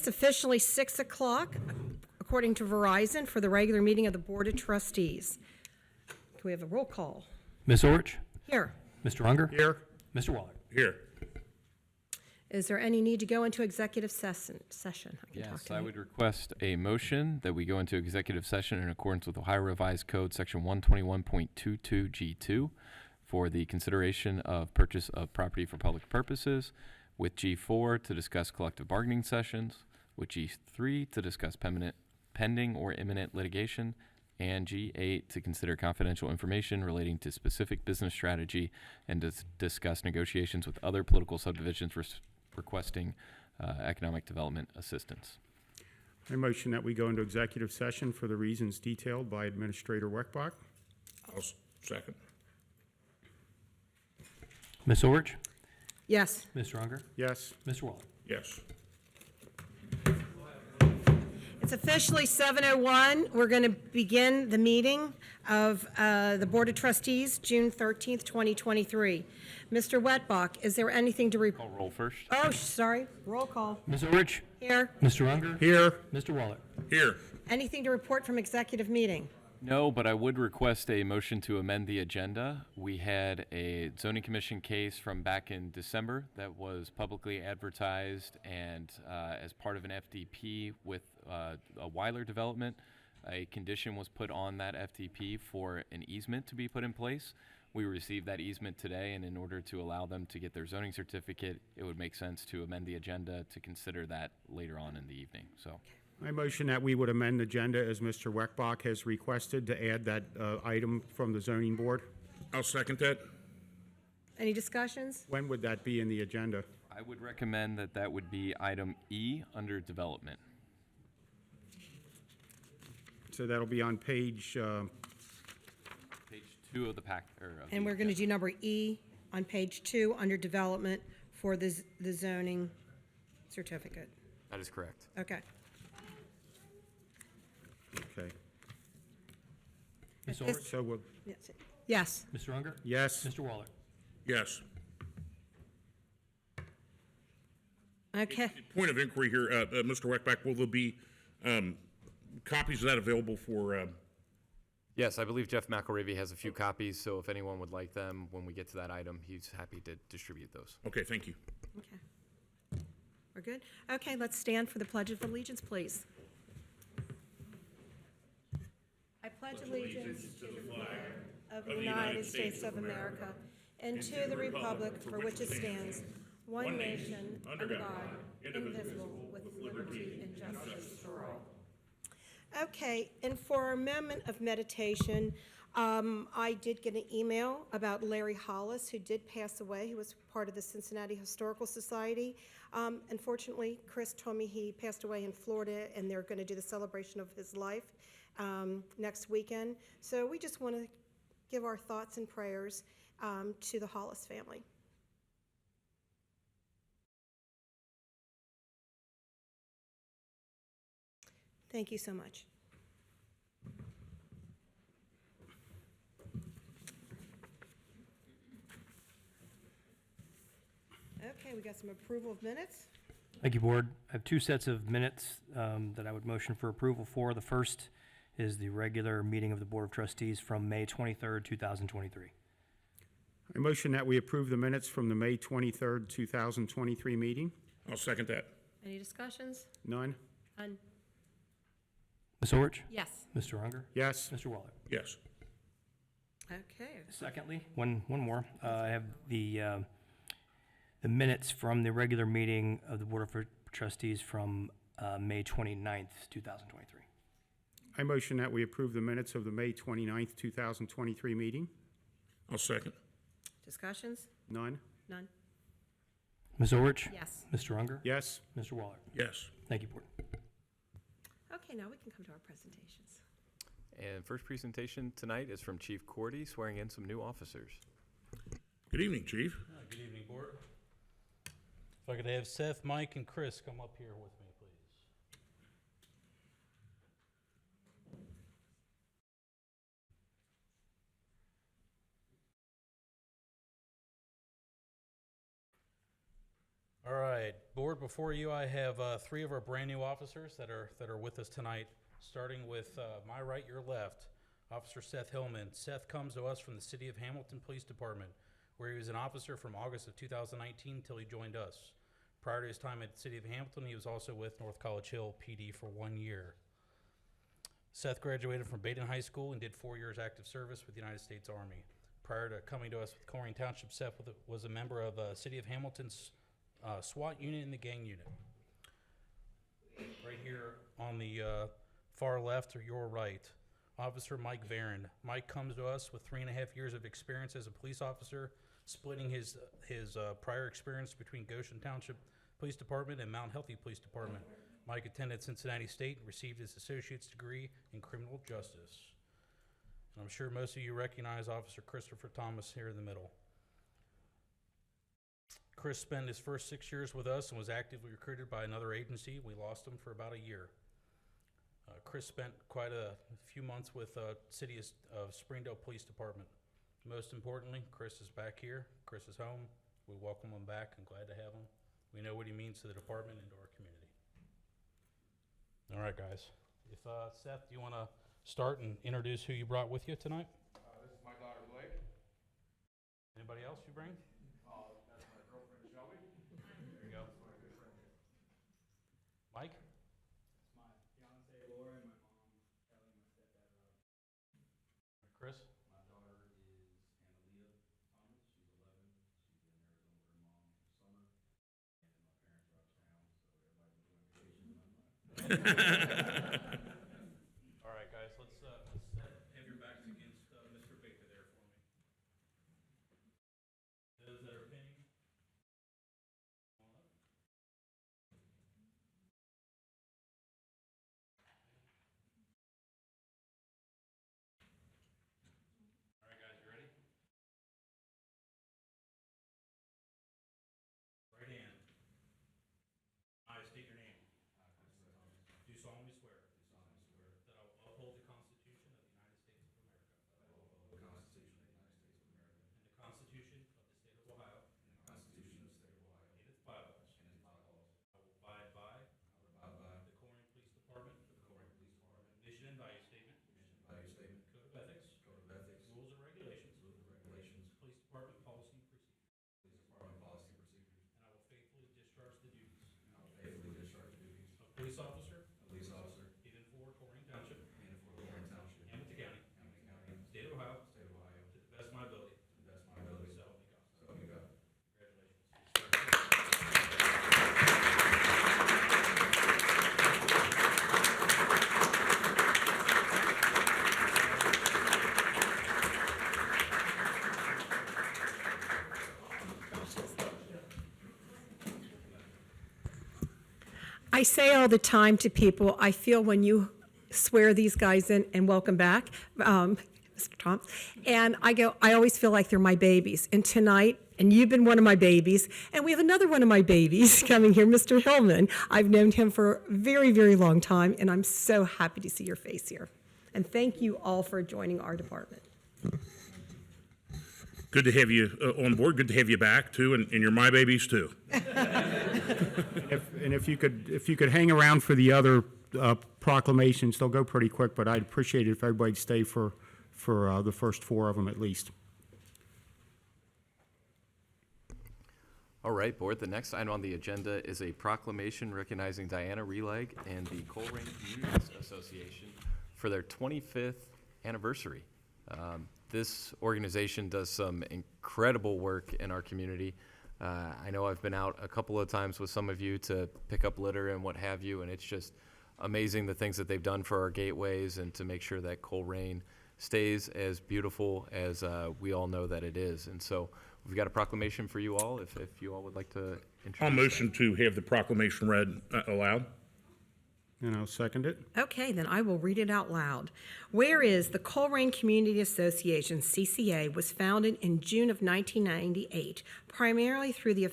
it's officially 6 o'clock, according to Verizon, for the regular meeting of the Board of Trustees. Can we have a roll call? Ms. Orich? Here. Mr. Unger? Here. Mr. Waller? Here. Is there any need to go into executive session? Yes, I would request a motion that we go into executive session in accordance with Ohio Revised Code, Section 121.22G2, for the consideration of purchase of property for public purposes, with G4 to discuss collective bargaining sessions, with G3 to discuss pending or imminent litigation, and G8 to consider confidential information relating to specific business strategy and to discuss negotiations with other political subdivisions requesting economic development assistance. I motion that we go into executive session for the reasons detailed by Administrator Weckbach. I'll second. Ms. Orich? Yes. Mr. Unger? Yes. Mr. Waller? Yes. It's officially 7:01. We're going to begin the meeting of the Board of Trustees, June 13th, 2023. Mr. Weckbach, is there anything to report? I'll roll first. Oh, sorry. Roll call. Ms. Orich? Here. Mr. Unger? Here. Mr. Waller? Here. Anything to report from executive meeting? No, but I would request a motion to amend the agenda. We had a zoning commission case from back in December that was publicly advertised, and as part of an FDP with a Weiler development, a condition was put on that FDP for an easement to be put in place. We received that easement today, and in order to allow them to get their zoning certificate, it would make sense to amend the agenda to consider that later on in the evening. So. I motion that we would amend the agenda as Mr. Weckbach has requested to add that item from the zoning board. I'll second that. Any discussions? When would that be in the agenda? I would recommend that that would be item E under development. So that'll be on page, Page 2 of the pack. And we're going to do number E on page 2 under development for the zoning certificate. That is correct. Okay. okay. Ms. Yes. Orich? So we'll, Yes. Mr. Unger? yes. Mr. Waller? Yes. Okay. Point of inquiry here, Mr. Weckbach, will there be copies of that available for? Yes, I believe Jeff McElravy has a few copies, so if anyone would like them, when we get to that item, he's happy to distribute those. Okay, thank you. Okay. We're good? Okay, let's stand for the Pledge of Allegiance, please. I pledge allegiance to the flag of the United States of America and to the republic for which it stands, one nation, under God, indivisible, with liberty and justice for all. Okay, and for our moment of meditation, I did get an email about Larry Hollis, who did pass away. He was part of the Cincinnati Historical Society. Unfortunately, Chris told me he passed away in Florida, and they're going to do the celebration of his life next weekend. So we just want to give our thoughts and prayers to the Hollis family. Thank you so much. Okay, we got some approval of minutes. Thank you, Board. I have two sets of minutes that I would motion for approval for. The first is the regular meeting of the Board of Trustees from May 23rd, 2023. I motion that we approve the minutes from the May 23rd, 2023 meeting. I'll second that. Any discussions? None? None. Ms. Orich? Yes. Mr. Unger? Yes. Mr. Waller? Yes. Okay. Secondly, one more. I have the minutes from the regular meeting of the Board of Trustees from May 29th, 2023. I motion that we approve the minutes of the May 29th, 2023 meeting. I'll second. Discussions? None? None. Ms. Orich? Yes. Mr. Unger? Yes. Mr. Waller? Yes. Thank you, Board. Okay, now we can come to our presentations. And first presentation tonight is from Chief Cordy, swearing in some new officers. Good evening, Chief. Good evening, Board. If I could have Seth, Mike, and Chris come up here with me, please. All right, board, before you, I have three of our brand-new officers that are with us tonight, starting with my right, your left, Officer Seth Hillman. Seth comes to us from the City of Hamilton Police Department, where he was an officer from August of 2019 until he joined us. Prior to his time at the City of Hamilton, he was also with North College Hill PD for 1 year. Seth graduated from Baden High School and did 4 years active service with the United States Army. Prior to coming to us with Colerain Township, Seth was a member of City of Hamilton's SWAT unit and the gang unit. Right here on the far left or your right, Officer Mike Varon. Mike comes to us with 3.5 years of experience as a police officer, splitting his prior experience between Goshen Township Police Department and Mount Healthy Police Department. Mike attended Cincinnati State and received his associate's degree in criminal justice. And I'm sure most of you recognize Officer Christopher Thomas here in the middle. Chris spent his first 6 years with us and was actively recruited by another agency. We lost him for about a year. Chris spent quite a few months with City of Springdale Police Department. Most importantly, Chris is back here. Chris is home. We welcome him back and glad to have him. We know what he means to the department and to our community. All right, guys. If Seth, do you want to start and introduce who you brought with you tonight? This is my daughter Blake. Anybody else you bring? That's my girlfriend Shelby. There you go. That's my good friend here. Mike? It's my fiance Laura and my mom Kelly, my stepdad Rob. Chris? My daughter is Annalea Thomas. She's 11. She's in Arizona with her mom for summer. And my parents are out of town, so everybody's enjoying vacations. All right, guys, let's have your backs against Mr. Baker there for me. Those that are pinning, come on up. All right, guys, you ready? Right hand. I state your name. Do solemnly swear. That I will uphold the Constitution of the United States of America. And the Constitution of the State of Ohio. And its bylaws. I will abide by. The Colerain Police Department. Mission and value statement. Code of ethics. Rules and regulations. Police Department policy and procedures. And I will faithfully discharge the duties. Of police officer. Given for Colerain Township. Hamilton County. State of Ohio. To the best of my ability. So help me God. Congratulations. I say all the time to people, I feel when you swear these guys in, and welcome back, Mr. Thompson, and I always feel like they're my babies. And tonight, and you've been one of my babies, and we have another one of my babies coming here, Mr. Hillman. I've known him for a very, very long time, and I'm so happy to see your face here. And thank you all for joining our department. Good to have you on board. Good to have you back too, and you're my babies too. And if you could hang around for the other proclamations, they'll go pretty quick, but I'd appreciate it if everybody'd stay for the first 4 of them at least. All right, board, the next item on the agenda is a proclamation recognizing Diana Releg and the Colerain Communities Association for their 25th anniversary. This organization does some incredible work in our community. I know I've been out a couple of times with some of you to pick up litter and what have you, and it's just amazing the things that they've done for our gateways and to make sure that Colerain stays as beautiful as we all know that it is. And so we've got a proclamation for you all, if you all would like to introduce I'll motion to have the proclamation read aloud. And I'll second it. Okay, then I will read it out loud. Whereas the Colerain Community Association, CCA, was founded in June of 1998, primarily through the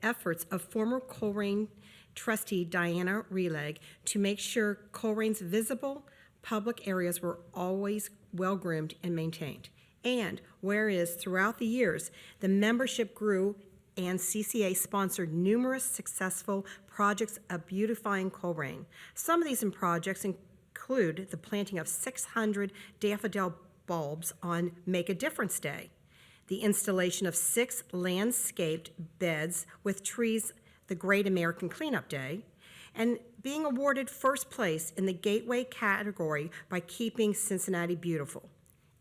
efforts of former Colerain trustee Diana Releg to make sure Colerain's visible public areas were always well-groomed and maintained. And whereas throughout the years, the membership grew and CCA sponsored numerous successful projects of beautifying Colerain. Some of these projects include the planting of 600 daffodil bulbs on Make a Difference Day, the installation of 6 landscaped beds with trees, the Great American Cleanup Day, and being awarded first place in the Gateway category by Keeping Cincinnati Beautiful.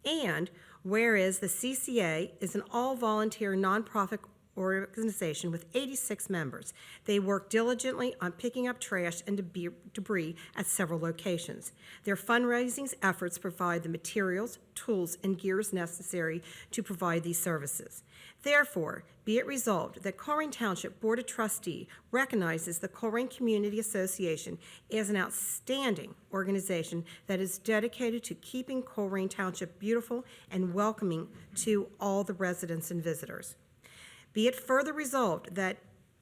And whereas the CCA is an all-volunteer nonprofit organization with 86 members, they work diligently on picking up trash and debris at several locations. Their fundraising efforts provide the materials, tools, and gears necessary to provide these services. Therefore, be it resolved that Colerain Township Board of Trustees recognizes the Colerain Community Association as an outstanding organization that is dedicated to keeping Colerain Township beautiful and welcoming to all the residents and visitors. Be it further resolved that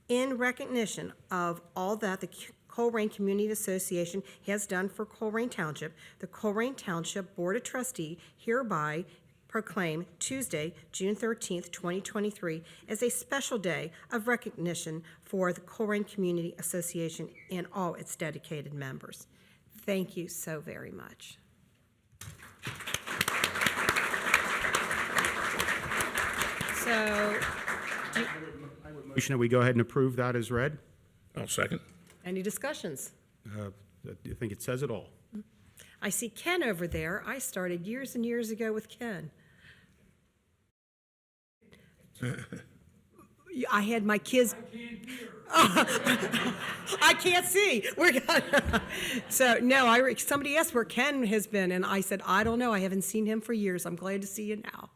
in recognition of all that the Colerain Community Association has done for Colerain Township, the Colerain Township Board of Trustees hereby proclaim Tuesday, June 13th, 2023, as a special day of recognition for the Colerain Community Association and all its dedicated members. Thank you so very much. So, Motion that we go ahead and approve that as read. I'll second. any discussions? I think it says it all. I see Ken over there. I started years and years ago with Ken. I had my kids. I can't see. So no, somebody asked where Ken has been, and I said I don't know. I haven't seen him for years. I'm glad to see you now.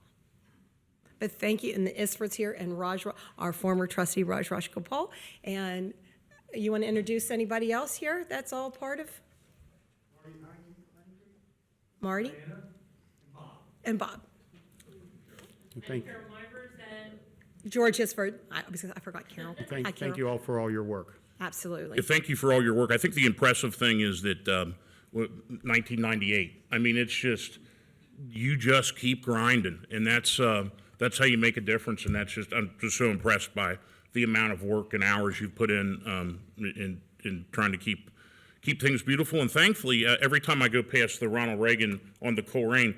But thank you, and the Isfords here, and Raj, our former trustee Raj Gopal. And you want to introduce anybody else here? That's all part of. Marty? And Bob. Thank, George Isford. I forgot Carol. Hi, thank Carol. you all for all your work. Absolutely. Yeah, thank you for all your work. I think the impressive thing is that 1998. I mean, it's just you just keep grinding, and that's how you make a difference. And that's just I'm just so impressed by the amount of work and hours you've put in trying to keep things beautiful. And thankfully, every time I go past the Ronald Reagan on the Colerain,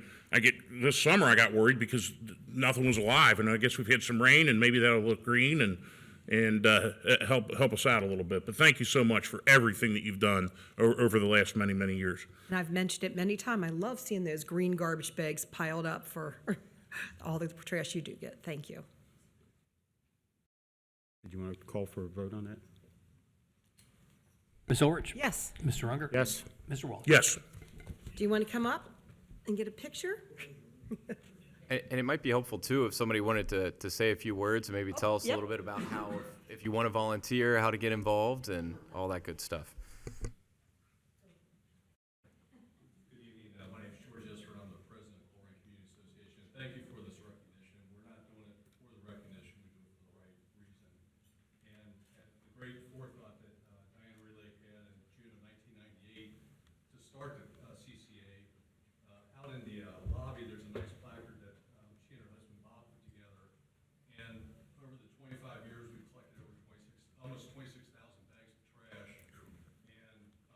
this summer I got worried because nothing was alive, and I guess we've had some rain, and maybe that'll look green and help us out a little bit. But thank you so much for everything that you've done over the last many, many years. And I've mentioned it many times. I love seeing those green garbage bags piled up for all the trash you do get. Thank you. Did you want to call for a vote on that? Ms. Ulrich? Yes. Mr. Unger? Yes. Mr. Wallace? Yes. Do you want to come up and get a picture? And it might be helpful too if somebody wanted to say a few words and maybe tell us a yep. little bit about how, if you want to volunteer, how to get involved and all that good stuff. Good evening. My name is George Isford. I'm the president of Colerain Community Association. Thank you for this recognition. We're not doing it for the recognition. We do it for the right reason. And the great forethought that Diane Relake had in June of 1998 to start the CCA, out in the lobby, there's a nice placard that she and her husband Bob put together. And over the 25 years, we've collected over almost 26,000 bags of trash. And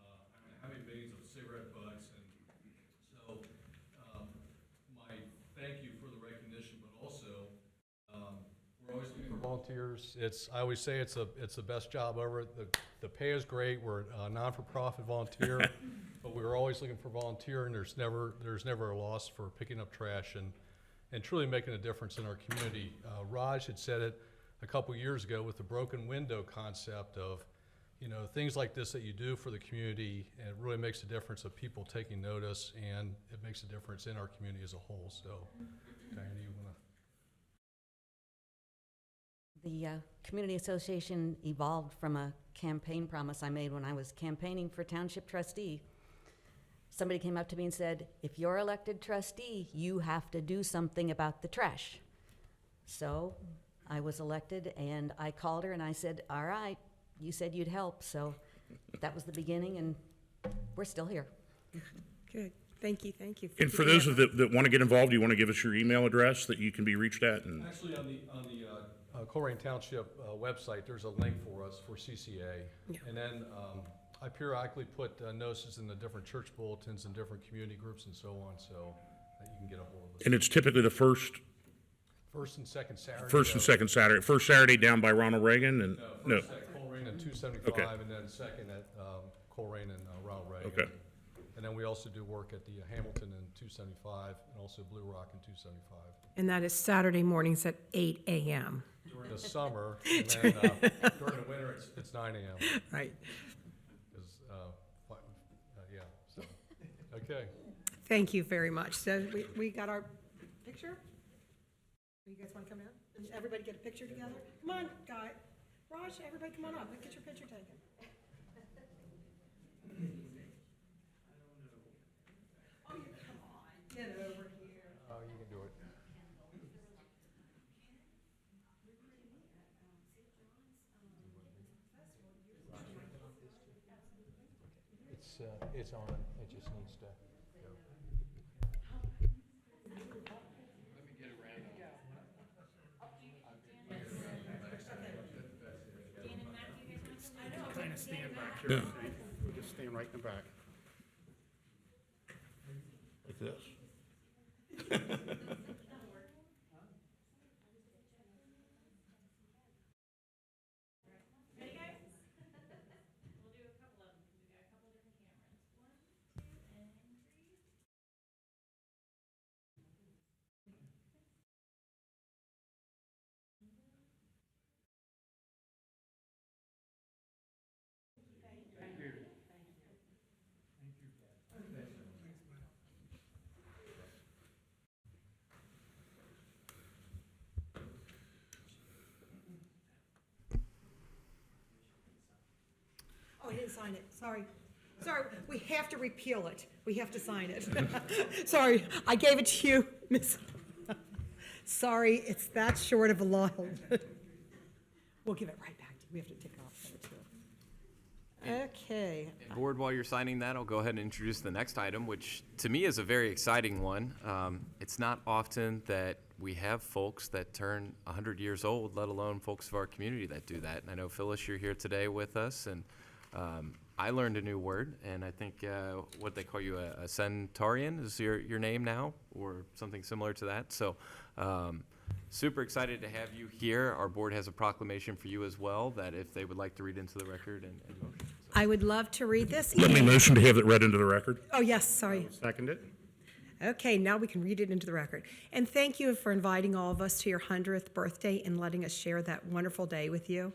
I mean, how many millions of cigarette butts? And so my thank you for the recognition, but also we're always looking for volunteers. I always say it's the best job ever. The pay is great. We're a non-for-profit volunteer, but we're always looking for volunteer, and there's never a loss for picking up trash and truly making a difference in our community. Raj had said it a couple years ago with the broken window concept of, things like this that you do for the community, and it really makes a difference of people taking notice, and it makes a difference in our community as a whole. So, Diana, you want to? The Community Association evolved from a campaign promise I made when I was campaigning for township trustee. Somebody came up to me and said, if you're elected trustee, you have to do something about the trash. So I was elected, and I called her and I said, all right, you said you'd help. So that was the beginning, and we're still here. Good. Thank you. And for those that want to get involved, you want to give us your email address that you can be reached at? And Actually, on the Colerain Township website, there's a link for us for CCA. And then I periodically put notices in the different church bulletins and different community groups and so on, so that you can get a hold of us. And it's typically the first First and second Saturday. second Saturday. First Saturday down by Ronald Reagan and, no. First at Colerain and 275, and then second at Colerain and Ronald Reagan. Okay. And then we also do work at the Hamilton and 275, and also Blue Rock and 275. And that is Saturday mornings at 8 a.m. During the summer, and then during the winter, it's 9 a.m. Right. Yeah, so, okay. Thank you very much. So we got our picture? You guys want to come down? And everybody get a picture together? Come on, guy. Raj, everybody come on up. Get your picture taken. Oh, you come on. Get over here. Oh, you can do it. It's on, it just needs to go. Kind of stand back here. We'll just stand right in the back. Like this. Ready, guys? We'll do a couple of them, because we got a couple different cameras. 1, 2, and 3. Oh, I didn't sign it. Sorry. Sorry, we have to repeal it. We have to sign it. Sorry, I gave it to you, Miss. Sorry, it's that short of a law. We'll give it right back to you. We have to take it off. Give it to you. Okay. And Board, while you're signing that, I'll go ahead and introduce the next item, which to me is a very exciting one. It's not often that we have folks that turn 100 years old, let alone folks of our community that do that. And I know, Phyllis, you're here today with us, and I learned a new word, and I think what they call you, a centurion is your name now, or something similar to that. So super excited to have you here. Our board has a proclamation for you as well, that if they would like to read into the record and motion. I would love to read this. Let me motion to have it read into the record. Oh, yes, sorry. Second it? Okay, now we can read it into the record. And thank you for inviting all of us to your 100th birthday and letting us share that wonderful day with you.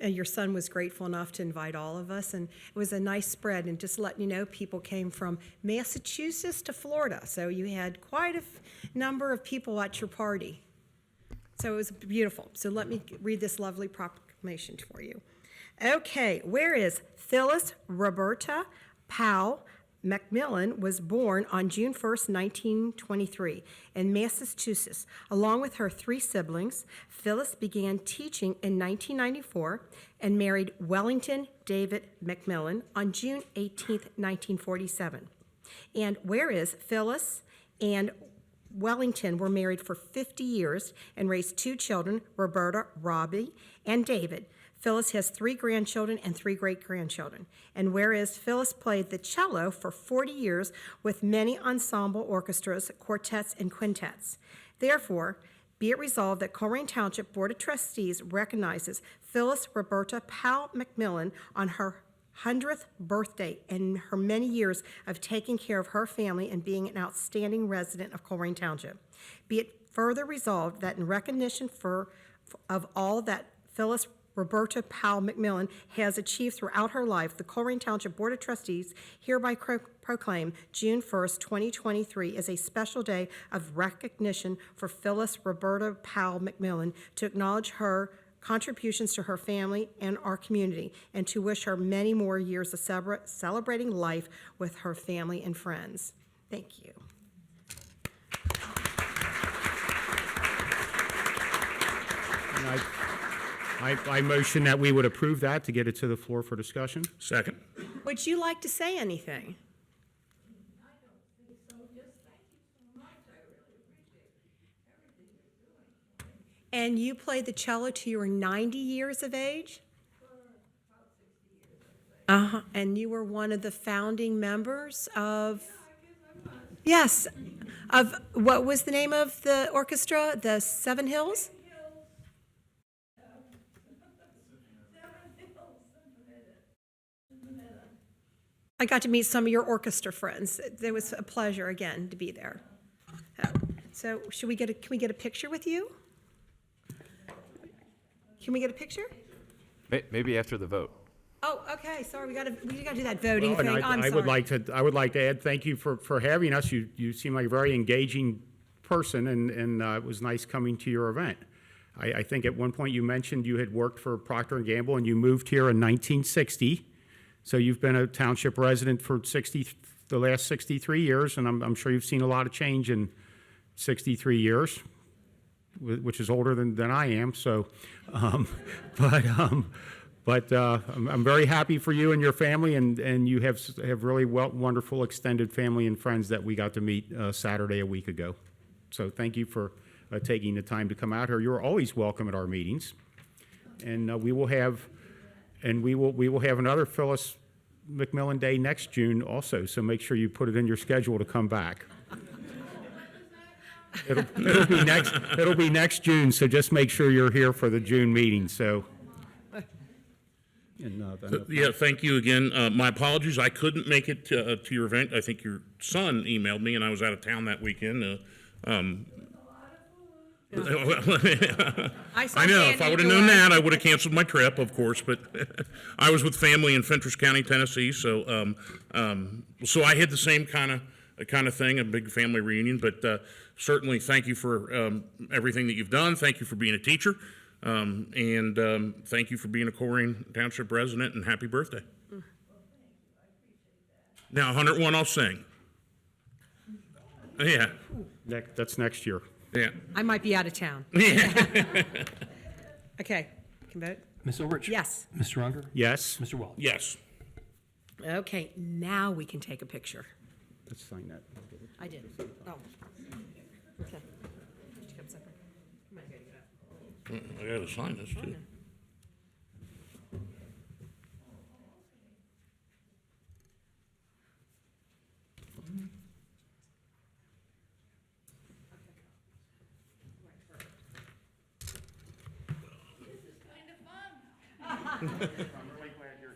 And your son was grateful enough to invite all of us, and it was a nice spread. And just letting you know, people came from Massachusetts to Florida, so you had quite a number of people at your party. So it was beautiful. So let me read this lovely proclamation for you. Okay, whereas Phyllis Roberta Powell Macmillan was born on June 1st, 1923 in Massachusetts. Along with her 3 siblings, Phyllis began teaching in 1994 and married Wellington David Macmillan on June 18th, 1947. And whereas Phyllis and Wellington were married for 50 years and raised 2 children, Roberta, Robbie, and David. Phyllis has 3 grandchildren and 3 great-grandchildren. And whereas Phyllis played the cello for 40 years with many ensemble orchestras, quartets, and quintets. Therefore, be it resolved that Colerain Township Board of Trustees recognizes Phyllis Roberta Powell Macmillan on her 100th birthday and her many years of taking care of her family and being an outstanding resident of Colerain Township. Be it further resolved that in recognition of all that Phyllis Roberta Powell Macmillan has achieved throughout her life, the Colerain Township Board of Trustees hereby proclaim June 1st, 2023 as a special day of recognition for Phyllis Roberta Powell Macmillan, to acknowledge her contributions to her family and our community, and to wish her many more years of celebrating life with her family and friends. Thank you. And I motion that we would approve that to get it to the floor for discussion. Second. Would you like to say anything? And you played the cello till you were 90 years of age? Uh-huh. And you were one of the founding members of? Yes. Of, what was the name of the orchestra? The Seven Hills? I got to meet some of your orchestra friends. It was a pleasure again to be there. So can we get a picture with you? Can we get a picture? Maybe after the vote. Oh, okay, sorry, we gotta do that voting Oh, and thing. I'm I would sorry. I would like to add, thank you for having us. You seem like a very engaging person, and it was nice coming to your event. I think at one point you mentioned you had worked for Procter & Gamble, and you moved here in 1960. So you've been a township resident for the last 63 years, and I'm sure you've seen a lot of change in 63 years, which is older than I am. So, but I'm very happy for you and your family, and you have really wonderful extended family and friends that we got to meet Saturday a week ago. So thank you for taking the time to come out here. You're always welcome at our meetings, and we will have another Phyllis McMillan Day next June also. So make sure you put it in your schedule to come back. It'll be next June. So just make sure you're here for the June meeting. So. Yeah, thank you again. My apologies, I couldn't make it to your event. I think your son emailed me, and I was out of town that weekend. I know, if I would have known that, I would have canceled my trip, of course, but I was with family in Fentress County, Tennessee, so so I had the same kind of thing, a big family reunion, but certainly thank you for everything that you've done. Thank you for being a teacher. And thank you for being a Colerain Township resident, and happy birthday. Now, 101 I'll sing. Yeah. That's next year. Yeah. I might be out of town. Okay, can vote? Ms. Ulrich? Yes. Mr. Unger? Yes. Mr. Wallace? Yes. Okay, now we can take a picture. Let's sign that. I did. Oh. Okay. Did you come separate? Come on, you gotta get up. I gotta sign this too.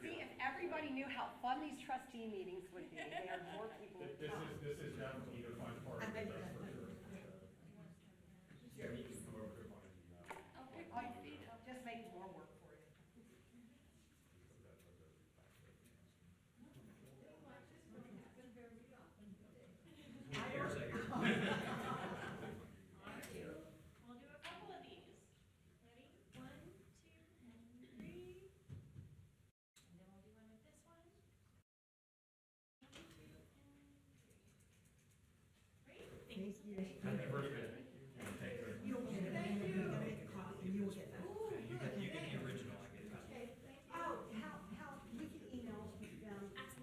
See, if everybody knew how fun these trustee meetings would be, there are more people would come. This is definitely the fun part of it, that's for sure. Yeah, you can come over to one of the, Just make more work for you. We'll do a couple of these. Ready? 1, 2, and 3. And then we'll do one with this one. 1, 2, and 3. Great. Thanks. We can email them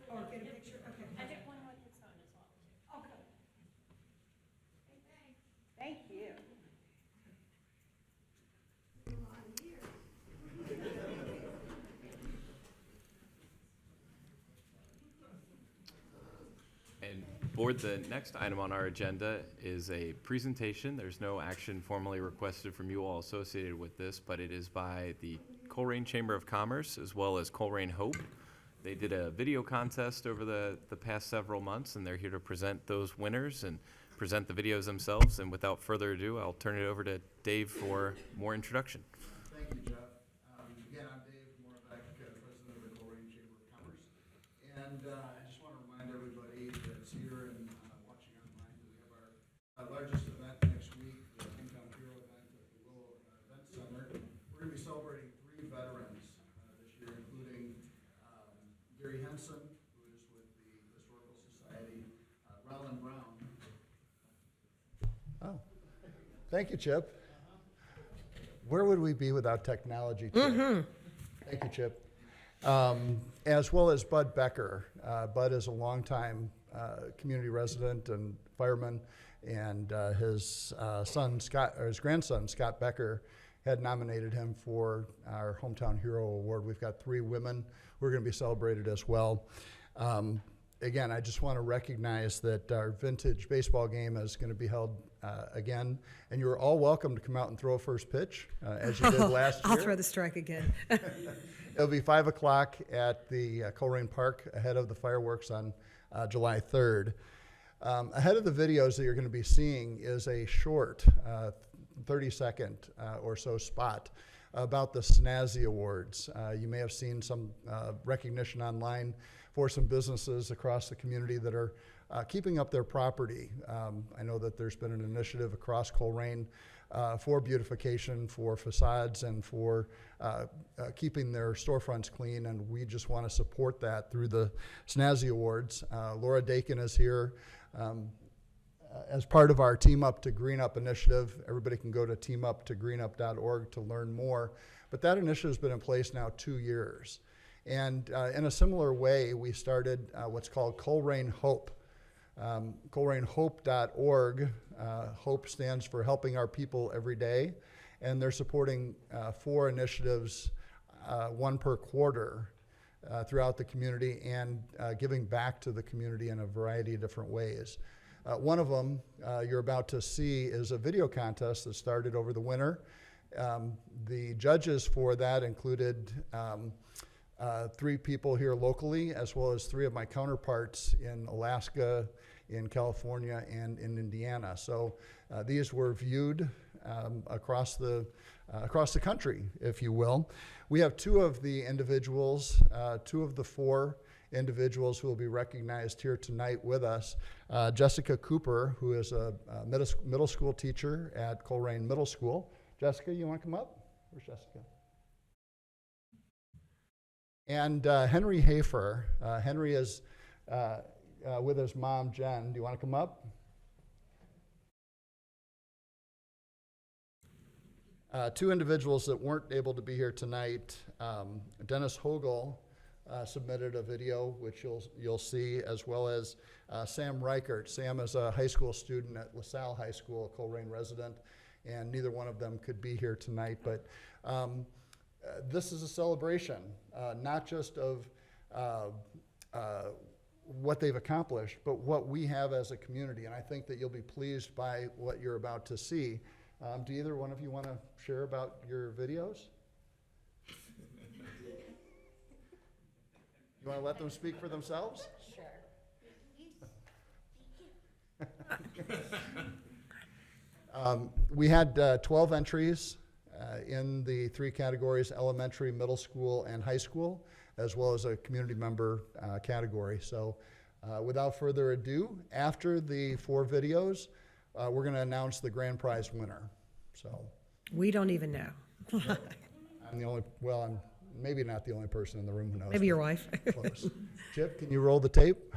or get a picture, okay. I did one with his phone as well, too. Okay. Thank you. And Board, the next item on our agenda is a presentation. There's no action formally requested from you all associated with this, but it is by the Colerain Chamber of Commerce as well as Colerain Hope. They did a video contest over the past several months, and they're here to present those winners and present the videos themselves. And without further ado, I'll turn it over to Dave for more introduction. Thank you, Jeff. Again, I'm Dave Moravec, President of the Colerain Chamber of Commerce. And I just want to remind everybody that's here and watching online that we have our largest event next week, the Hometown Hero event at the Willow Event Center. We're going to be celebrating 3 veterans this year, including Gary Henson, who is with the Historical Society, Roland Brown. Oh, thank you, Chip. Where would we be without technology, Chip? Thank you, Chip. As well as Bud Becker. Bud is a longtime community resident and fireman, and his son Scott, or his grandson Scott Becker, had nominated him for our Hometown Hero Award. We've got 3 women who are going to be celebrated as well. Again, I just want to recognize that our vintage baseball game is going to be held again, and you're all welcome to come out and throw a first pitch, as you did last year. I'll throw the strike again. It'll be 5 o'clock at the Colerain Park ahead of the fireworks on July 3rd. Ahead of the videos that you're going to be seeing is a short 30-second or so spot about the Snazzy Awards. You may have seen some recognition online for some businesses across the community that are keeping up their property. I know that there's been an initiative across Colerain for beautification, for facades, and for keeping their storefronts clean, and we just want to support that through the Snazzy Awards. Laura Dakin is here. As part of our Team Up to Green Up initiative, everybody can go to teamuptogreenup.org to learn more. But that initiative has been in place now 2 years. And in a similar way, we started what's called Colerain Hope. ColerainHope.org. Hope stands for Helping Our People Every Day. And they're supporting 4 initiatives, 1 per quarter, throughout the community, and giving back to the community in a variety of different ways. One of them you're about to see is a video contest that started over the winter. The judges for that included 3 people here locally, as well as 3 of my counterparts in Alaska, in California, and in Indiana. So these were viewed across the country, if you will. We have 2 of the individuals, 2 of the 4 individuals who will be recognized here tonight with us. Jessica Cooper, who is a middle school teacher at Colerain Middle School. Jessica, you want to come up? Where's Jessica? And Henry Hafer. Henry is with his mom, Jen. Do you want to come up? Two individuals that weren't able to be here tonight. Dennis Hogel submitted a video, which you'll see, as well as Sam Reichert. Sam is a high school student at LaSalle High School, a Colerain resident, and neither one of them could be here tonight. But this is a celebration, not just of what they've accomplished, but what we have as a community. And I think that you'll be pleased by what you're about to see. Do either one of you want to share about your videos? You want to let them speak for themselves? Sure. We had 12 entries in the 3 categories: elementary, middle school, and high school, as well as a community member category. So without further ado, after the 4 videos, we're going to announce the grand prize winner. So We don't even know. I'm the only, well, I'm maybe not the only person in the room who knows. Maybe your wife. Close. Chip, can you roll the tape?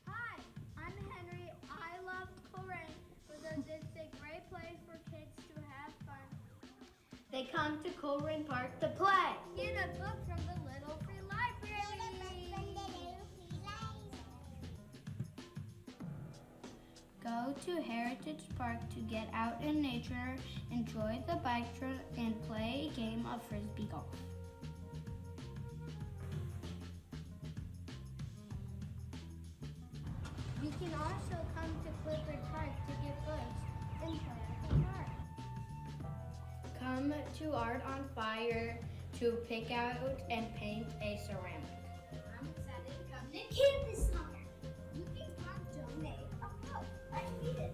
Hi, I'm Henry. I love Colerain because it's a great place for kids to have fun. They come to Colerain Park to play. Get a book from the Little Free Library. Go to Heritage Park to get out in nature, enjoy the bike trail, and play a game of frisbee golf. You can also come to Clifford Park to get books and play at the park. Come to Art on Fire to pick out and paint a ceramic. I'm excited to come to camp this summer. You can come donate a book. I read it.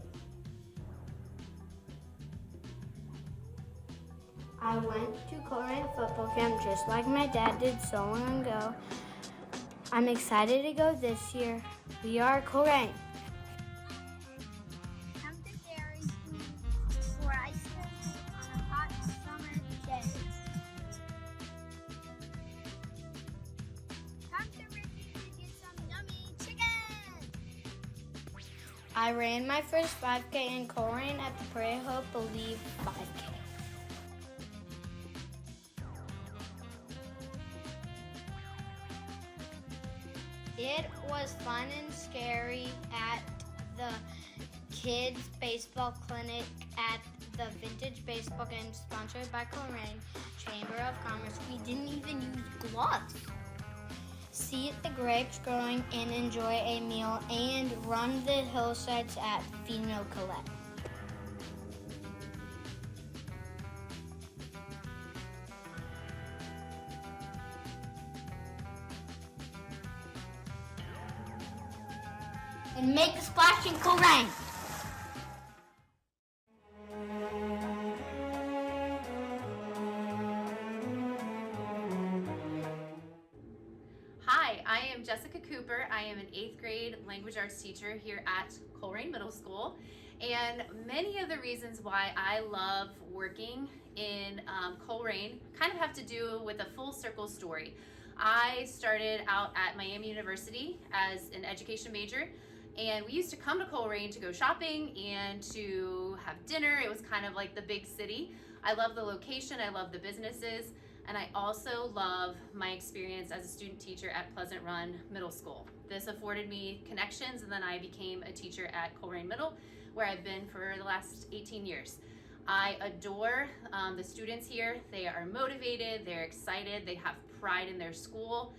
I went to Colerain football camp just like my dad did so long ago. I'm excited to go this year. We are Colerain. Come to Dairy for ice cream on a hot summer day. Come to Ricky to get some yummy chicken. I ran my first 5K in Colerain at the Pray Hope Believe 5K. It was fun and scary at the kids' baseball clinic at the Vintage Baseball game sponsored by Colerain Chamber of Commerce. We didn't even use gloves. See the grapes growing and enjoy a meal and run the hillsides at Fino Colette. And make a splash in Colerain. Hi, I am Jessica Cooper. I am an 8th grade language arts teacher here at Colerain Middle School. And many of the reasons why I love working in Colerain kind of have to do with a full circle story. I started out at Miami University as an education major, and we used to come to Colerain to go shopping and to have dinner. It was kind of like the big city. I love the location, I love the businesses, and I also love my experience as a student teacher at Pleasant Run Middle School. This afforded me connections, and then I became a teacher at Colerain Middle, where I've been for the last 18 years. I adore the students here. They are motivated, they're excited, they have pride in their school.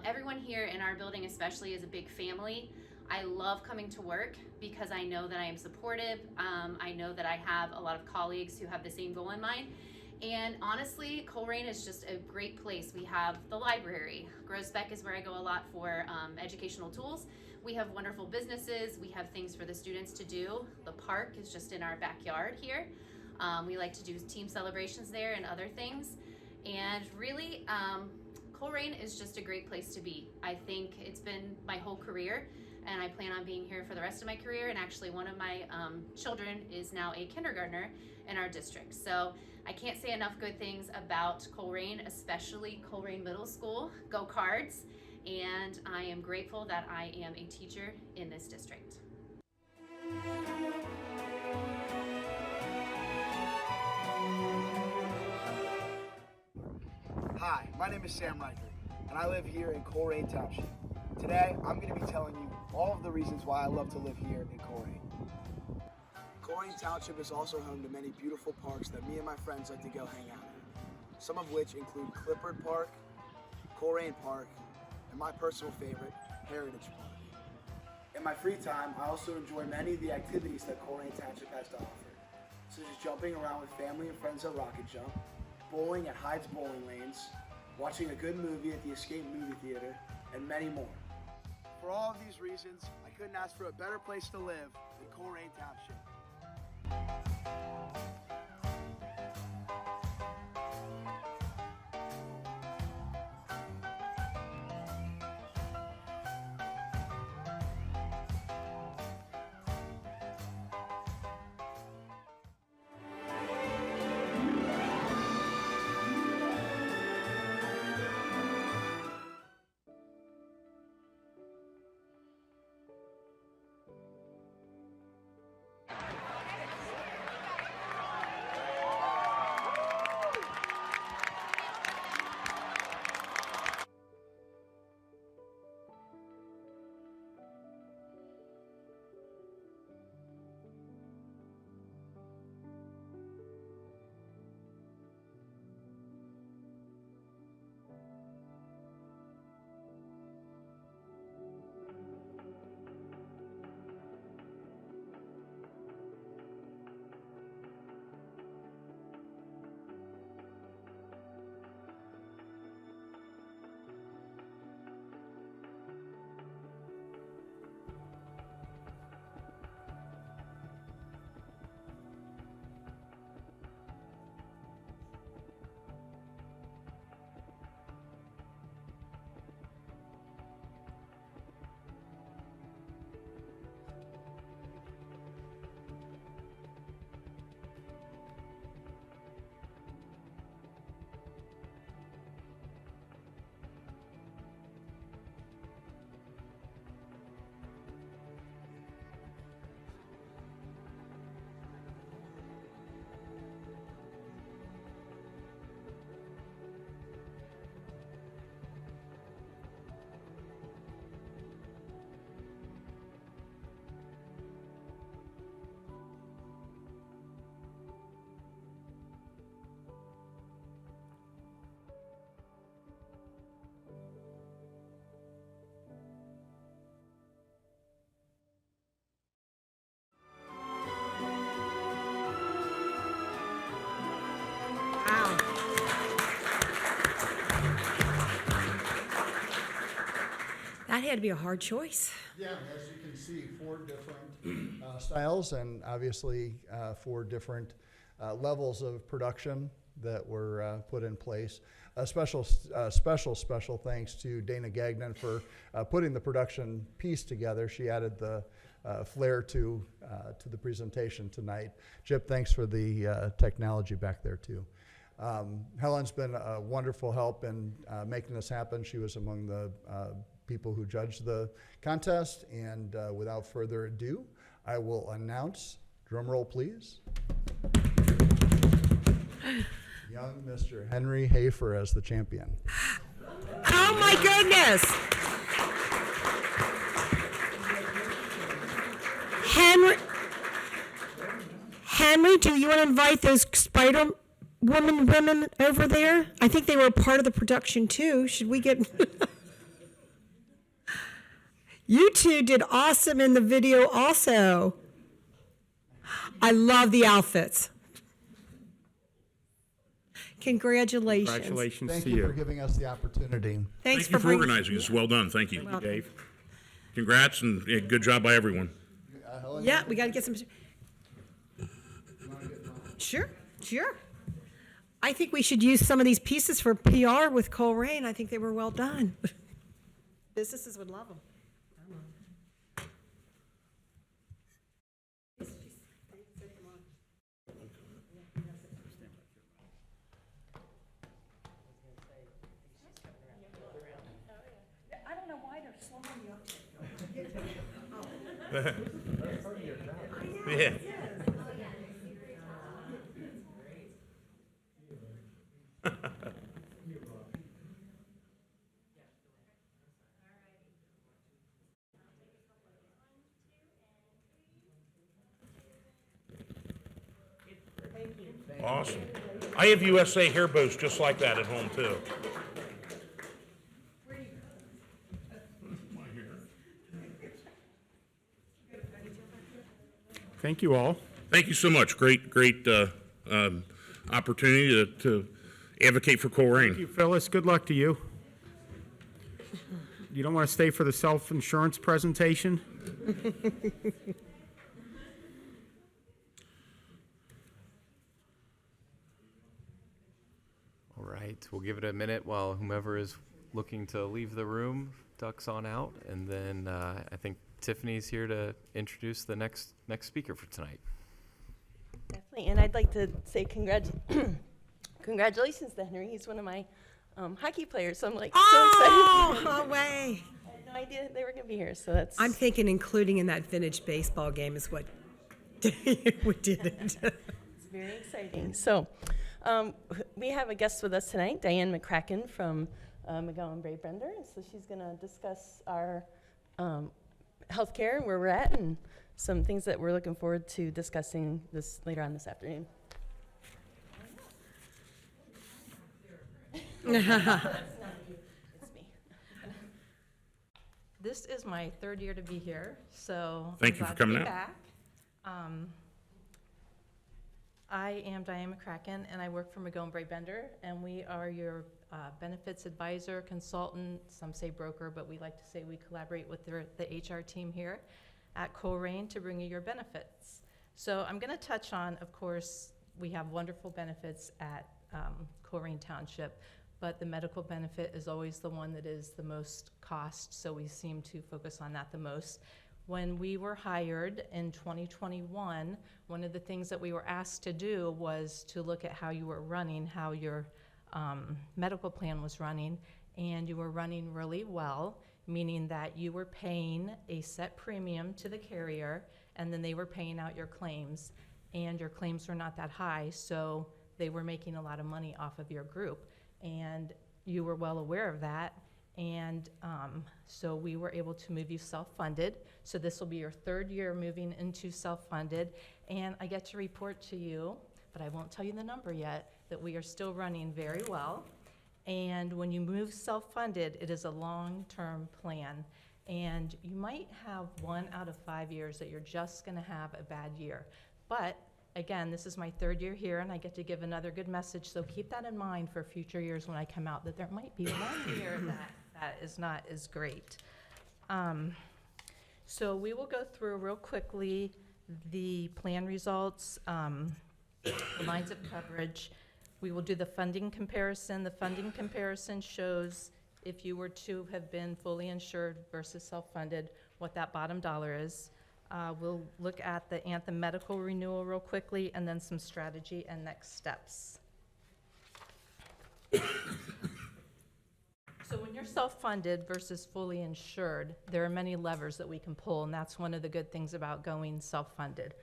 Everyone here in our building especially is a big family. I love coming to work because I know that I am supportive. I know that I have a lot of colleagues who have the same goal in mind. And honestly, Colerain is just a great place. We have the library. Grosbeck is where I go a lot for educational tools. We have wonderful businesses. We have things for the students to do. The park is just in our backyard here. We like to do team celebrations there and other things. And really, Colerain is just a great place to be. I think it's been my whole career, and I plan on being here for the rest of my career. And actually, one of my children is now a kindergartner in our district. So I can't say enough good things about Colerain, especially Colerain Middle School. Go Cards! And I am grateful that I am a teacher in this district. Hi, my name is Sam Riker, and I live here in Colerain Township. Today, I'm going to be telling you all of the reasons why I love to live here in Colerain. Colerain Township is also home to many beautiful parks that me and my friends like to go hang out in, some of which include Clifford Park, Colerain Park, and my personal favorite, Heritage Park. In my free time, I also enjoy many of the activities that Colerain Township has to offer, such as jumping around with family and friends at Rocket Jump, bowling at Hyde's Bowling Lanes, watching a good movie at the Escape Movie Theater, and many more. For all of these reasons, I couldn't ask for a better place to live than Colerain Township. had to be a hard choice. Yeah, as you can see, 4 different styles and obviously 4 different levels of production that were put in place. A special thanks to Dana Gagnon for putting the production piece together. She added the flair to the presentation tonight. Chip, thanks for the technology back there too. Helen's been a wonderful help in making this happen. She was among the people who judged the contest, and without further ado, I will announce, drum roll please, young Mr. Henry Hafer as the champion. Oh my goodness! Henry, do you want to invite those women over there? I think they were a part of the production too. Should we get... You two did awesome in the video also. I love the outfits. Congratulations. Congratulations Thank to you for you. giving us the opportunity. Thanks Thank you for bringing- organizing this. Well done. Thank you. Welcome. Dave? Congrats and good job by everyone. Yeah, we got to get some. Sure. I think we should use some of these pieces for PR with Colerain. I think they were well done. Businesses would love them. I don't know why they're slowing you up. Yeah. Awesome. I have USA hair bows just like that at home too. Thank you all. Thank you so much. Great opportunity to advocate for Colerain. Thank you, Phyllis. Good luck to you. You don't want to stay for the self-insurance presentation? All right, we'll give it a minute while whomever is looking to leave the room ducks on out, and then I think Tiffany's here to introduce the next speaker for tonight. Definitely, and I'd like to say congratulations to Henry. He's one of my hockey players, so I'm like so excited. No way. I had no idea they were going to be here, so that's. I'm thinking including in that vintage baseball game is what we did it. It's very exciting. So, we have a guest with us tonight, Diane McCracken from McGowan Braebender. So she's going to discuss our healthcare, where we're at, and some things that we're looking forward to discussing this later on this afternoon. That's not you, it's me. This is my 3rd year to be here, so Thank you for coming out. back. I am Diane McCracken, and I work for McGowan Braebender, and we are your benefits advisor, consultant, some say broker, but we like to say we collaborate with the HR team here at Colerain to bring you your benefits. So I'm going to touch on, of course, we have wonderful benefits at Colerain Township, but the medical benefit is always the one that is the most cost, so we seem to focus on that the most. When we were hired in 2021, one of the things that we were asked to do was to look at how you were running, how your medical plan was running, and you were running really well, meaning that you were paying a set premium to the carrier, and then they were paying out your claims, and your claims were not that high, so they were making a lot of money off of your group, and you were well aware of that. And so we were able to move you self-funded. So this will be your 3rd year moving into self-funded. And I get to report to you, but I won't tell you the number yet, that we are still running very well. And when you move self-funded, it is a long-term plan. And you might have 1 out of 5 years that you're just gonna have a bad year. But again, this is my 3rd year here, and I get to give another good message, so keep that in mind for future years when I come out, that there might be 1 year that is not as great. So we will go through real quickly the plan results, the lines of coverage. We will do the funding comparison. The funding comparison shows if you were to have been fully insured versus self-funded, what that bottom dollar is. We'll look at the Anthem medical renewal real quickly, and then some strategy and next steps. So when you're self-funded versus fully insured, there are many levers that we can pull, and that's one of the good things about going self-funded.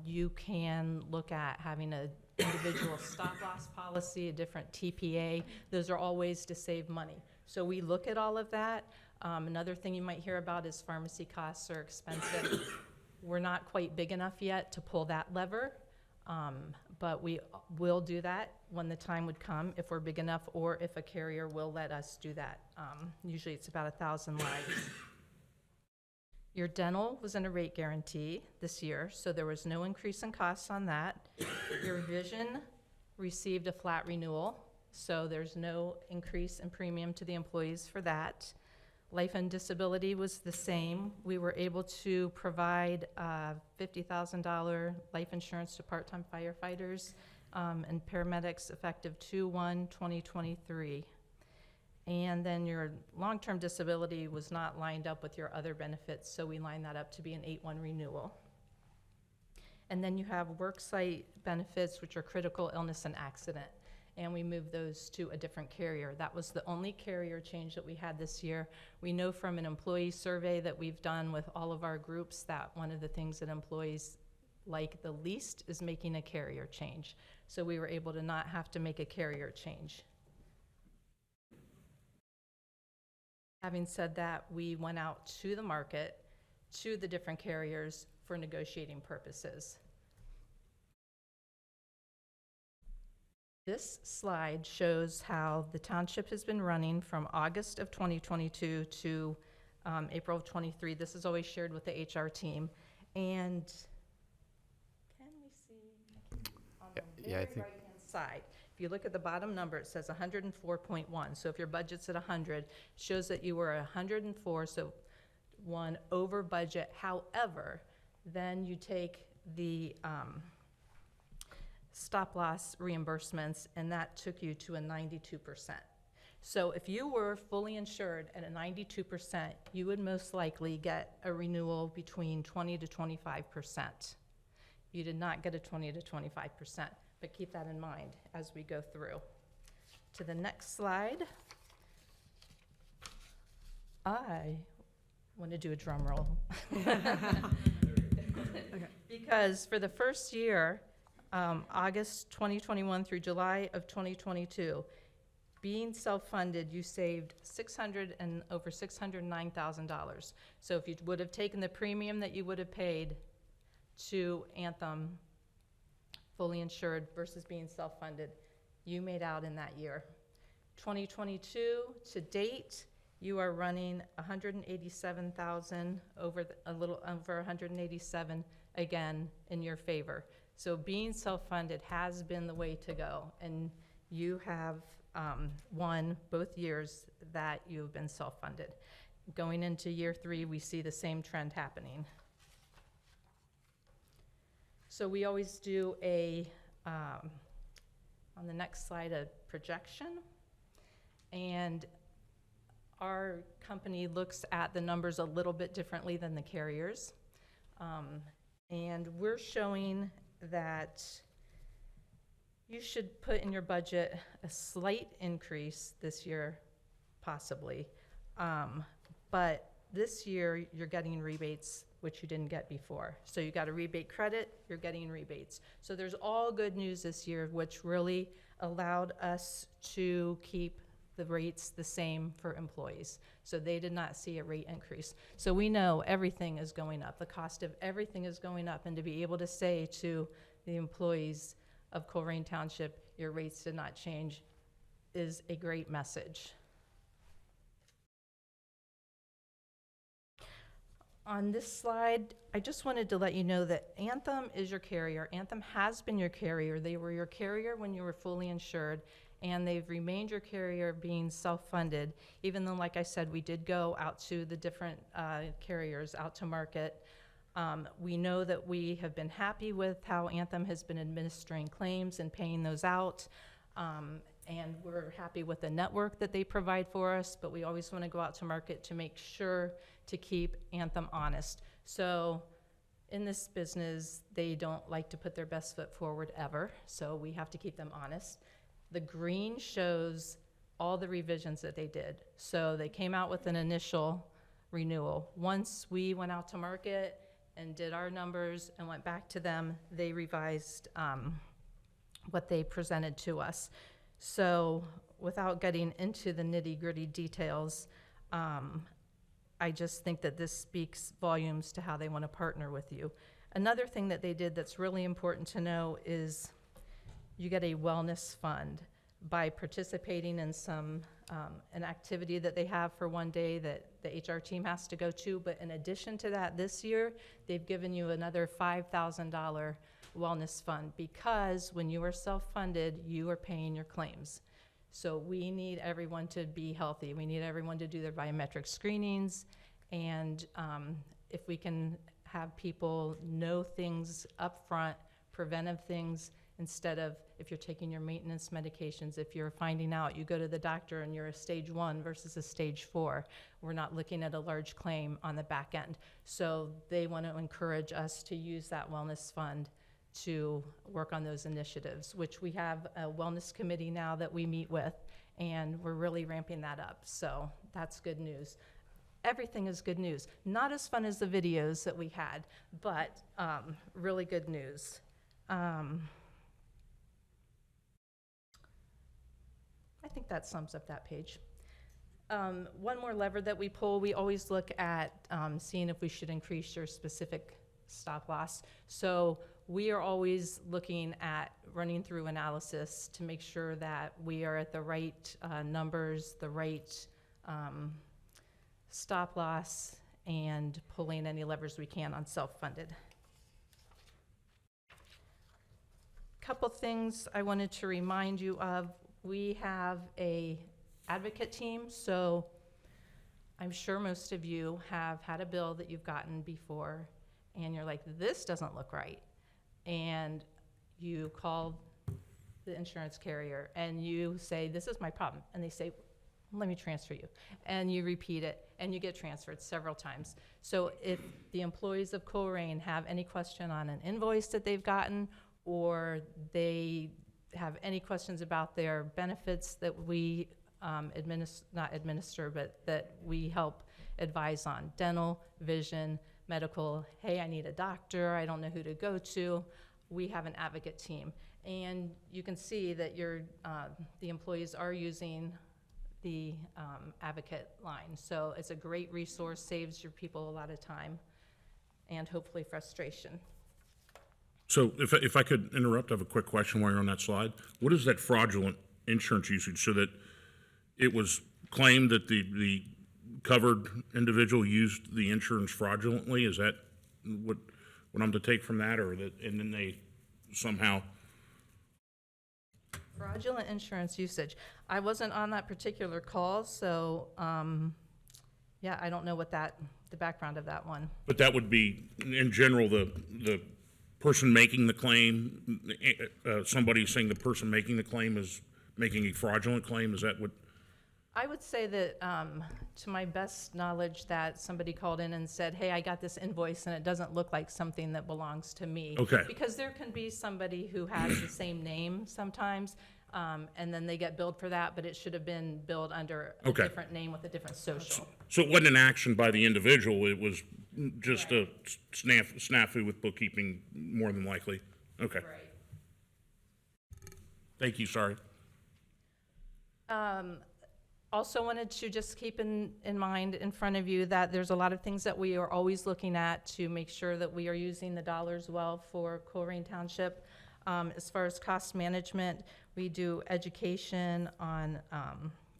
You can look at having an individual stop-loss policy, a different TPA. Those are all ways to save money. So we look at all of that. Another thing you might hear about is pharmacy costs are expensive. We're not quite big enough yet to pull that lever, but we will do that when the time would come, if we're big enough, or if a carrier will let us do that. Usually it's about 1,000 lives. Your dental was in a rate guarantee this year, so there was no increase in costs on that. Your vision received a flat renewal, so there's no increase in premium to the employees for that. Life and disability was the same. We were able to provide $50,000 life insurance to part-time firefighters and paramedics effective 2/1/2023. And then your long-term disability was not lined up with your other benefits, so we lined that up to be an 8/1 renewal. And then you have worksite benefits, which are critical illness and accident, and we moved those to a different carrier. That was the only carrier change that we had this year. We know from an employee survey that we've done with all of our groups that one of the things that employees like the least is making a carrier change. So we were able to not have to make a carrier change. Having said that, we went out to the market, to the different carriers for negotiating purposes. This slide shows how the township has been running from August of 2022 to April of 23. This is always shared with the HR team. And can we see on the very right-hand side, if you look at the bottom number, it says 104.1. So if your budget's at 100, it shows that you were 104, so one over budget. However, then you take the stop-loss reimbursements, and that took you to a 92%. So if you were fully insured at a 92%, you would most likely get a renewal between 20 to 25%. You did not get a 20 to 25%. But keep that in mind as we go through. To the next slide. I want to do a drum roll. Because for the first year, August 2021 through July of 2022, being self-funded, you saved over $609,000. So if you would have taken the premium that you would have paid to Anthem, fully insured versus being self-funded, you made out in that year. 2022 to date, you are running 187,000 a little over 187 again in your favor. So being self-funded has been the way to go, and you have won both years that you've been self-funded. Going into year 3, we see the same trend happening. So we always do on the next slide, a projection. And our company looks at the numbers a little bit differently than the carriers. And we're showing that you should put in your budget a slight increase this year, possibly. But this year, you're getting rebates, which you didn't get before. So you got a rebate credit, you're getting rebates. So there's all good news this year, which really allowed us to keep the rates the same for employees. So they did not see a rate increase. So we know everything is going up. The cost of everything is going up. And to be able to say to the employees of Colerain Township, your rates did not change, is a great message. On this slide, I just wanted to let you know that Anthem is your carrier. Anthem has been your carrier. They were your carrier when you were fully insured, and they've remained your carrier being self-funded, even though, like I said, we did go out to the different carriers out to market. We know that we have been happy with how Anthem has been administering claims and paying those out. And we're happy with the network that they provide for us, but we always want to go out to market to make sure to keep Anthem honest. So in this business, they don't like to put their best foot forward ever, so we have to keep them honest. The green shows all the revisions that they did. So they came out with an initial renewal. Once we went out to market and did our numbers and went back to them, they revised what they presented to us. So without getting into the nitty-gritty details, I just think that this speaks volumes to how they want to partner with you. Another thing that they did that's really important to know is you get a wellness fund by participating in an activity that they have for one day that the HR team has to go to. But in addition to that, this year, they've given you another $5,000 wellness fund, because when you are self-funded, you are paying your claims. So we need everyone to be healthy. We need everyone to do their biometric screenings. And if we can have people know things up front, preventive things, instead of if you're taking your maintenance medications, if you're finding out you go to the doctor and you're a stage 1 versus a stage 4, we're not looking at a large claim on the back end. So they want to encourage us to use that wellness fund to work on those initiatives, which we have a wellness committee now that we meet with, and we're really ramping that up. So that's good news. Everything is good news. Not as fun as the videos that we had, but really good news. I think that sums up that page. One more lever that we pull, we always look at seeing if we should increase your specific stop loss. So we are always looking at running through analysis to make sure that we are at the right numbers, the right stop loss, and pulling any levers we can on self-funded. Couple things I wanted to remind you of. We have a advocate team, so I'm sure most of you have had a bill that you've gotten before and you're like, this doesn't look right. And you call the insurance carrier and you say, this is my problem. And they say, let me transfer you. And you repeat it and you get transferred several times. So if the employees of Colerain have any question on an invoice that they've gotten, or they have any questions about their benefits that we not administer, but that we help advise on, dental, vision, medical, hey, I need a doctor, I don't know who to go to, we have an advocate team. And you can see that the employees are using the advocate line. So it's a great resource, saves your people a lot of time and hopefully frustration. So if I could interrupt, I have a quick question while you're on that slide. What is that fraudulent insurance usage? So that it was claimed that the covered individual used the insurance fraudulently? Is that what I'm to take from that, or that, and then they somehow? Fraudulent insurance usage. I wasn't on that particular call, so yeah, I don't know what the background of that one. But that would be, in general, the person making the claim, somebody saying the person making the claim is making a fraudulent claim. Is that what? I would say that, to my best knowledge, that somebody called in and said, hey, I got this invoice and it doesn't look like something that belongs to me. Okay. Because there can be somebody who has the same name sometimes, and then they get billed for that, but it should have been billed under a different name with a different social. So it wasn't an action by the individual, it was just a snafu with bookkeeping, more than likely? Okay. Right. Thank you, sorry. Also wanted to just keep in mind in front of you that there's a lot of things that we are always looking at to make sure that we are using the dollars well for Colerain Township. As far as cost management, we do education on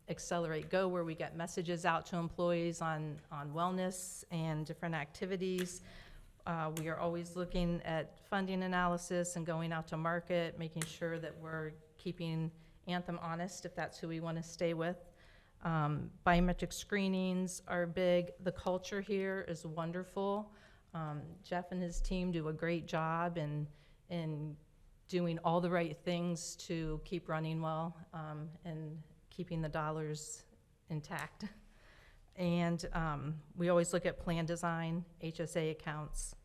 Accelerate Go, where we get messages out to employees on wellness and different activities. We are always looking at funding analysis and going out to market, making sure that we're keeping Anthem Honest, if that's who we want to stay with. Biometric screenings are big. The culture here is wonderful. Jeff and his team do a great job in doing all the right things to keep running well, and keeping the dollars intact. And we always look at plan design, HSA accounts.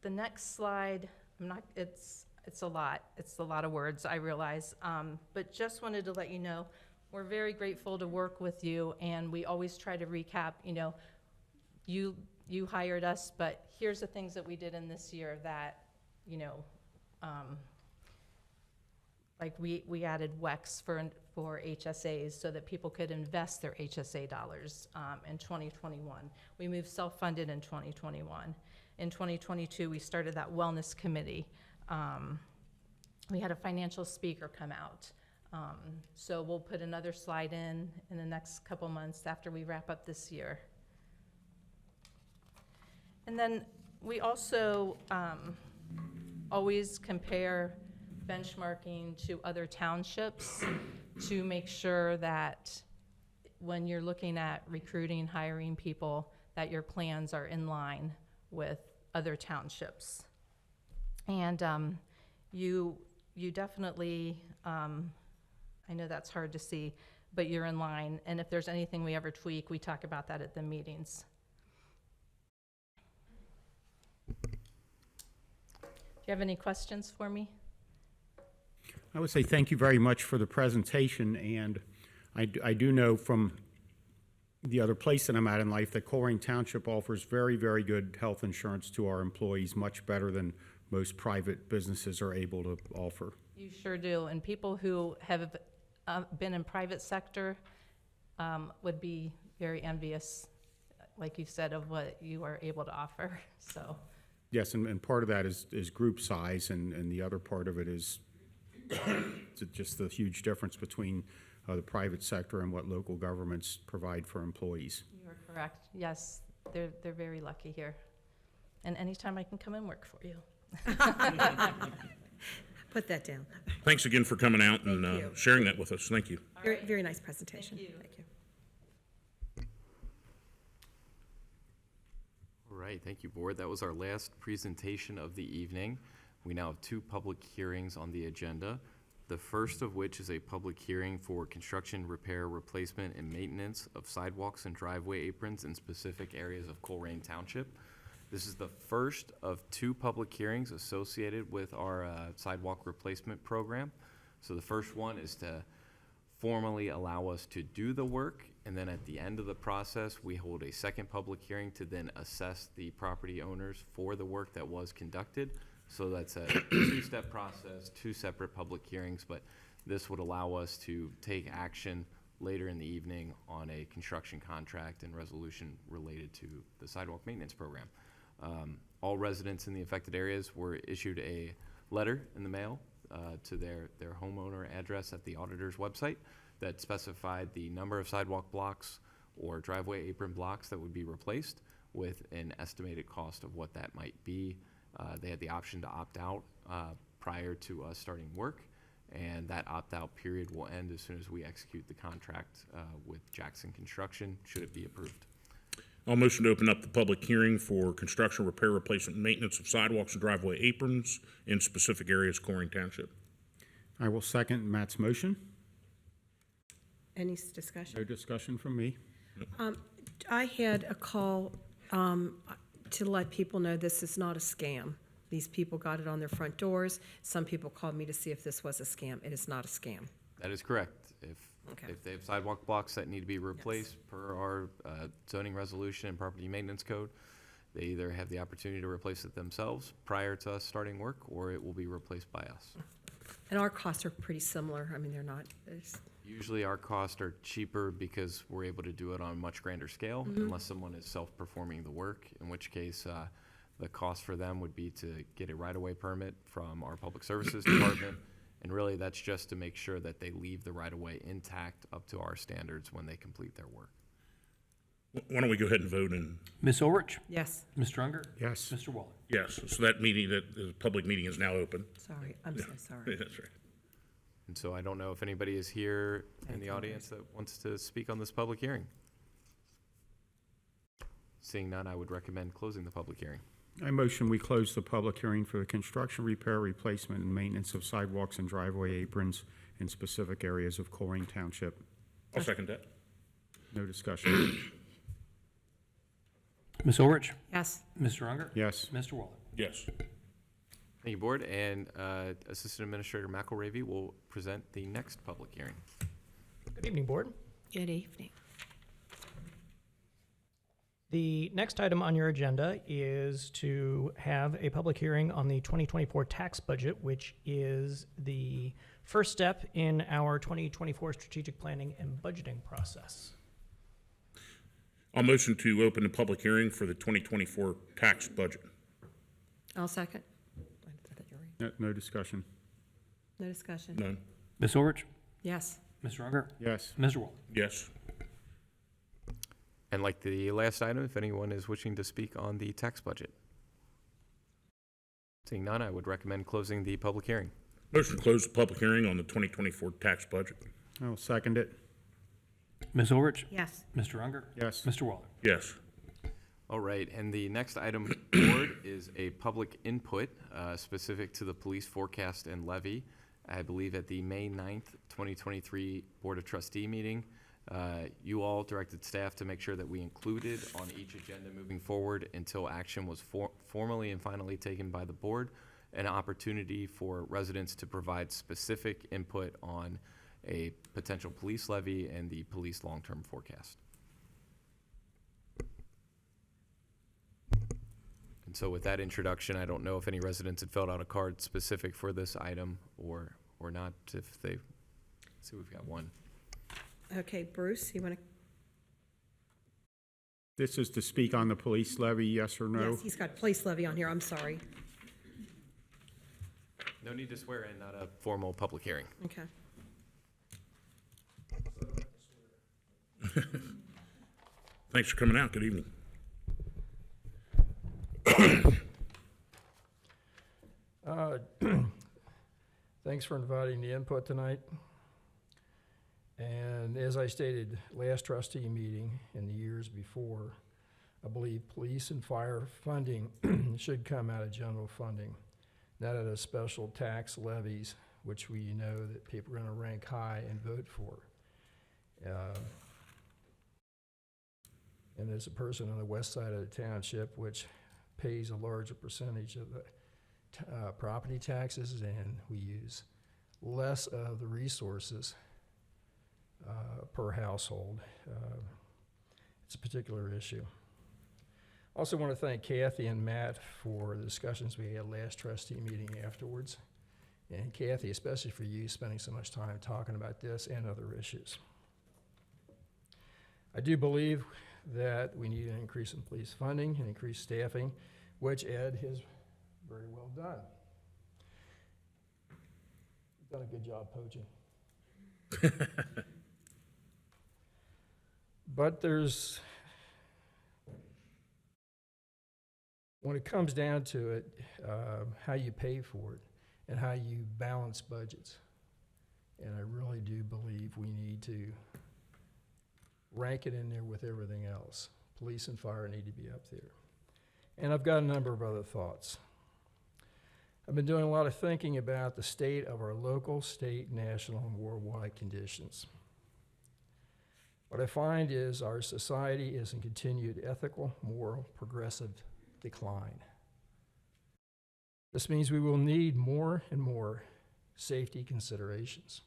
The next slide, it's a lot. It's a lot of words, I realize. But just wanted to let you know, we're very grateful to work with you, and we always try to recap, you hired us, but here's the things that we did in this year that, like we added WEX for HSAs so that people could invest their HSA dollars in 2021. We moved self-funded in 2021. In 2022, we started that wellness committee. We had a financial speaker come out. So we'll put another slide in the next couple months after we wrap up this year. And then we also always compare benchmarking to other townships to make sure that when you're looking at recruiting, hiring people, that your plans are in line with other townships. And you definitely, I know that's hard to see, but you're in line. And if there's anything we ever tweak, we talk about that at the meetings. Do you have any questions for me? I would say thank you very much for the presentation, and I do know from the other place that I'm at in life that Colerain Township offers very, very good health insurance to our employees, much better than most private businesses are able to offer. You sure do, and people who have been in private sector would be very envious, like you said, of what you are able to offer, so. Yes, and part of that is group size, and the other part of it is just the huge difference between the private sector and what local governments provide for employees. You are correct. Yes, they're very lucky here. And anytime I can come and work for you. Put that down. Thanks again for coming out and sharing that with us. Thank you. Very, very nice presentation. Thank you. Thank you. All right, thank you, board. That was our last presentation of the evening. We now have 2 public hearings on the agenda. The first of which is a public hearing for construction, repair, replacement, and maintenance of sidewalks and driveway aprons in specific areas of Colerain Township. This is the first of 2 public hearings associated with our sidewalk replacement program. So the first one is to formally allow us to do the work, and then at the end of the process, we hold a second public hearing to then assess the property owners for the work that was conducted. So that's a 2-step process, 2 separate public hearings, but this would allow us to take action later in the evening on a construction contract and resolution related to the sidewalk maintenance program. All residents in the affected areas were issued a letter in the mail to their homeowner address at the auditor's website that specified the number of sidewalk blocks or driveway apron blocks that would be replaced with an estimated cost of what that might be. They had the option to opt out prior to us starting work, and that opt-out period will end as soon as we execute the contract with Jackson Construction, should it be approved. I'll motion to open up the public hearing for construction, repair, replacement, and maintenance of sidewalks and driveway aprons in specific areas of Colerain Township. I will second Matt's motion. Any discussion? No discussion from me. I had a call to let people know this is not a scam. These people got it on their front doors. Some people called me to see if this was a scam. It is not a scam. That is correct. Okay. If they have sidewalk blocks that need to be replaced per our zoning resolution and property maintenance code, they either have the opportunity to replace it themselves prior to us starting work, or it will be replaced by us. And our costs are pretty similar. I mean, they're not. Usually our costs are cheaper because we're able to do it on a much grander scale, unless someone is self-performing the work, in which case the cost for them would be to get a right-of-way permit from our public services department. And really, that's just to make sure that they leave the right-of-way intact up to our standards when they complete their work. Why don't we go ahead and vote? And Ms. Ulrich? Yes. Mr. Unger? Yes. Mr. Waller? yes, so that meeting, that the public meeting is now open. Sorry, I'm so sorry. That's right. And so I don't know if anybody is here in the audience that wants to speak on this public hearing. Seeing none, I would recommend closing the public hearing. I motion we close the public hearing for the construction, repair, replacement, and maintenance of sidewalks and driveway aprons in specific areas of Colerain Township. I'll second that. No discussion. Ms. Ulrich? Yes. Mr. Unger? Yes. Mr. Waller? Yes. Thank you, Board. And Assistant Administrator McElravy will present the next public hearing. Good evening, Board. Good evening. The next item on your agenda is to have a public hearing on the 2024 tax budget, which is the first step in our 2024 strategic planning and budgeting process. I'll motion to open the public hearing for the 2024 tax budget. I'll second. No discussion. No discussion. None. Ms. Ulrich? Yes. Mr. Unger? Yes. Mr. Waller? Yes. And like the last item, if anyone is wishing to speak on the tax budget. Seeing none, I would recommend closing the public hearing. Motion to close the public hearing on the 2024 tax budget. I'll second it. Ms. Ulrich? Yes. Mr. Unger? Yes. Mr. Waller? Yes. All right, and the next item, Board, is a public input specific to the police forecast and levy. I believe at the May 9th, 2023 Board of Trustee meeting, you all directed staff to make sure that we included on each agenda moving forward until action was formally and finally taken by the board, an opportunity for residents to provide specific input on a potential police levy and the police long-term forecast. And so with that introduction, I don't know if any residents had filled out a card specific for this item or not. If they, see, we've got one. Okay, Bruce, you want to? This is to speak on the police levy, yes or no? Yes, he's got police levy on here. I'm sorry. No need to swear in, not a formal public hearing. Okay. Thanks for coming out. Good evening. Thanks for inviting the input tonight. And as I stated last trustee meeting and the years before, I believe police and fire funding should come out of general funding, not out of special tax levies, which we know that people are going to rank high and vote for. And as a person on the west side of the township, which pays a larger percentage of the property taxes, and we use less of the resources per household. It's a particular issue. Also want to thank Kathy and Matt for the discussions we had last trustee meeting afterwards. And Kathy, especially for you, spending so much time talking about this and other issues. I do believe that we need an increase in police funding and increased staffing, which Ed has very well done. You've done a good job poaching. But when it comes down to it, how you pay for it and how you balance budgets. And I really do believe we need to rank it in there with everything else. Police and fire need to be up there. And I've got a number of other thoughts. I've been doing a lot of thinking about the state of our local, state, national, and worldwide conditions. What I find is our society is in continued ethical, moral, progressive decline. This means we will need more and more safety considerations.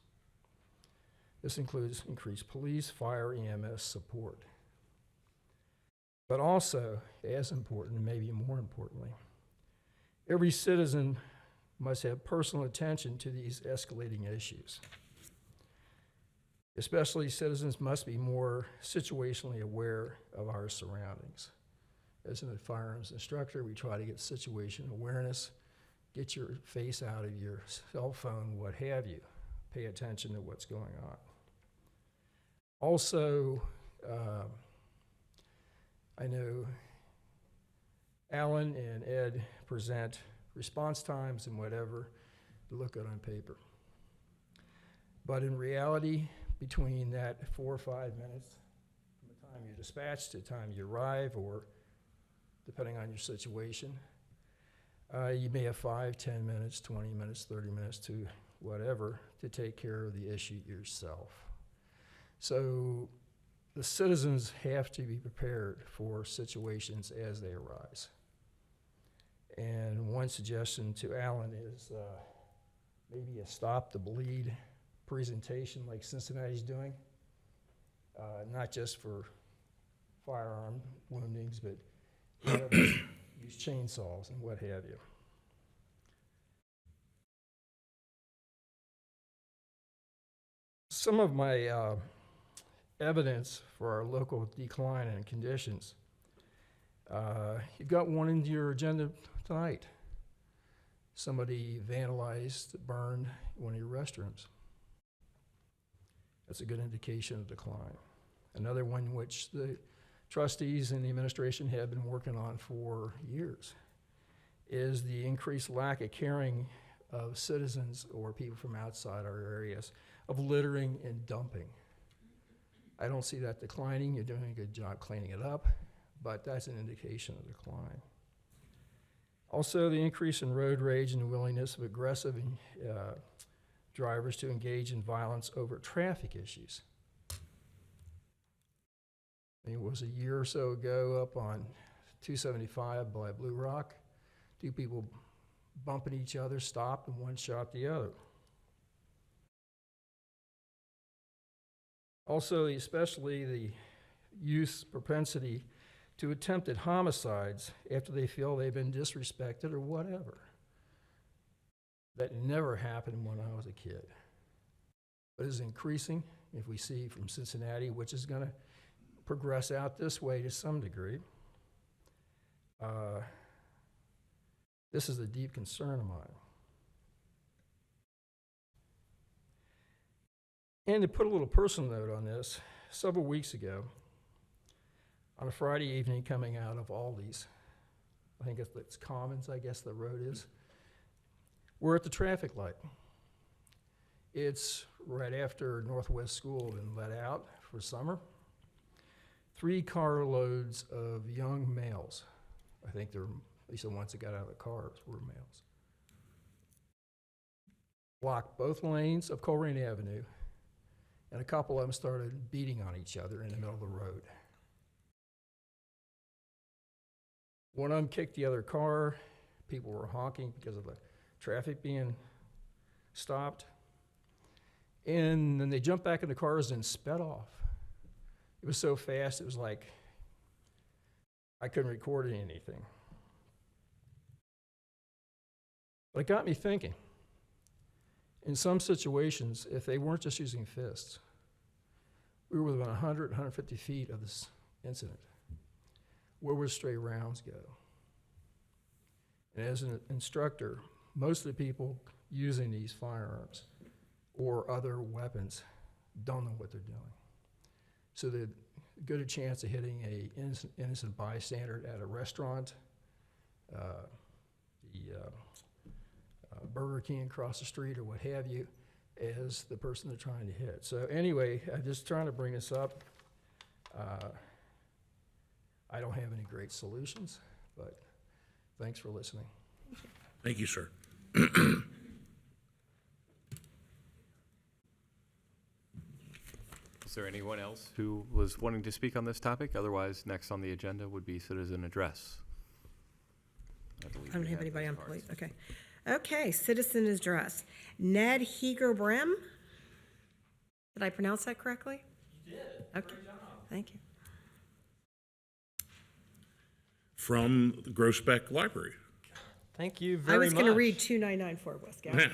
This includes increased police, fire, EMS support. But also, as important, and maybe more importantly, every citizen must have personal attention to these escalating issues. Especially citizens must be more situationally aware of our surroundings. As a firearms instructor, we try to get situation awareness, get your face out of your cell phone, what have you. Pay attention to what's going on. Also, I know Alan and Ed present response times and whatever to look at on paper. But in reality, between that 4 or 5 minutes from the time you're dispatched to the time you arrive, or depending on your situation, you may have 5, 10 minutes, 20 minutes, 30 minutes to whatever to take care of the issue yourself. So the citizens have to be prepared for situations as they arise. And one suggestion to Alan is maybe a stop the bleed presentation like Cincinnati's doing, not just for firearm woundings, but use chainsaws and what have you. Some of my evidence for our local decline in conditions. You've got one in your agenda tonight. Somebody vandalized, burned one of your restrooms. That's a good indication of decline. Another one which the trustees and the administration have been working on for years is the increased lack of caring of citizens or people from outside our areas of littering and dumping. I don't see that declining. You're doing a good job cleaning it up, but that's an indication of decline. Also, the increase in road rage and the willingness of aggressive drivers to engage in violence over traffic issues. It was a year or so ago up on 275 by Blue Rock. 2 people bumping each other, stopped, and one shot the other. Also, especially the youth's propensity to attempted homicides after they feel they've been disrespected or whatever. That never happened when I was a kid. But is increasing, if we see from Cincinnati, which is going to progress out this way to some degree. This is a deep concern of mine. And to put a little personal note on this, several weeks ago, on a Friday evening coming out of Aldi's, I think it's Commons, I guess the road is, we're at the traffic light. It's right after Northwest School had been let out for summer. 3 carloads of young males, I think they're, at least the ones that got out of the cars were males, blocked both lanes of Colerain Avenue, and a couple of them started beating on each other in the middle of the road. One of them kicked the other car. People were honking because of the traffic being stopped. And then they jumped back in the cars and sped off. It was so fast, it was like I couldn't record anything. But it got me thinking. In some situations, if they weren't just using fists, we were within 100, 150 feet of this incident. Where would stray rounds go? And as an instructor, most of the people using these firearms or other weapons don't know what they're doing. So there's a good chance of hitting an innocent bystander at a restaurant, Burger King across the street or what have you, as the person they're trying to hit. So anyway, I'm just trying to bring this up. I don't have any great solutions, but thanks for listening. Thank you, sir. Is there anyone else who was wanting to speak on this topic? Otherwise, next on the agenda would be citizen address. I don't have anybody on police, okay. Okay, citizen address. Ned Heger-Brem? Did I pronounce that correctly? You did. Okay. Great job. Thank you. From the Groesbeck Library. Thank you very I much. was going to read 2994 West Galway.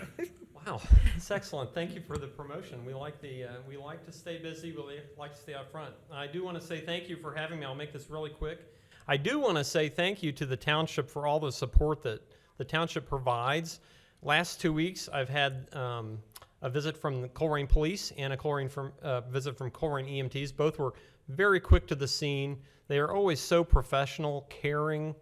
Wow, that's excellent. Thank you for the promotion. We like to stay busy. We like to stay up front. I do want to say thank you for having me. I'll make this really quick. I do want to say thank you to the township for all the support that the township provides. Last 2 weeks, I've had a visit from the Colerain Police and a visit from Colerain EMTs. Both were very quick to the scene. They are always so professional, caring,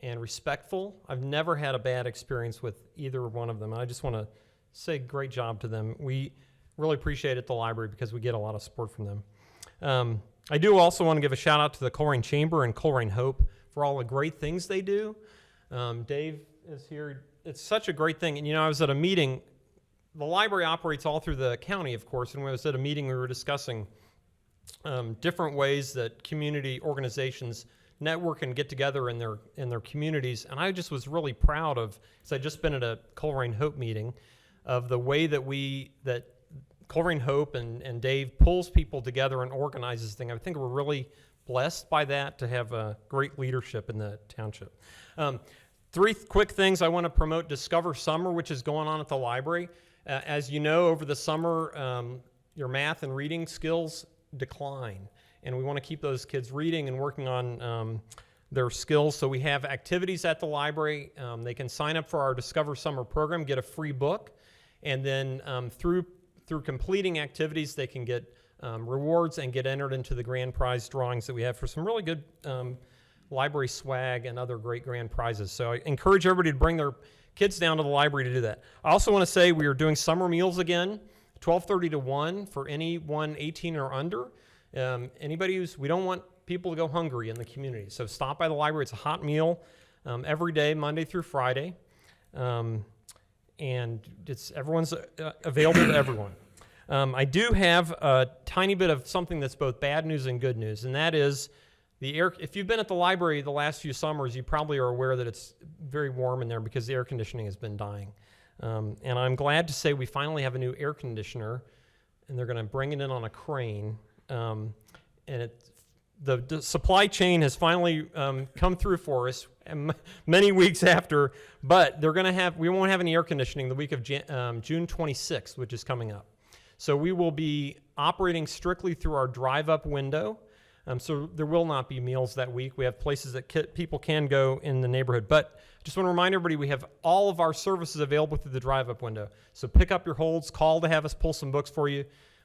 and respectful. I've never had a bad experience with either one of them. I just want to say great job to them. We really appreciate it at the library because we get a lot of support from them. I do also want to give a shout out to the Colerain Chamber and Colerain Hope for all the great things they do. Dave is here. It's such a great thing. And, I was at a meeting. The library operates all through the county, of course, and when I was at a meeting, we were discussing different ways that community organizations network and get together in their communities. And I just was really proud of, because I'd just been at a Colerain Hope meeting, of the way that Colerain Hope and Dave pulls people together and organizes things. I think we're really blessed by that, to have a great leadership in the township. 3 quick things. I want to promote Discover Summer, which is going on at the library. As you know, over the summer, your math and reading skills decline, and we want to keep those kids reading and working on their skills. So we have activities at the library. They can sign up for our Discover Summer program, get a free book, and then through completing activities, they can get rewards and get entered into the grand prize drawings that we have for some really good library swag and other great grand prizes. So I encourage everybody to bring their kids down to the library to do that. I also want to say we are doing summer meals again, 12:30 to 1 for anyone 18 or under. We don't want people to go hungry in the community. So stop by the library. It's a hot meal every day, Monday through Friday. And everyone's available to everyone. I do have a tiny bit of something that's both bad news and good news, and that is if you've been at the library the last few summers, you probably are aware that it's very warm in there because the air conditioning has been dying. And I'm glad to say we finally have a new air conditioner, and they're going to bring it in on a crane. And the supply chain has finally come through for us many weeks after, but we won't have any air conditioning the week of June 26th, which is coming up. So we will be operating strictly through our drive-up window. So there will not be meals that week. We have places that people can go in the neighborhood. But I just want to remind everybody we have all of our services available through the drive-up window. So pick up your holds, call to have us pull some books for you.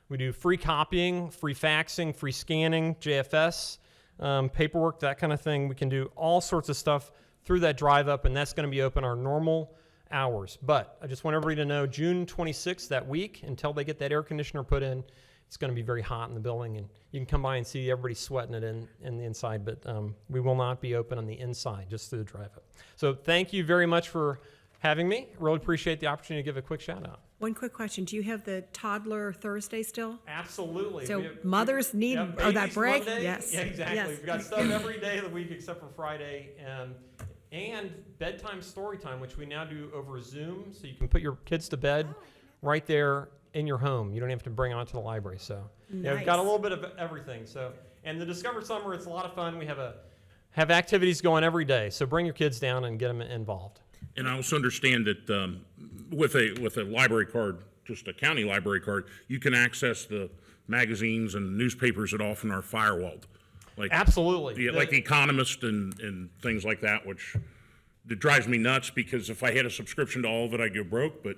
We do free copying, free faxing, free scanning, JFS, paperwork, that kind of thing. We can do all sorts of stuff through that drive-up, and that's going to be open our normal hours. But I just want everybody to know June 26th, that week, until they get that air conditioner put in, it's going to be very hot in the building, and you can come by and see everybody sweating it in the inside, but we will not be open on the inside, just through the drive-up. So thank you very much for having me. Really appreciate the opportunity to give a quick shout-out. One quick question. Do you have the toddler Thursday still? Absolutely. So mothers need that break? Monday. Yes. Yeah, exactly. Yes. We've got stuff every day of the week except for Friday. And bedtime story time, which we now do over Zoom, so you can put your kids to bed right there in your home. You don't have to bring it onto the library. So yeah, we've got a little bit of everything. So, and the Discover Summer, it's a lot of fun. We have activities going every day. So bring your kids down and get them involved. And I also understand that with a library card, just a county library card, you can access the magazines and newspapers that often are firewalled. Absolutely. Like The Economist and things like that, which it drives me nuts because if I had a subscription to all of it, I'd go broke, but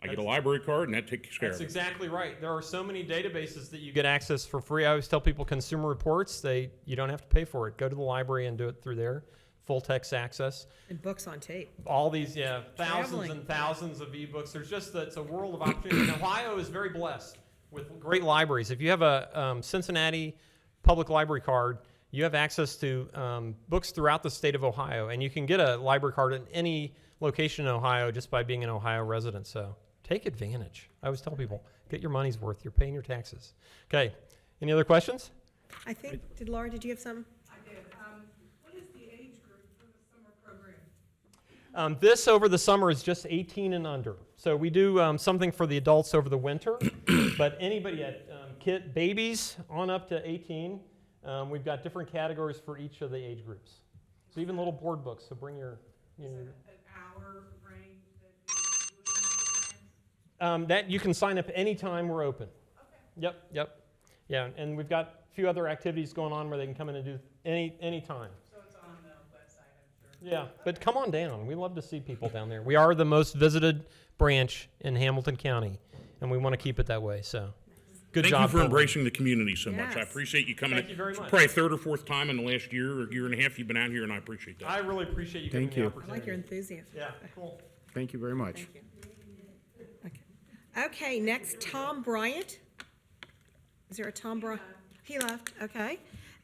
I get a library card and that takes care of it. That's exactly right. There are so many databases that you get access for free. I always tell people Consumer Reports, you don't have to pay for it. Go to the library and do it through there. Full text access. And books on tape. All these, thousands and thousands of ebooks. It's a world of opportunity. And Ohio is very blessed with great libraries. If you have a Cincinnati Public Library card, you have access to books throughout the state of Ohio. And you can get a library card in any location in Ohio just by being an Ohio resident. So take advantage. I always tell people, get your money's worth. You're paying your taxes. Okay. Any other questions? I think, Laura, did you have some? This over the summer is just 18 and under. So we do something for the adults over the winter, but anybody at babies on up to 18, we've got different categories for each of the age groups. So even little board books. So bring your. An hour range that you can sign up anytime we're open. Okay. Yep. Yeah, and we've got a few other activities going on where they can come in and do any time. So it's on the website, I'm sure. Yeah, but come on down. We love to see people down there. We are the most visited branch in Hamilton County, and we want to keep it that way. So, good job. Thank you for embracing the community so much. I Yes. appreciate you coming. Thank you very much. Probably third or fourth time in the last year or year and a half you've been out here, and I appreciate that. I really appreciate you Thank giving me you. the I opportunity. like your enthusiasm. Yeah, cool. Thank you very much. Thank you. Okay. Okay, next, Tom Bryant. Is there a Tom Bryant? He left, okay.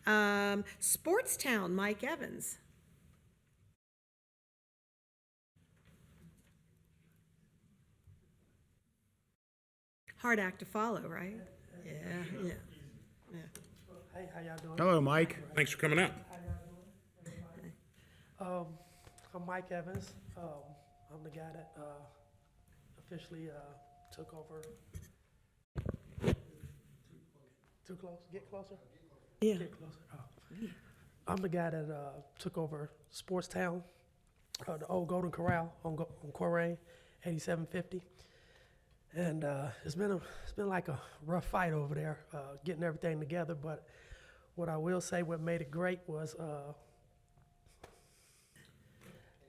Sportstown, Mike Evans. Hard act to follow, right? Yeah, yeah, yeah. Hey, how y'all doing? Hello, Mike. Thanks for coming out. I'm Mike Evans. I'm the guy that officially took over. Too close? Get closer? Yeah. Get closer. Oh. I'm the guy that took over Sportstown, the old Golden Corral on Colerain, 8750. And it's been like a rough fight over there, getting everything together. But what I will say, what made it great was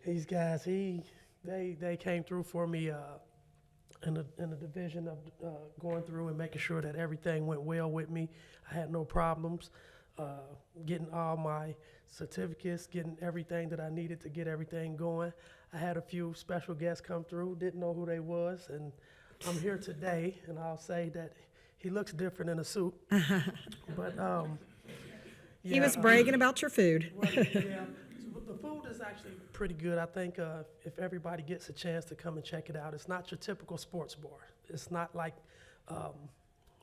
these guys. They came through for me in the division of going through and making sure that everything went well with me. I had no problems getting all my certificates, getting everything that I needed to get everything going. I had a few special guests come through, didn't know who they was, and I'm here today, and I'll say that he looks different in a suit. But He was bragging about your food. Well, yeah, so the food is actually pretty good. I think if everybody gets a chance to come and check it out, it's not your typical sports bar. It's not like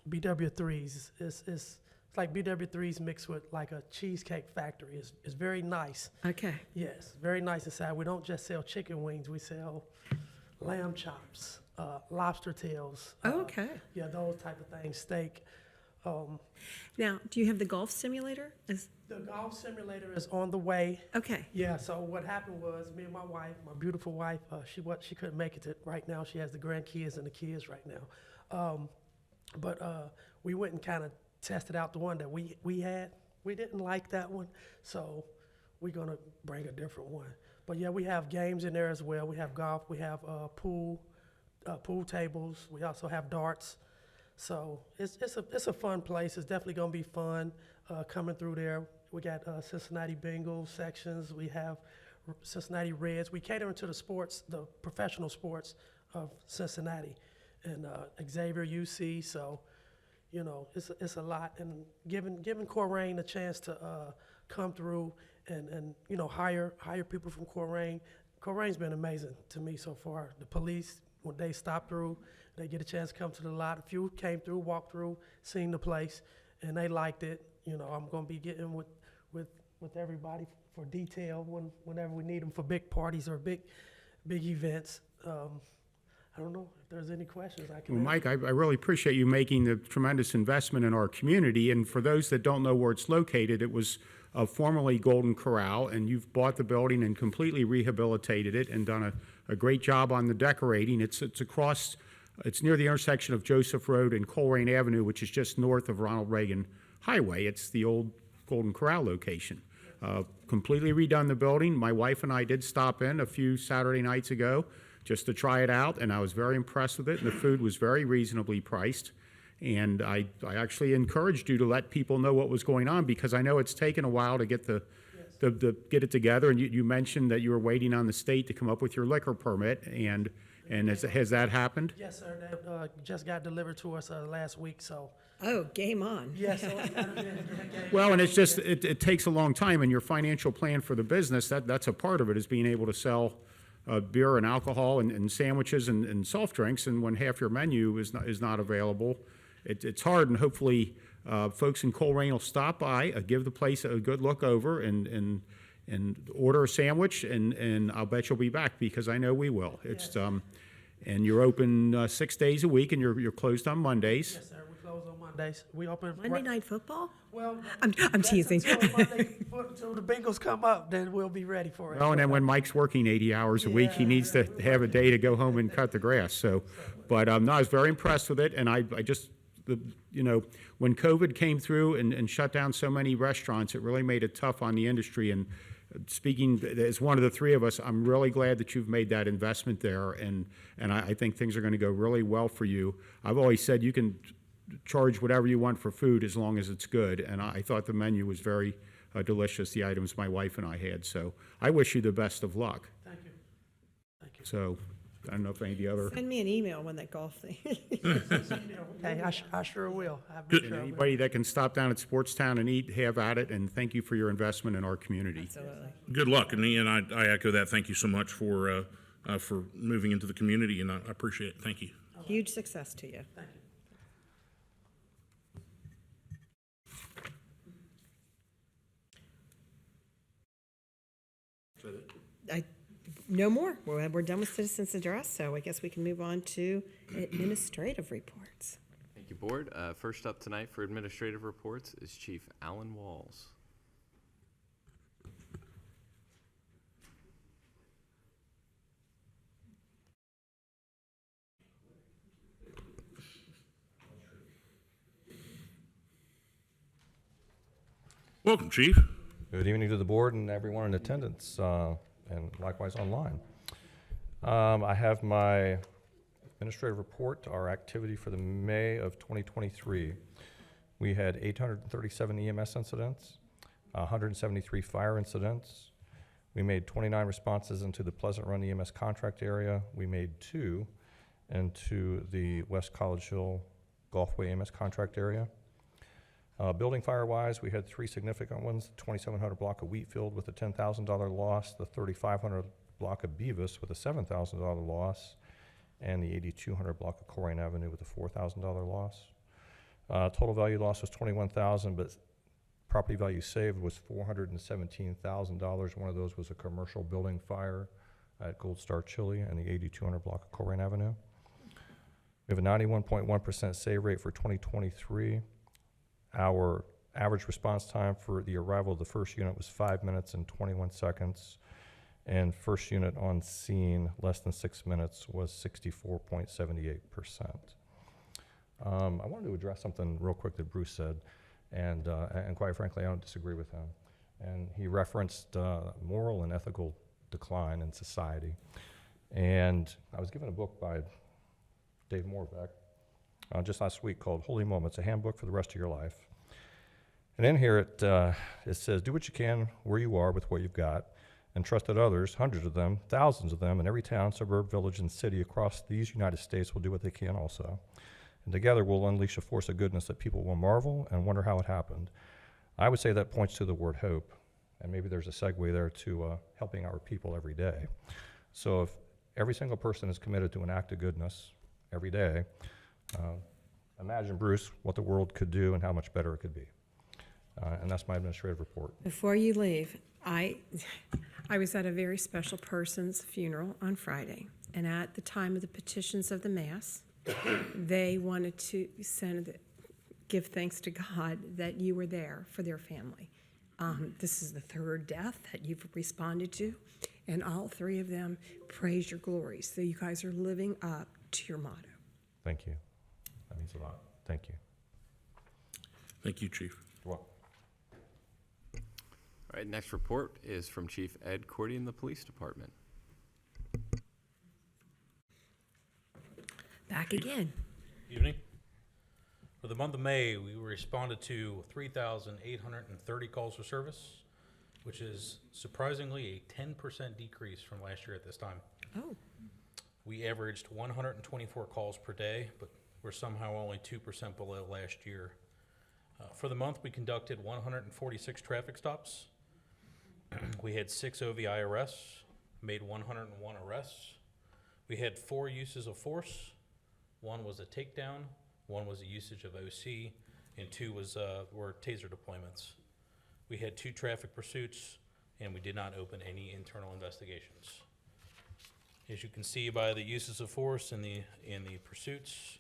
BW3s. It's like BW3s mixed with like a cheesecake factory. It's very nice. Okay. Yes, very nice inside. We don't just sell chicken wings. We sell lamb chops, lobster tails. Oh, okay. Yeah, those type of things. Steak. Now, do you have the golf simulator? The golf simulator is on the way. Okay. Yeah, so what happened was me and my wife, my beautiful wife, she couldn't make it to right now. She has the grandkids and the kids right now. But we went and kind of tested out the one that we had. We didn't like that one, so we're going to bring a different one. But yeah, we have games in there as well. We have golf, we have pool tables. We also have darts. So it's a fun place. It's definitely going to be fun coming through there. We got Cincinnati Bengals sections. We have Cincinnati Reds. We cater into the professional sports of Cincinnati and Xavier UC. So, you know, it's a lot. And giving Colerain a chance to come through and you know, hire people from Colerain. Colerain's been amazing to me so far. The police, when they stop through, they get a chance to come to the lot. A few came through, walked through, seen the place, and they liked it. You know, I'm going to be getting with everybody for detail whenever we need them for big parties or big events. I don't know if there's any questions I can Well, answer. Mike, I really appreciate you making the tremendous investment in our community. And for those that don't know where it's located, it was formerly Golden Corral, and you've bought the building and completely rehabilitated it and done a great job on the decorating. It's near the intersection of Joseph Road and Colerain Avenue, which is just north of Ronald Reagan Highway. It's the old Golden Corral location. Completely redone the building. My wife and I did stop in a few Saturday nights ago just to try it out, and I was very impressed with it, and the food was very reasonably priced. And I actually encouraged you to let people know what was going on, because I know it's taken a while to get get it together. And you mentioned that you were waiting on the state to come up with your liquor permit, and has that happened? Yes, sir. That just got delivered to us last week, so. Oh, game on. Yes. Well, and it's just, it takes a long time, and your financial plan for the business, that's a part of it, is being able to sell beer and alcohol and sandwiches and soft drinks, and when half your menu is not available, it's hard. And hopefully, folks in Colerain will stop by, give the place a good look over, and order a sandwich, and I'll bet you'll be back, because I know we will. It's and you're open 6 days a week, and you're closed on Mondays. Yes, sir. We close on Mondays. We open Monday Night Football? Well, I'm teasing. Until the Bengals come up, then we'll be ready for it. Well, and then when Mike's working 80 hours a week, he needs to have a day to go home and cut the grass. So, but no, I was very impressed with it, and I just, you know, when COVID came through and shut down so many restaurants, it really made it tough on the industry. And speaking as one of the three of us, I'm really glad that you've made that investment there, and I think things are going to go really well for you. I've always said you can charge whatever you want for food as long as it's good, and I thought the menu was very delicious, the items my wife and I had. So I wish you the best of luck. Thank you. Thank you. So I don't know if any of the other, Send me an email when that golf thing. Hey, I sure will. and anybody that can stop down at Sportstown and eat, have at it, and thank you for your investment in our community. Absolutely. Good luck, and I echo that. Thank you so much for moving into the community, and I appreciate it. Thank you. Huge success to you. Thank you. No more. We're done with citizens' address, so I guess we can move on to administrative reports. Thank you, Board. First up tonight for administrative reports is Chief Alan Walls. Welcome, Chief. Good evening to the board and everyone in attendance, and likewise online. I have my administrative report, our activity for the May of 2023. We had 837 EMS incidents, 173 fire incidents. We made 29 responses into the Pleasant Run EMS contract area. We made 2 into the West College Hill Golfway EMS contract area. Building fire-wise, we had 3 significant ones: the 2700 block of Wheatfield with a $10,000 loss, the 3500 block of Beavis with a $7,000 loss, and the 8200 block of Colerain Avenue with a $4,000 loss. Total value loss was $21,000, but property value saved was $417,000. One of those was a commercial building fire at Gold Star Chili and the 8200 block of Colerain Avenue. We have a 91.1% save rate for 2023. Our average response time for the arrival of the first unit was 5 minutes and 21 seconds, and first unit on scene, less than 6 minutes, was 64.78%. I wanted to address something real quick that Bruce said, and quite frankly, I don't disagree with him. And he referenced moral and ethical decline in society. And I was given a book by Dave Morbeck just last week called Holy Moments, a handbook for the rest of your life. And in here it says, do what you can where you are with what you've got, and trust that others, hundreds of them, thousands of them, in every town, suburb, village, and city across these United States will do what they can also. And together we'll unleash a force of goodness that people will marvel and wonder how it happened. I would say that points to the word hope, and maybe there's a segue there to helping our people every day. So if every single person is committed to an act of goodness every day, imagine, Bruce, what the world could do and how much better it could be. And that's my administrative report. Before you leave, I was at a very special person's funeral on Friday, and at the time of the petitions of the Mass, they wanted to give thanks to God that you were there for their family. This is the 3rd death that you've responded to, and all 3 of them praise your glory. So you guys are living up to your motto. Thank you. That means a lot. Thank you. Thank you, Chief. You're welcome. All right, next report is from Chief Ed Cordy in the Police Department. Back again. Evening. For the month of May, we responded to 3,830 calls for service, which is surprisingly a 10% decrease from last year at this time. Oh. We averaged 124 calls per day, but we're somehow only 2% below last year. For the month, we conducted 146 traffic stops. We had 6 OVI arrests, made 101 arrests. We had 4 uses of force. 1 was a takedown, 1 was a usage of OC, and 2 were taser deployments. We had 2 traffic pursuits, and we did not open any internal investigations. As you can see by the uses of force and the pursuits,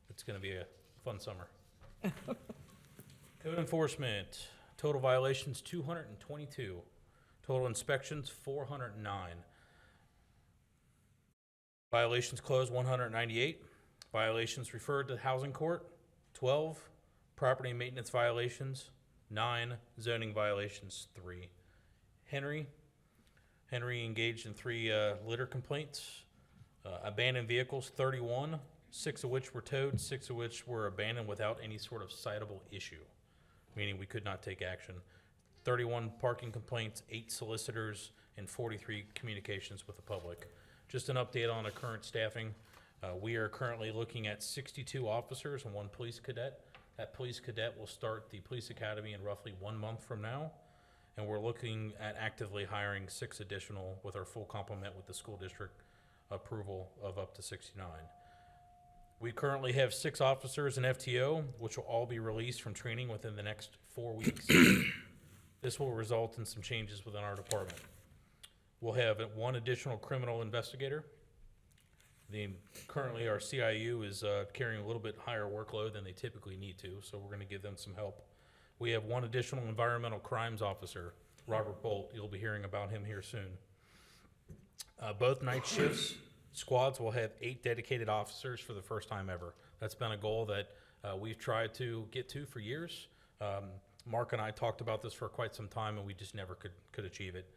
it's going to be a fun summer. Code enforcement, total violations 222, total inspections 409. Violations closed 198, violations referred to housing court 12, property maintenance violations 9, zoning violations 3. Henry engaged in 3 litter complaints, abandoned vehicles 31, 6 of which were towed, 6 of which were abandoned without any sort of citable issue, meaning we could not take action. 31 parking complaints, 8 solicitors, and 43 communications with the public. Just an update on the current staffing. We are currently looking at 62 officers and 1 police cadet. That police cadet will start the police academy in roughly 1 month from now. And we're looking at actively hiring 6 additional with our full complement with the school district approval of up to 69. We currently have 6 officers in FTO, which will all be released from training within the next 4 weeks. This will result in some changes within our department. We'll have 1 additional criminal investigator. Currently, our CIU is carrying a little bit higher workload than they typically need to, so we're going to give them some help. We have 1 additional environmental crimes officer, Robert Bolt. You'll be hearing about him here soon. Both night shifts squads will have 8 dedicated officers for the first time ever. That's been a goal that we've tried to get to for years. Mark and I talked about this for quite some time, and we just never could achieve it.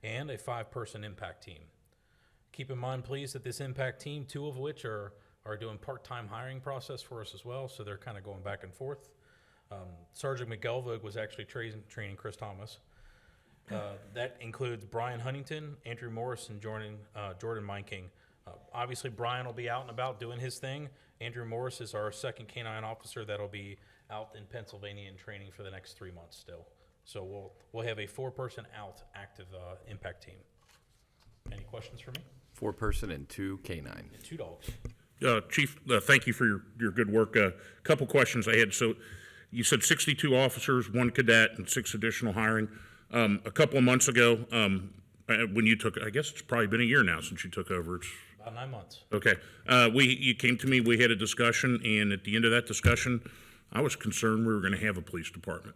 And a 5-person impact team. Keep in mind, please, that this impact team, 2 of which are doing part-time hiring process for us as well, so they're kind of going back and forth. Sergeant McGelvig was actually training Chris Thomas. That includes Brian Huntington, Andrew Morris, and Jordan Meinking. Obviously, Brian will be out and about doing his thing. Andrew Morris is our 2nd K-9 officer that'll be out in Pennsylvania in training for the next 3 months still. So we'll have a 4-person out active impact team. Any questions for me? 4-person and 2 K-9. And 2 dogs. Chief, thank you for your good work. A couple questions I had. So you said 62 officers, 1 cadet, and 6 additional hiring. A couple of months ago, when you took, I guess it's probably been a year now since you took over. It's About 9 months. okay. You came to me, we had a discussion, and at the end of that discussion, I was concerned we were going to have a police department.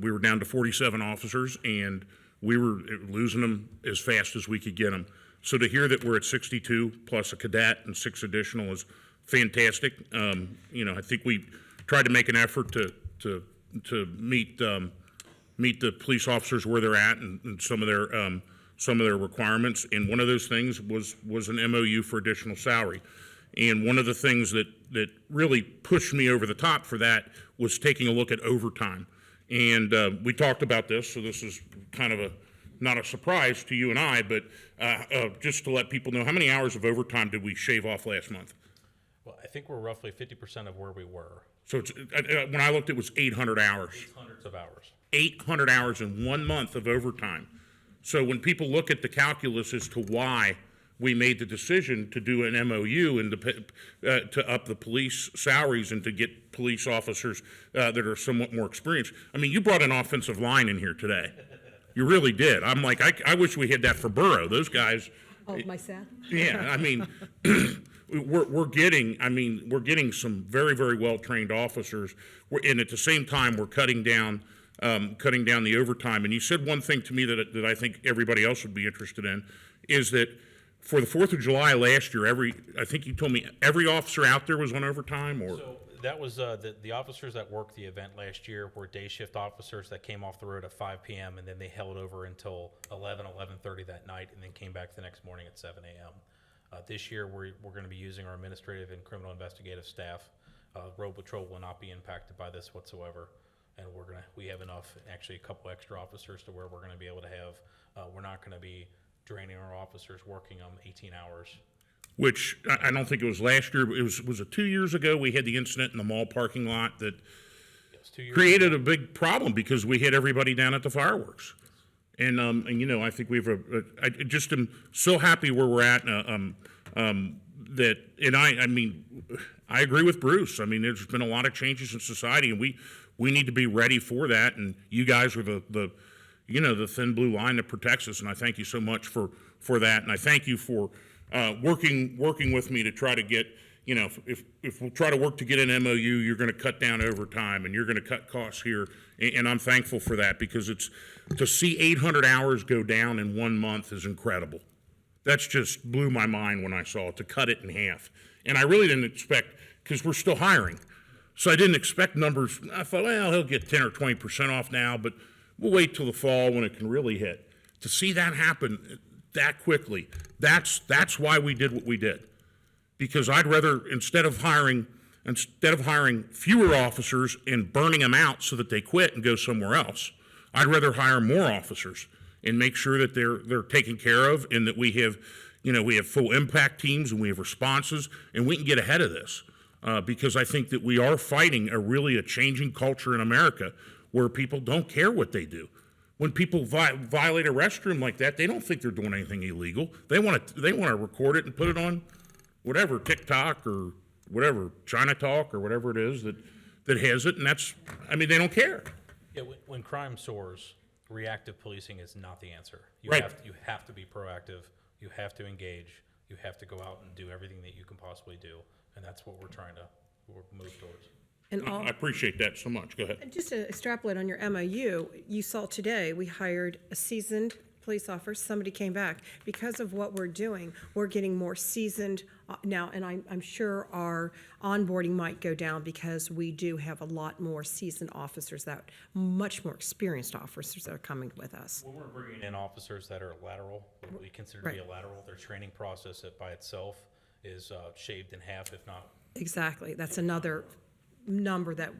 We were down to 47 officers, and we were losing them as fast as we could get them. So to hear that we're at 62 plus a cadet and 6 additional is fantastic. I think we tried to make an effort to meet the police officers where they're at and some of their requirements. And one of those things was an MOU for additional salary. And one of the things that really pushed me over the top for that was taking a look at overtime. And we talked about this, so this is kind of not a surprise to you and I, but just to let people know, how many hours of overtime did we shave off last month? Well, I think we're roughly 50% of where we were. So it's, when I looked, it was 800 hours. 800 of hours. 800 hours in 1 month of overtime. So when people look at the calculus as to why we made the decision to do an MOU and to up the police salaries and to get police officers that are somewhat more experienced. I mean, you brought an offensive line in here today. You really did. I'm like, I wish we had that for Borough. Those guys. Oh, myself? Yeah, I mean, we're getting some very, very well-trained officers. And at the same time, we're cutting down the overtime. And you said one thing to me that I think everybody else would be interested in, is that for the 4th of July last year, I think you told me every officer out there was on overtime, or? So that was the officers that worked the event last year were day shift officers that came off the road at 5 p.m. and then they held over until 11:30 that night and then came back the next morning at 7 a.m. This year we're going to be using our administrative and criminal investigative staff. Road patrol will not be impacted by this whatsoever, and we have enough, actually a couple extra officers to where we're going to be able to have. We're not going to be draining our officers working 18 hours. Which I don't think it was last year, but was it 2 years ago? We had the incident in the mall parking lot that created a big problem because we hit everybody down at the fireworks. And I think I just am so happy where we're at. I agree with Bruce. I mean, there's been a lot of changes in society, and we need to be ready for that. And you guys are the thin blue line that protects us. And I thank you so much for that. And I thank you for working with me to try to get, if we'll try to work to get an MOU, you're going to cut down overtime and you're going to cut costs here. And I'm thankful for that, because to see 800 hours go down in 1 month is incredible. That's just blew my mind when I saw it, to cut it in half. And I really didn't expect, because we're still hiring. So I didn't expect numbers. I thought, well, he'll get 10 or 20% off now, but we'll wait till the fall when it can really hit. To see that happen that quickly, that's why we did what we did. Because I'd rather, instead of hiring fewer officers and burning them out so that they quit and go somewhere else, I'd rather hire more officers and make sure that they're taken care of, and that we have, we have full impact teams and we have responses, and we can get ahead of this. Because I think that we are fighting a changing culture in America where people don't care what they do. When people violate a restroom like that, they don't think they're doing anything illegal. They want to record it and put it on whatever, TikTok or whatever, China Talk or whatever it is that has it, and they don't care. Yeah, when crime soars, reactive policing is not the answer. You Right. have to be proactive. You have to engage. You have to go out and do everything that you can possibly do, and that's what we're trying to move towards. And all, I appreciate that so much. Go ahead. and just to extrapolate on your MOU, you saw today, we hired a seasoned police officer. Somebody came back. Because of what we're doing, we're getting more seasoned now, and I'm sure our onboarding might go down because we do have a lot more seasoned officers, much more experienced officers that are coming with us. When we're bringing in officers that are lateral, what we consider to be a lateral, their training process by itself is shaved in half, if not. Exactly. That's another number that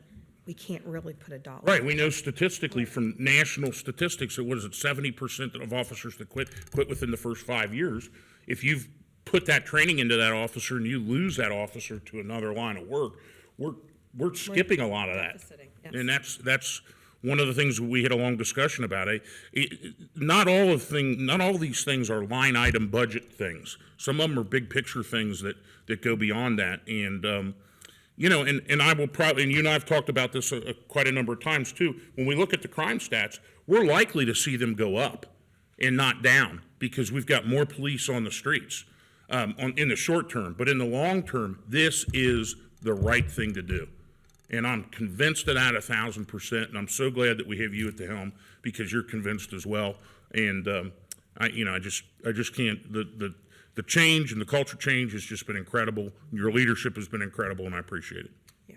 we can't really put a dollar. Right, we know statistically from national statistics that 70% of officers that quit within the first 5 years. If you've put that training into that officer and you lose that officer to another line of work, we're skipping a lot of that. Yes. And that's one of the things we had a long discussion about. Not all of these things are line item budget things. Some of them are big picture things that go beyond that. And and I will probably, and you and I have talked about this quite a number of times too. When we look at the crime stats, we're likely to see them go up and not down because we've got more police on the streets in the short term. But in the long term, this is the right thing to do. And I'm convinced of that 1,000%. And I'm so glad that we have you at the helm because you're convinced as well. And I just can't. The change and the culture change has just been incredible. Your leadership has been incredible, and I appreciate it. Yeah.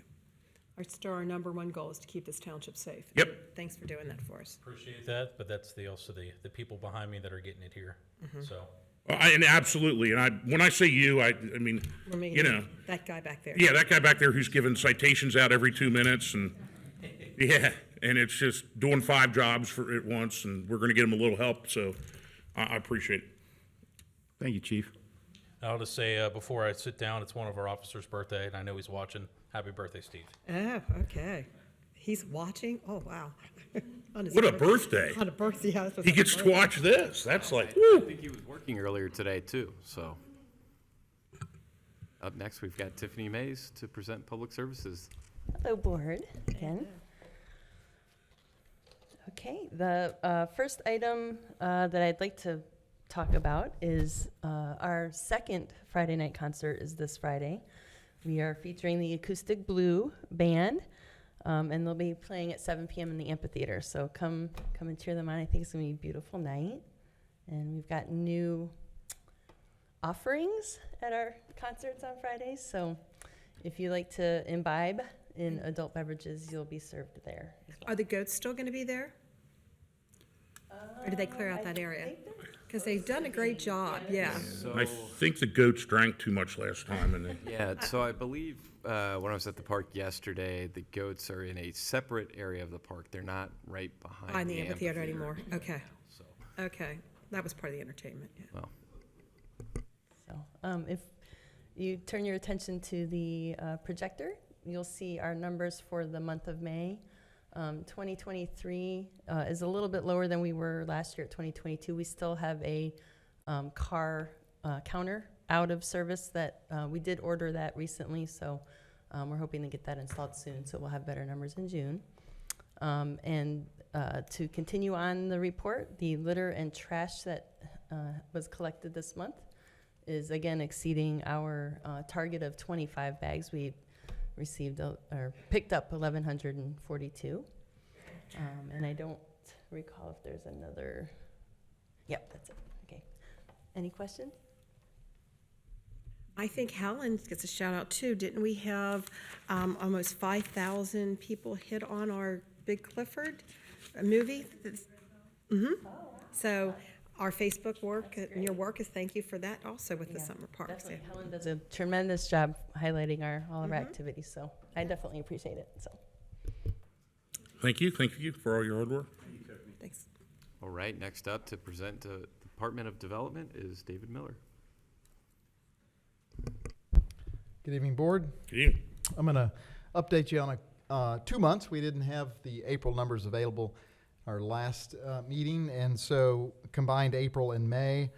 Our number one goal is to keep this township safe. Yep. Thanks for doing that for us. Appreciate that, but that's also the people behind me that are getting it here. So. And absolutely. And when I say you, I mean, We're making that guy back there. Yeah, that guy back there who's giving citations out every 2 minutes, and and it's just doing 5 jobs at once, and we're going to get him a little help. So I appreciate it. Thank you, Chief. I'll just say before I sit down, it's one of our officers' birthday, and I know he's watching. Happy birthday, Steve. Oh, okay. He's watching? Oh, wow. What a birthday. On a birthday, yeah. He gets to watch this. That's like, I woo. think he was working earlier today, too, so. Up next, we've got Tiffany Mays to present Public Services. Hello, board, again. Okay, the first item that I'd like to talk about is our second Friday night concert is this Friday. We are featuring the Acoustic Blue Band, and they'll be playing at 7 p.m. in the amphitheater. So come and cheer them on. I think it's going to be a beautiful night. And we've got new offerings at our concerts on Fridays. So if you like to imbibe in adult beverages, you'll be served there. Are the goats still going to be there? Or did they clear out that area? Because they've done a great job, yeah. I think the goats drank too much last time. And Yeah, so I believe when I was at the park yesterday, the goats are in a separate area of the park. They're not right behind the amphitheater anymore. Okay. So. Okay. That was part of the entertainment, yeah. Well. So if you turn your attention to the projector, you'll see our numbers for the month of May. 2023 is a little bit lower than we were last year at 2022. We still have a car counter out of service that we did order that recently, so we're hoping to get that installed soon, so we'll have better numbers in June. And to continue on the report, the litter and trash that was collected this month is again exceeding our target of 25 bags. We received or picked up 1,142. And I don't recall if there's another. Yep, that's it. Okay. Any questions? I think Helen gets a shout out too. Didn't we have almost 5,000 people hit on our Big Clifford movie? Mm-hmm. So our Facebook work and your work is thank you for that also with the summer parks. Definitely. Yeah. Helen does a tremendous job highlighting all of our activities, so I definitely appreciate it. So. Thank you for all your hard work. Thanks. All right, next up to present Department of Development is David Miller. Good evening, Board. Good evening. I'm going to update you on 2 months. We didn't have the April numbers available our last meeting, and so combined April and May,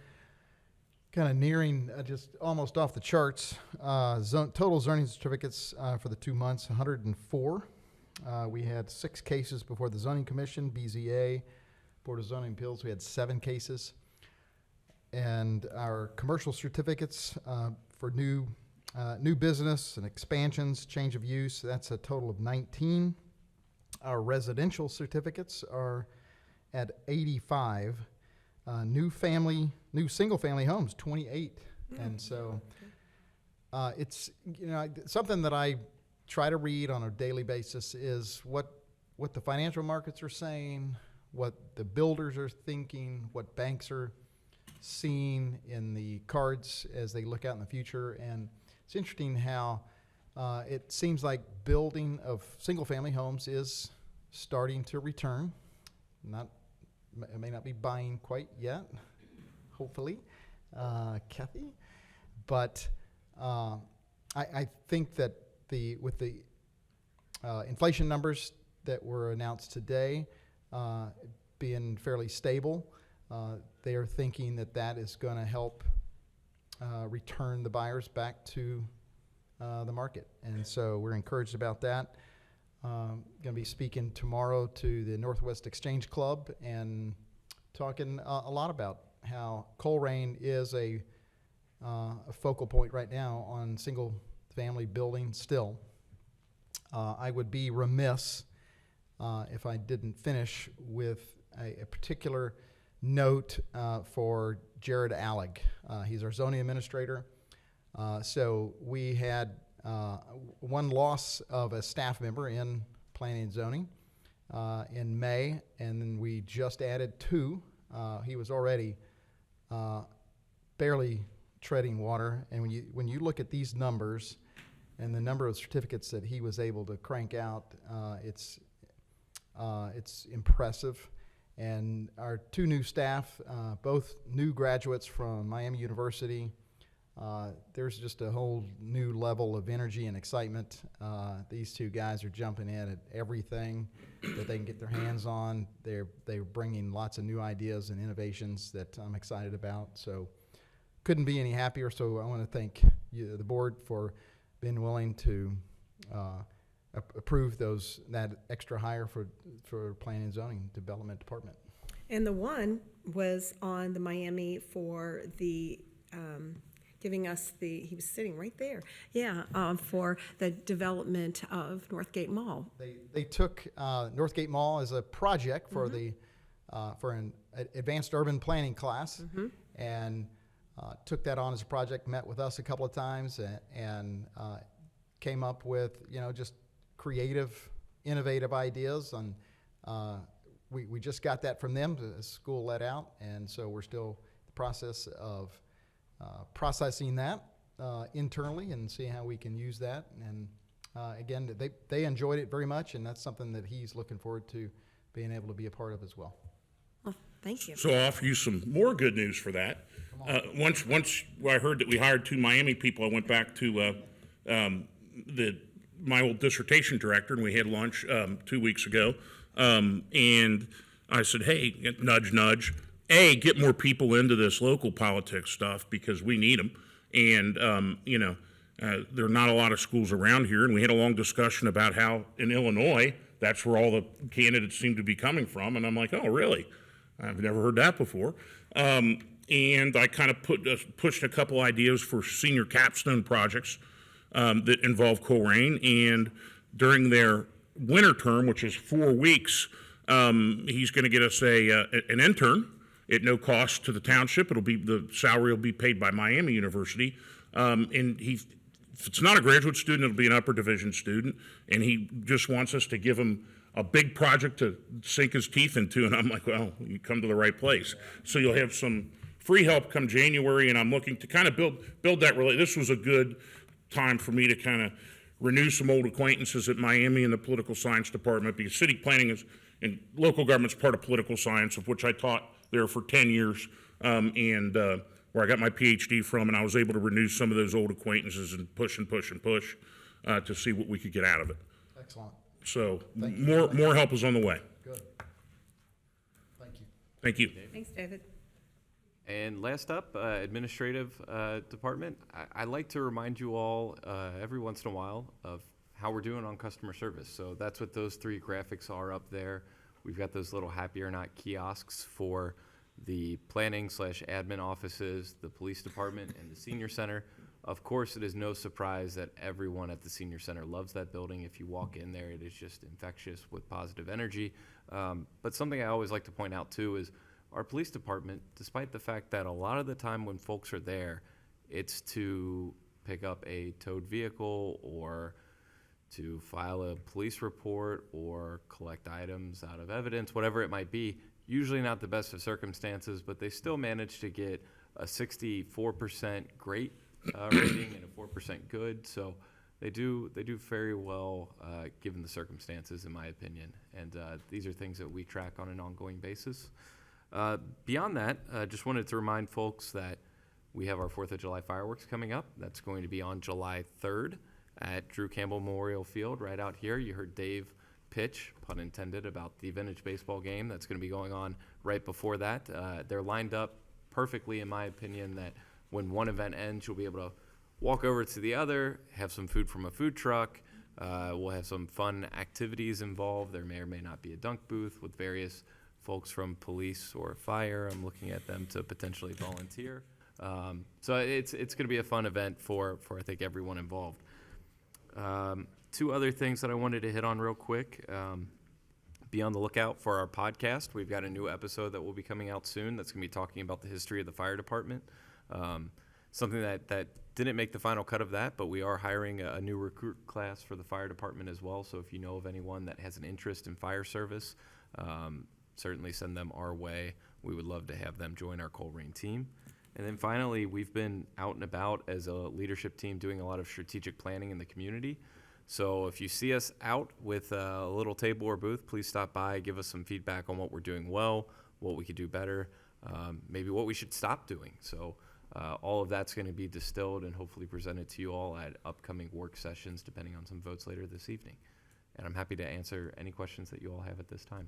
kind of nearing just almost off the charts. Total zoning certificates for the 2 months, 104. We had 6 cases before the Zoning Commission, BZA, Board of Zoning Appeals. We had 7 cases. And our commercial certificates for new business and expansions, change of use, that's a total of 19. Our residential certificates are at 85. New single-family homes, 28. And so it's, something that I try to read on a daily basis is what the financial markets are saying, what the builders are thinking, what banks are seeing in the cards as they look out in the future. And it's interesting how it seems like building of single-family homes is starting to return. It may not be buying quite yet, hopefully, Kathy. But I think that with the inflation numbers that were announced today being fairly stable, they are thinking that is going to help return the buyers back to the market. And so we're encouraged about that. Going to be speaking tomorrow to the Northwest Exchange Club and talking a lot about how Colerain is a focal point right now on single-family building still. I would be remiss if I didn't finish with a particular note for Jared Alleg. He's our zoning administrator. So we had one loss of a staff member in planning and zoning in May, and then we just added 2. He was already barely treading water, and when you look at these numbers and the number of certificates that he was able to crank out, it's impressive. And our 2 new staff, both new graduates from Miami University. There's just a whole new level of energy and excitement. These 2 guys are jumping in at everything that they can get their hands on. They're bringing lots of new ideas and innovations that I'm excited about. So couldn't be any happier. So I want to thank you, the board, for being willing to approve that extra hire for Planning and Zoning Development Department. And the one was on the Miami for the, giving us he was sitting right there, for the development of Northgate Mall. They took Northgate Mall as a project for for an advanced urban planning class, and took that on as a project, met with us a couple of times, and came up with, just creative, innovative ideas. And we just got that from them, the school let out, and so we're still in the process of processing that internally and see how we can use that. And again, they enjoyed it very much, and that's something that he's looking forward to being able to be a part of as well. Well, thank you. So I'll offer you some more good news for that. Once I heard that we hired 2 Miami people, I went back to my old dissertation director, and we had lunch 2 weeks ago. And I said, hey, nudge, nudge. Get more people into this local politics stuff because we need them. And, there are not a lot of schools around here. And we had a long discussion about how in Illinois, that's where all the candidates seem to be coming from. And I'm like, oh, really? I've never heard that before. And I kind of pushed a couple ideas for senior capstone projects that involve Colerain. And during their winter term, which is 4 weeks, he's going to get us an intern at no cost to the township. The salary will be paid by Miami University. And if it's not a graduate student, it'll be an upper division student. And he just wants us to give him a big project to sink his teeth into. And I'm like, well, you come to the right place. So you'll have some free help come January, and I'm looking to kind of build that relationship. This was a good time for me to kind of renew some old acquaintances at Miami in the political science department, because city planning and local government's part of political science, of which I taught there for 10 years. And where I got my PhD from, and I was able to renew some of those old acquaintances and push to see what we could get out of it. Excellent. So Thank you. more help is on the way. Good. Thank you. Thank you. Thanks, David. And last up, administrative department. I like to remind you all every once in a while of how we're doing on customer service. So that's what those 3 graphics are up there. We've got those little Happy or Not kiosks for the planning/admin offices, the police department, and the senior center. Of course, it is no surprise that everyone at the senior center loves that building. If you walk in there, it is just infectious with positive energy. But something I always like to point out too is our police department, despite the fact that a lot of the time when folks are there, it's to pick up a towed vehicle or to file a police report or collect items out of evidence, whatever it might be. Usually not the best of circumstances, but they still manage to get a 64% great rating and a 4% good. So they do very well given the circumstances, in my opinion. And these are things that we track on an ongoing basis. Beyond that, just wanted to remind folks that we have our 4th of July fireworks coming up. That's going to be on July 3rd at Drew Campbell Memorial Field right out here. You heard Dave pitch, pun intended, about the vintage baseball game that's going to be going on right before that. They're lined up perfectly, in my opinion, that when one event ends, you'll be able to walk over to the other, have some food from a food truck. We'll have some fun activities involved. There may or may not be a dunk booth with various folks from police or fire. I'm looking at them to potentially volunteer. So it's going to be a fun event for I think everyone involved. 2 other things that I wanted to hit on real quick. Be on the lookout for our podcast. We've got a new episode that will be coming out soon that's going to be talking about the history of the fire department. Something that didn't make the final cut of that, but we are hiring a new recruit class for the fire department as well. So if you know of anyone that has an interest in fire service, certainly send them our way. We would love to have them join our Colerain team. And then finally, we've been out and about as a leadership team doing a lot of strategic planning in the community. So if you see us out with a little table or booth, please stop by, give us some feedback on what we're doing well, what we could do better, maybe what we should stop doing. So all of that's going to be distilled and hopefully presented to you all at upcoming work sessions, depending on some votes later this evening. And I'm happy to answer any questions that you all have at this time.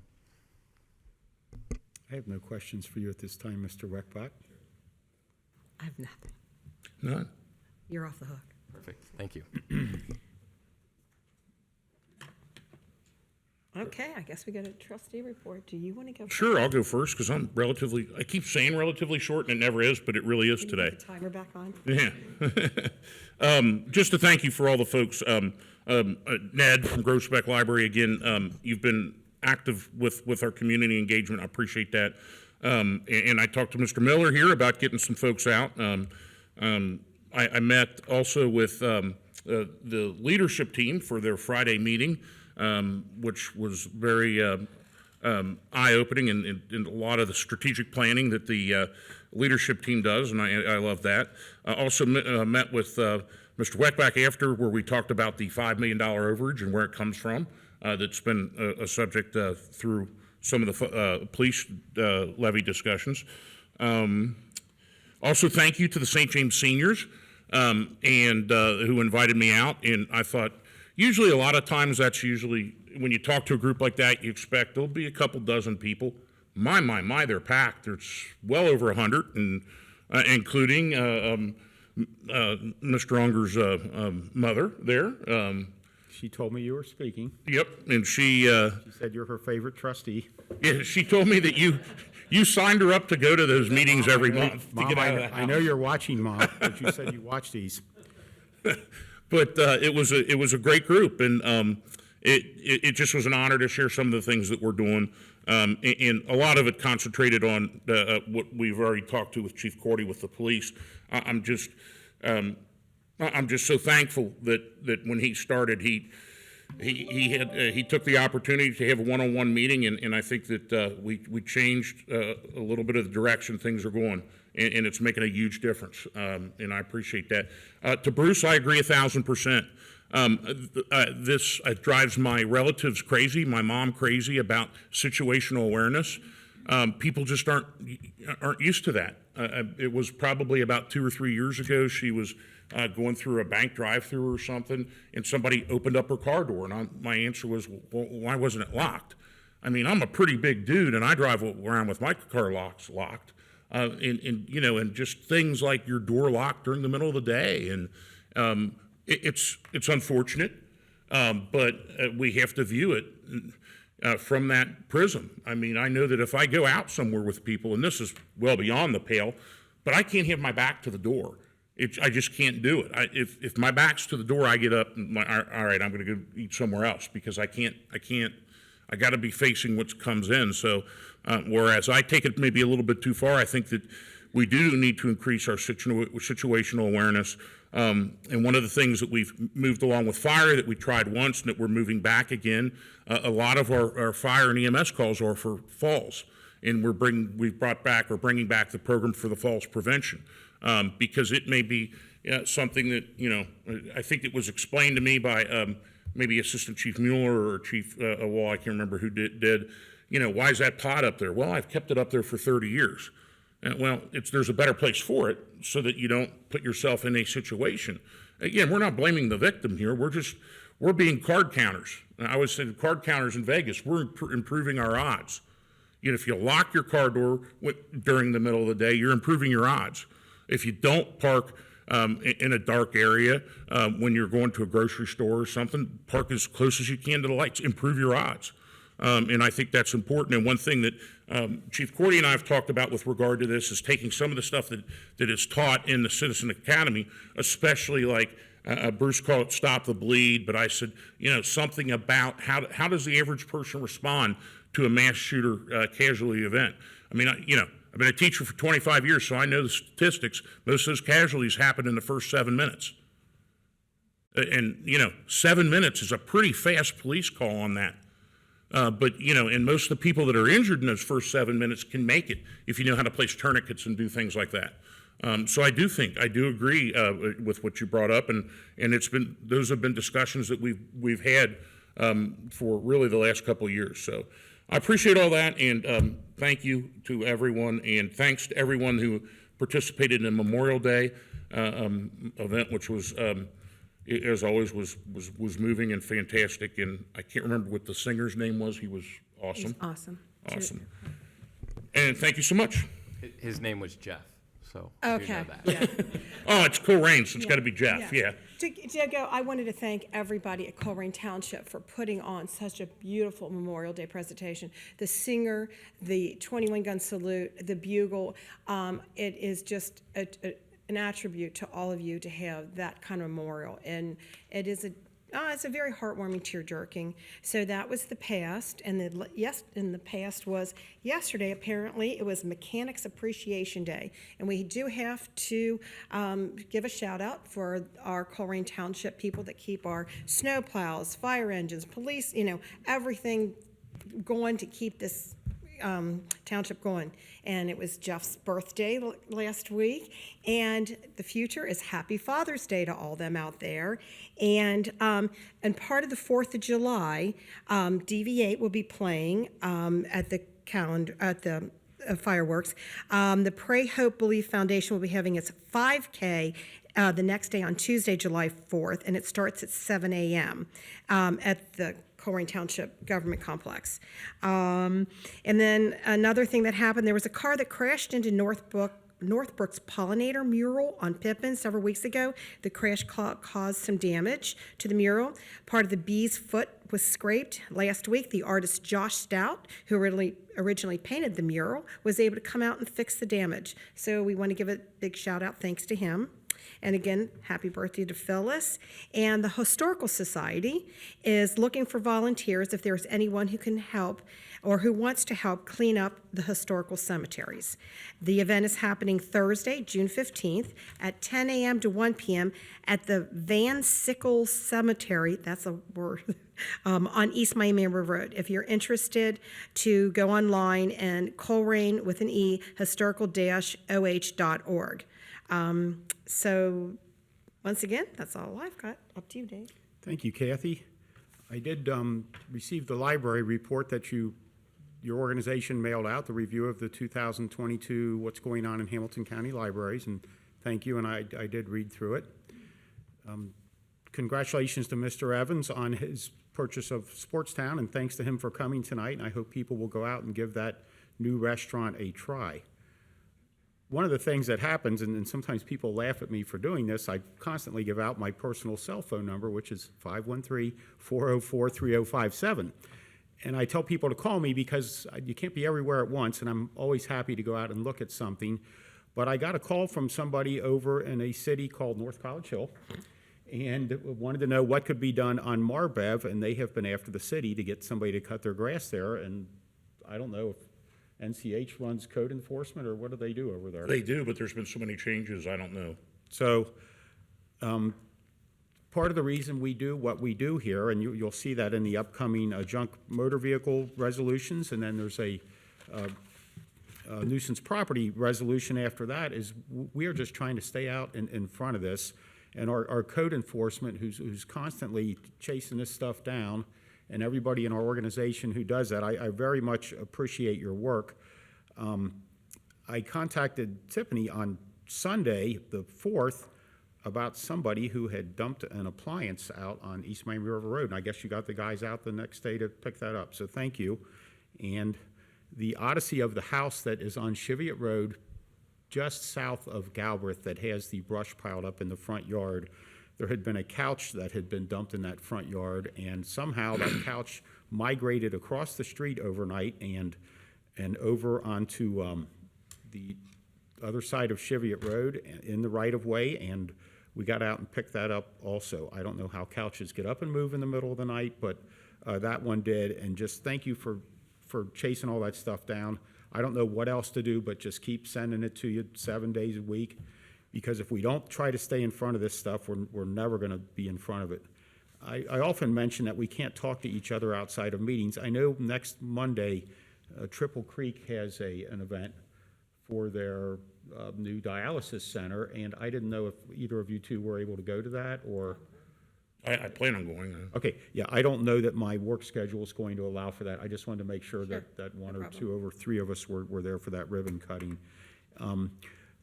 I have no questions for you at this time, Mr. Weckbach. I have nothing. None. You're off the hook. Perfect. Thank you. Okay, I guess we got a trustee report. Do you want to go first? Sure, I'll go first because I keep saying relatively short and it never is, but it really is Can you today. put the timer back on? Yeah. Just to thank you for all the folks. Ned from Groesbeck Library, again, you've been active with our community engagement. I appreciate that. And I talked to Mr. Miller here about getting some folks out. I met also with the leadership team for their Friday meeting, which was very eye-opening in a lot of the strategic planning that the leadership team does, and I love that. I also met with Mr. Weckbach after, where we talked about the $5 million overage and where it comes from. That's been a subject through some of the police levy discussions. Also, thank you to the St. James seniors and who invited me out. And I thought, usually a lot of times that's usually, when you talk to a group like that, you expect there'll be a couple dozen people. My, they're packed. There's well over 100, and including Mr. Unger's mother there. She told me you were speaking. Yep, and she said you're her favorite trustee. Yeah, she told me that you signed her up to go to those meetings every month Mom, to get out of the house. I know you're watching, Mom, but you said you watch these. But it was a great group, and it just was an honor to share some of the things that we're doing, and a lot of it concentrated on what we've already talked to with Chief Cordy with the police. I'm just so thankful that when he started, he took the opportunity to have a one-on-one meeting, and I think that we changed a little bit of the direction things are going, and it's making a huge difference, and I appreciate that. To Bruce, I agree 1,000%. This drives my relatives crazy, my mom crazy about situational awareness. People just aren't used to that. It was probably about 2 or 3 years ago. She was going through a bank drive-through or something, and somebody opened up her car door, and my answer was, well, why wasn't it locked? I mean, I'm a pretty big dude, and I drive around with my car locks locked, and just things like your door locked during the middle of the day, and it's unfortunate, but we have to view it from that prism. I mean, I know that if I go out somewhere with people, and this is well beyond the pale, but I can't have my back to the door. I just can't do it. If my back's to the door, I get up and all right, I'm going to go eat somewhere else because I got to be facing what comes in. So, whereas I take it maybe a little bit too far, I think that we do need to increase our situational awareness. And one of the things that we've moved along with fire that we tried once and that we're moving back again, a lot of our fire and EMS calls are for falls. And we're bringing back the program for the falls prevention. Because it may be something that, I think it was explained to me by maybe Assistant Chief Mueller or Chief Wall, I can't remember who did, why is that pot up there? Well, I've kept it up there for 30 years. There's a better place for it so that you don't put yourself in a situation. Again, we're not blaming the victim here. We're being card counters. I always say the card counters in Vegas, we're improving our odds. If you lock your car door during the middle of the day, you're improving your odds. If you don't park in a dark area when you're going to a grocery store or something, park as close as you can to the lights, improve your odds. And I think that's important. And one thing that Chief Cordy and I have talked about with regard to this is taking some of the stuff that is taught in the Citizen Academy, especially like Bruce called it Stop the Bleed, but I said, something about how does the average person respond to a mass shooter casualty event? I mean, I've been a teacher for 25 years, so I know the statistics. Most of those casualties happen in the first 7 minutes. And 7 minutes is a pretty fast police call on that. But and most of the people that are injured in those first 7 minutes can make it if you know how to place tourniquets and do things like that. So I do agree with what you brought up, and those have been discussions that we've had for really the last couple of years. So I appreciate all that, and thank you to everyone, and thanks to everyone who participated in the Memorial Day event, which was, as always, was moving and fantastic. And I can't remember what the singer's name was. He was awesome. He's awesome. Awesome. And thank you so much. His name was Jeff, so I do know Okay. that. Yeah. Oh, it's Colerain, so it's got to be Jeff. Yeah. To I wanted to thank everybody at Colerain Township for putting on such a beautiful Memorial Day presentation. The singer, the 21-gun salute, the bugle, it is just an attribute to all of you to have that kind of memorial. And it is it's a very heartwarming, tear-jerking. So that was the past, and the past was yesterday. Apparently, it was Mechanics Appreciation Day, and we do have to give a shout out for our Colerain Township people that keep our snow plows, fire engines, police, everything going to keep this township going. And it was Jeff's birthday last week, and the future is Happy Father's Day to all them out there. And part of the 4th of July, DV8 will be playing at the fireworks. The Pray, Hope, Believe Foundation will be having its 5K the next day on Tuesday, July 4th, and it starts at 7 a.m. At the Colerain Township Government Complex. And then another thing that happened, there was a car that crashed into Northbrook's pollinator mural on Pippin several weeks ago. The crash caused some damage to the mural. Part of the bee's foot was scraped. Last week, the artist Josh Stout, who originally painted the mural, was able to come out and fix the damage. So we want to give a big shout out, thanks to him. And again, happy birthday to Phyllis. And the Historical Society is looking for volunteers if there's anyone who can help or who wants to help clean up the historical cemeteries. The event is happening Thursday, June 15th at 10 a.m. to 1 p.m. at the Van Sickle Cemetery, that's a word, on East Miami River Road. If you're interested, to go online and Colerain with an E, historical-oh.org. So once again, that's all I've got. Up to you, Dave. Thank you, Kathy. I did receive the library report that you your organization mailed out the review of the 2022 What's Going On in Hamilton County Libraries, and thank you, and I did read through it. Congratulations to Mr. Evans on his purchase of Sportstown, and thanks to him for coming tonight, and I hope people will go out and give that new restaurant a try. One of the things that happens, and sometimes people laugh at me for doing this, I constantly give out my personal cell phone number, which is 513-404-3057. And I tell people to call me because you can't be everywhere at once, and I'm always happy to go out and look at something. But I got a call from somebody over in a city called North College Hill, and wanted to know what could be done on Marbev, and they have been after the city to get somebody to cut their grass there, and I don't know if NCH runs code enforcement, or what do they do over there? They do, but there's been so many changes, I don't know. So, part of the reason we do what we do here, and you'll see that in the upcoming junk motor vehicle resolutions, and then there's a nuisance property resolution after that, is we are just trying to stay out in front of this. And our code enforcement, who's constantly chasing this stuff down, and everybody in our organization who does that, I very much appreciate your work. I contacted Tiffany on Sunday, the 4th, about somebody who had dumped an appliance out on East Miami River Road, and I guess you got the guys out the next day to pick that up, so thank you. And the odyssey of the house that is on Cheviot Road, just south of Galbraith, that has the brush piled up in the front yard, there had been a couch that had been dumped in that front yard, and somehow that couch migrated across the street overnight and over onto the other side of Cheviot Road in the right-of-way, and we got out and picked that up also. I don't know how couches get up and move in the middle of the night, but that one did, and just thank you for chasing all that stuff down. I don't know what else to do, but just keep sending it to you 7 days a week, because if we don't try to stay in front of this stuff, we're never going to be in front of it. I often mention that we can't talk to each other outside of meetings. I know next Monday, Triple Creek has an event for their new dialysis center, and I didn't know if either of you two were able to go to that, or... I plan on going. Okay, yeah, I don't know that my work schedule is going to allow for that. I just wanted to make sure that one or two or three of us were there for that ribbon cutting.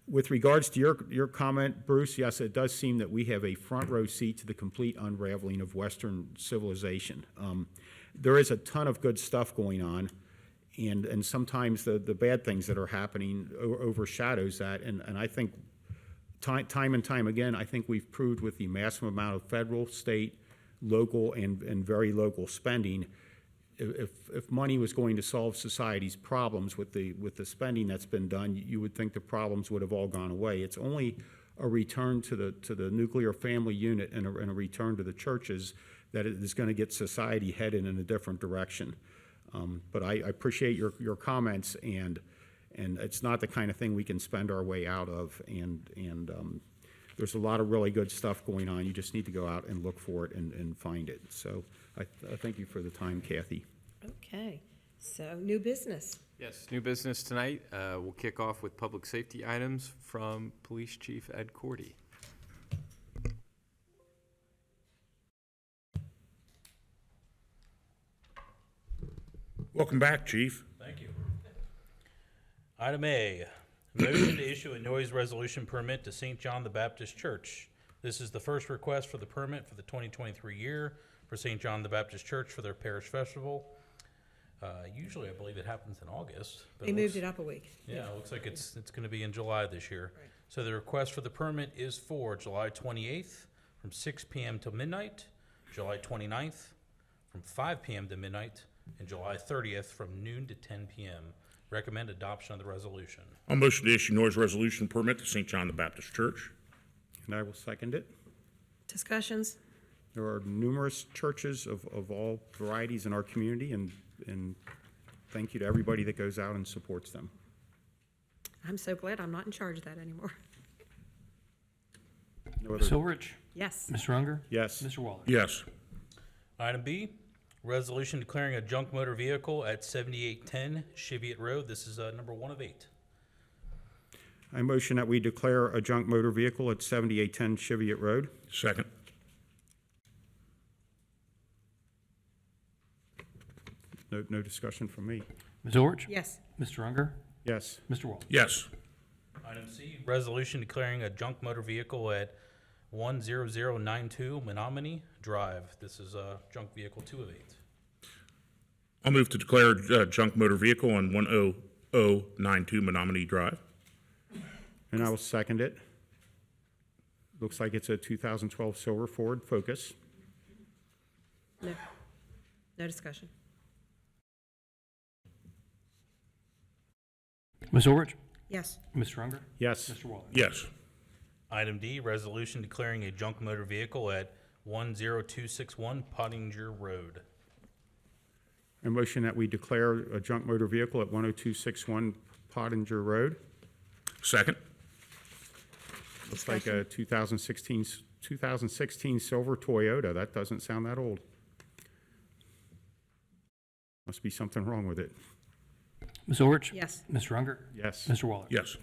With regards to your comment, Bruce, yes, it does seem that we have a front row seat to the complete unraveling of Western civilization. There is a ton of good stuff going on, and sometimes the bad things that are happening overshadows that, and I think time and time again, I think we've proved with the massive amount of federal, state, local, and very local spending, if money was going to solve society's problems with the spending that's been done, you would think the problems would have all gone away. It's only a return to the nuclear family unit and a return to the churches that is going to get society headed in a different direction. But I appreciate your comments, and it's not the kind of thing we can spend our way out of, and there's a lot of really good stuff going on. You just need to go out and look for it and find it. So I thank you for the time, Kathy. Okay, so new business. Yes, new business tonight. We'll kick off with public safety items from Police Chief Ed Cordy. Welcome back, Chief. Thank you. Item A, motion to issue a noise resolution permit to St. John the Baptist Church. This is the first request for the permit for the 2023 year for St. John the Baptist Church for their parish festival. Usually, I believe it happens in August. But They moved it up a week. Yeah, it looks like it's going to be in July this year. Right. So the request for the permit is for July 28th from 6 p.m. to midnight, July 29th from 5 p.m. to midnight, and July 30th from noon to 10 p.m. Recommend adoption of the resolution. I'll motion to issue noise resolution permit to St. John the Baptist Church. And I will second it. Discussions? There are numerous churches of all varieties in our community, and thank you to everybody that goes out and supports them. I'm so glad I'm not in charge of that anymore. No Ms. Silverich? Yes. Mr. Unger? Yes. Mr. Waller? Yes. Item B, resolution declaring a junk motor vehicle at 7810 Cheviot Road. This is number 1 of 8. I motion that we declare a junk motor vehicle at 7810 Cheviot Road. Second. No discussion from me. Ms. Orich? Yes. Mr. Unger? Yes. Mr. Waller? Yes. Item C, resolution declaring a junk motor vehicle at 10092 Menominee Drive. This is a junk vehicle 2 of 8. I'll move to declare junk motor vehicle on 10092 Menominee Drive. And I will second it. Looks like it's a 2012 silver Ford Focus. No. No discussion. Ms. Orich? Yes. Mr. Unger? Yes. Mr. Waller? Yes. Item D, resolution declaring a junk motor vehicle at 10261 Pottinger Road. A motion that we declare a junk motor vehicle at 10261 Pottinger Road. Second. Looks like a 2016 silver Toyota. That doesn't sound that old. Must be something wrong with it. Ms. Orich? Yes. Mr. Unger? Yes. Mr. Waller? Yes.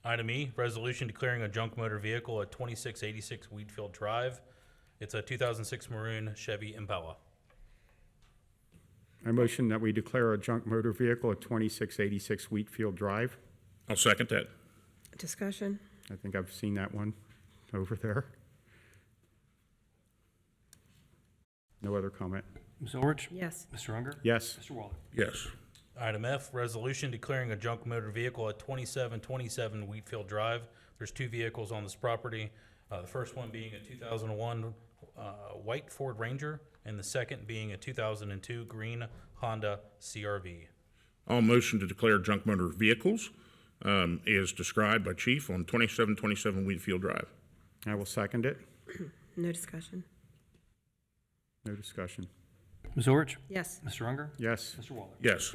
Item E, resolution declaring a junk motor vehicle at 2686 Wheatfield Drive. It's a 2006 maroon Chevy Impala. I motion that we declare a junk motor vehicle at 2686 Wheatfield Drive. I'll second that. Discussion. I think I've seen that one over there. No other comment. Ms. Orich? Yes. Mr. Unger? Yes. Mr. Waller? Yes. Item F, resolution declaring a junk motor vehicle at 2727 Wheatfield Drive. There's 2 vehicles on this property. The first one being a 2001 white Ford Ranger, and the second being a 2002 green Honda CRV. I'll motion to declare junk motor vehicles as described by Chief on 2727 Wheatfield Drive. I will second it. No discussion. No discussion. Ms. Orich? Yes. Mr. Unger? Yes. Mr. Waller? Yes.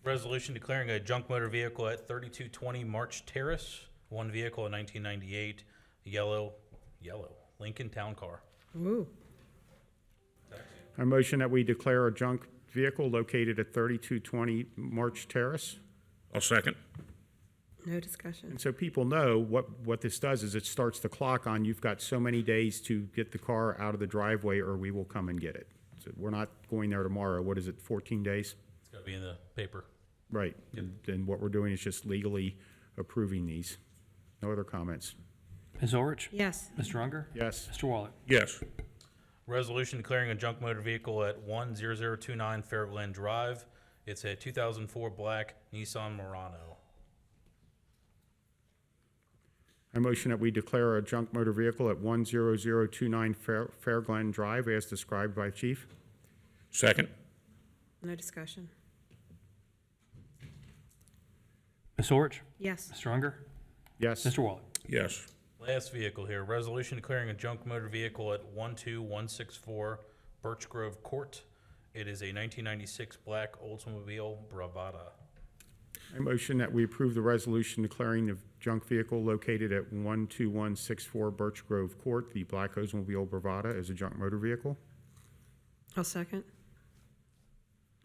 Resolution declaring a junk motor vehicle at 3220 March Terrace. One vehicle in 1998, yellow Lincoln Town Car. Ooh. I motion that we declare a junk vehicle located at 3220 March Terrace. I'll second. No discussion. And so people know what this does is it starts the clock on, you've got so many days to get the car out of the driveway or we will come and get it. So we're not going there tomorrow. What is it, 14 days? It's got to be in the paper. Right. And what we're doing is just legally approving these. No other comments. Ms. Orich? Yes. Mr. Unger? Yes. Mr. Waller? Yes. Resolution declaring a junk motor vehicle at 10029 Fairglen Drive. It's a 2004 black Nissan Murano. I motion that we declare a junk motor vehicle at 10029 Fairglen Drive as described by Chief. Second. No discussion. Ms. Orich? Yes. Mr. Unger? Yes. Mr. Waller? Yes. Last vehicle here, resolution declaring a junk motor vehicle at 12164 Birch Grove Court. It is a 1996 black Oldsmobile Bravada. I motion that we approve the resolution declaring the junk vehicle located at 12164 Birch Grove Court, the black Oldsmobile Bravada, as a junk motor vehicle. I'll second.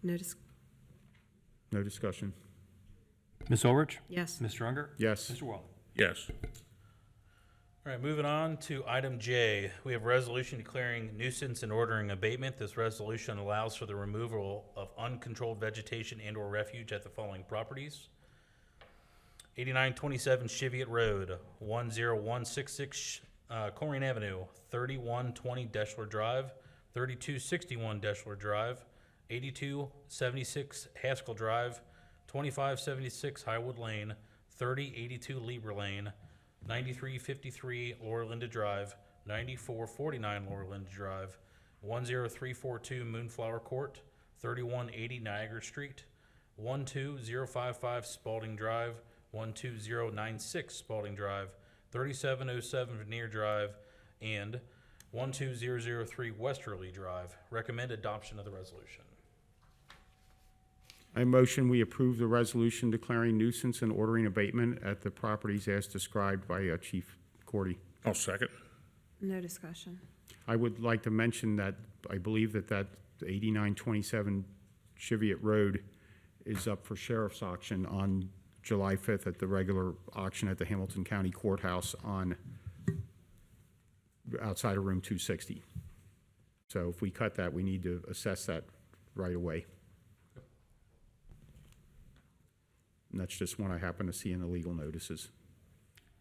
No discussion. Ms. Ulrich? Yes. Mr. Unger? Yes. Mr. Waller? Yes. All right, moving on to item J. We have a resolution declaring nuisance and ordering abatement. This resolution allows for the removal of uncontrolled vegetation and/or refuge at the following properties: 8927 Cheviot Road, 10166 Colerain Avenue, 3120 Deschler Drive, 3261 Deschler Drive, 8276 Haskell Drive, 2576 Highwood Lane, 3082 Lieber Lane, 9353 Laura Linda Drive, 9449 Laura Linda Drive, 10342 Moonflower Court, 3180 Niagara Street, 12055 Spalding Drive, 12096 Spalding Drive, 3707 Veneer Drive, and 12003 Westerly Drive. Recommend adoption of the resolution. I motion we approve the resolution declaring nuisance and ordering abatement at the properties as described by Chief Cordy. I'll second. No discussion. I would like to mention that I believe that 8927 Cheviot Road is up for sheriff's auction on July 5th at the regular auction at the Hamilton County Courthouse outside of room 260. So if we cut that, we need to assess that right away. And that's just one I happen to see in the legal notices.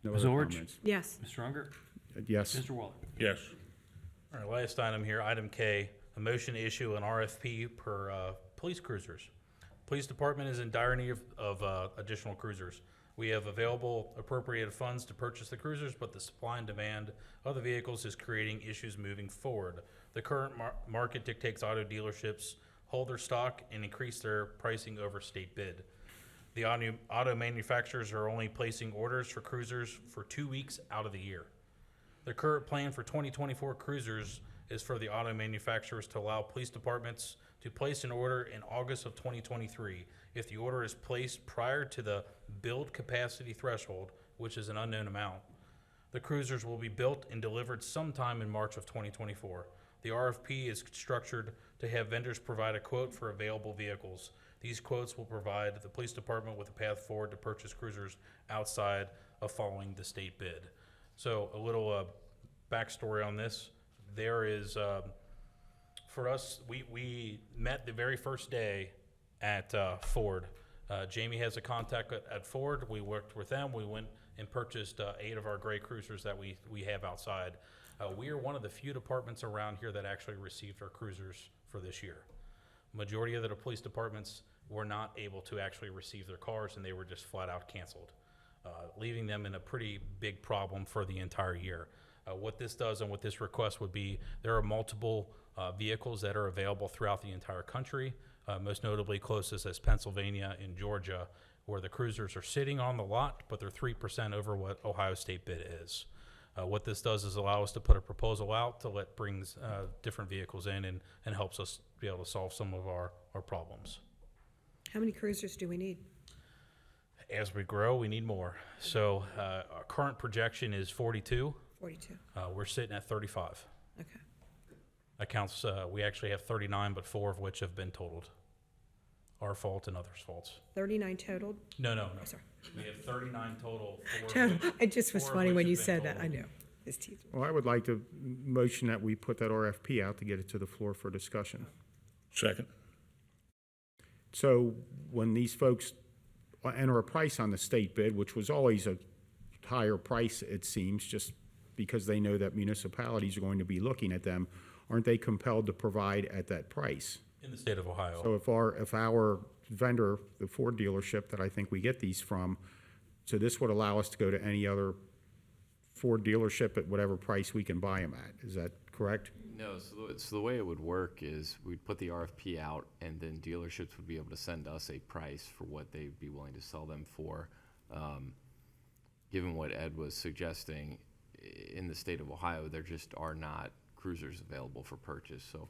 No Ms. other Ulrich? comments. Yes. Mr. Unger? Yes. Mr. Waller? Yes. All right, last item here, item K, a motion to issue an RFP per police cruisers. Police department is in dire need of additional cruisers. We have available appropriated funds to purchase the cruisers, but the supply and demand of the vehicles is creating issues moving forward. The current market dictates auto dealerships hold their stock and increase their pricing over state bid. The auto manufacturers are only placing orders for cruisers for 2 weeks out of the year. The current plan for 2024 cruisers is for the auto manufacturers to allow police departments to place an order in August of 2023. If the order is placed prior to the build capacity threshold, which is an unknown amount, the cruisers will be built and delivered sometime in March of 2024. The RFP is structured to have vendors provide a quote for available vehicles. These quotes will provide the police department with a path forward to purchase cruisers outside of following the state bid. So a little backstory on this. There is, for us, we met the very first day at Ford. Jamie has a contact at Ford. We worked with them. We went and purchased 8 of our gray cruisers that we have outside. We are one of the few departments around here that actually received our cruisers for this year. Majority of the police departments were not able to actually receive their cars, and they were just flat out canceled, leaving them in a pretty big problem for the entire year. What this does and what this request would be, there are multiple vehicles that are available throughout the entire country, most notably closest as Pennsylvania and Georgia, where the cruisers are sitting on the lot, but they're 3% over what Ohio State bid is. What this does is allow us to put a proposal out to brings different vehicles in and helps us be able to solve some of our problems. How many cruisers do we need? As we grow, we need more. So our current projection is 42. 42. We're sitting at 35. Okay. That counts, we actually have 39, but 4 of which have been totaled. Our fault and others' faults. 39 totaled? No. Oh, sorry. We have 39 total. It just was 4 of funny which when have you been said that. I totaled. know. It's teasing. Well, I would like to motion that we put that RFP out to get it to the floor for discussion. Second. So when these folks enter a price on the state bid, which was always a higher price, it seems, just because they know that municipalities are going to be looking at them, aren't they compelled to provide at that price? In the state of Ohio. So if our vendor, the Ford dealership that I think we get these from, so this would allow us to go to any other Ford dealership at whatever price we can buy them at. Is that correct? No, so the way it would work is we'd put the RFP out, and then dealerships would be able to send us a price for what they'd be willing to sell them for. Given what Ed was suggesting, in the state of Ohio, there just are not cruisers available for purchase. So,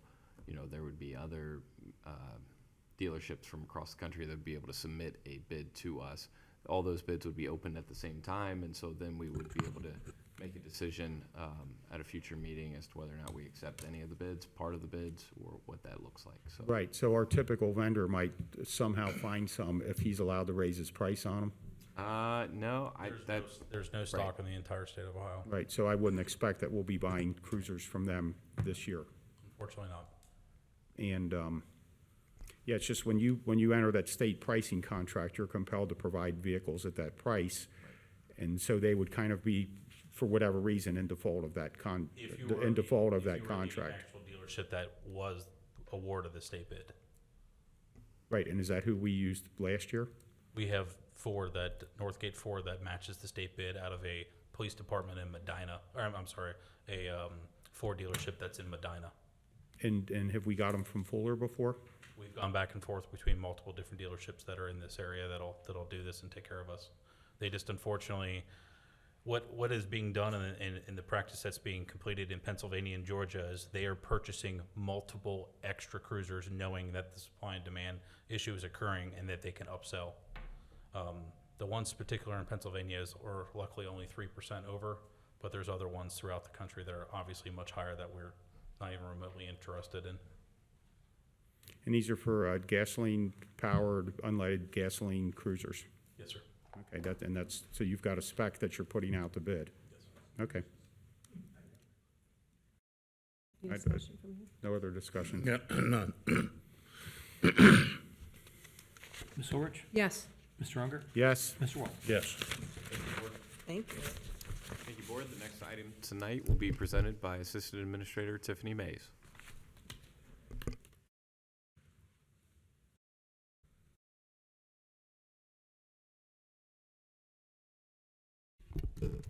there would be other dealerships from across the country that would be able to submit a bid to us. All those bids would be opened at the same time, and so then we would be able to make a decision at a future meeting as to whether or not we accept any of the bids, part of the bids, or what that looks like. So. Right, so our typical vendor might somehow find some if he's allowed to raise his price on them? No, There's no stock in the entire state of Ohio. Right, so I wouldn't expect that we'll be buying cruisers from them this year. Unfortunately not. And, yeah, it's just when you enter that state pricing contract, you're compelled to provide vehicles at that price. And so they would kind of be, for whatever reason, in default of that contract. If you were the actual dealership that was awarded the state bid. Right, and is that who we used last year? We have Northgate Ford that matches the state bid out of a police department in Medina, or I'm sorry, a Ford dealership that's in Medina. And have we got them from Fuller before? We've gone back and forth between multiple different dealerships that are in this area that'll do this and take care of us. They just unfortunately, what is being done in the practice that's being completed in Pennsylvania and Georgia is they are purchasing multiple extra cruisers knowing that the supply and demand issue is occurring and that they can upsell. The ones particular in Pennsylvania are luckily only 3% over, but there's other ones throughout the country that are obviously much higher that we're not even remotely interested in. And these are for gasoline-powered, unleaded gasoline cruisers? Yes, sir. Okay, so you've got a spec that you're putting out to bid? Yes, sir. Okay. Any discussion from you? No other discussion? Yeah, none. Ms. Ulrich? Yes. Mr. Unger? Yes. Mr. Waller? Yes. Thank you. Thank you, Board. The next item tonight will be presented by Assistant Administrator Tiffany Mays.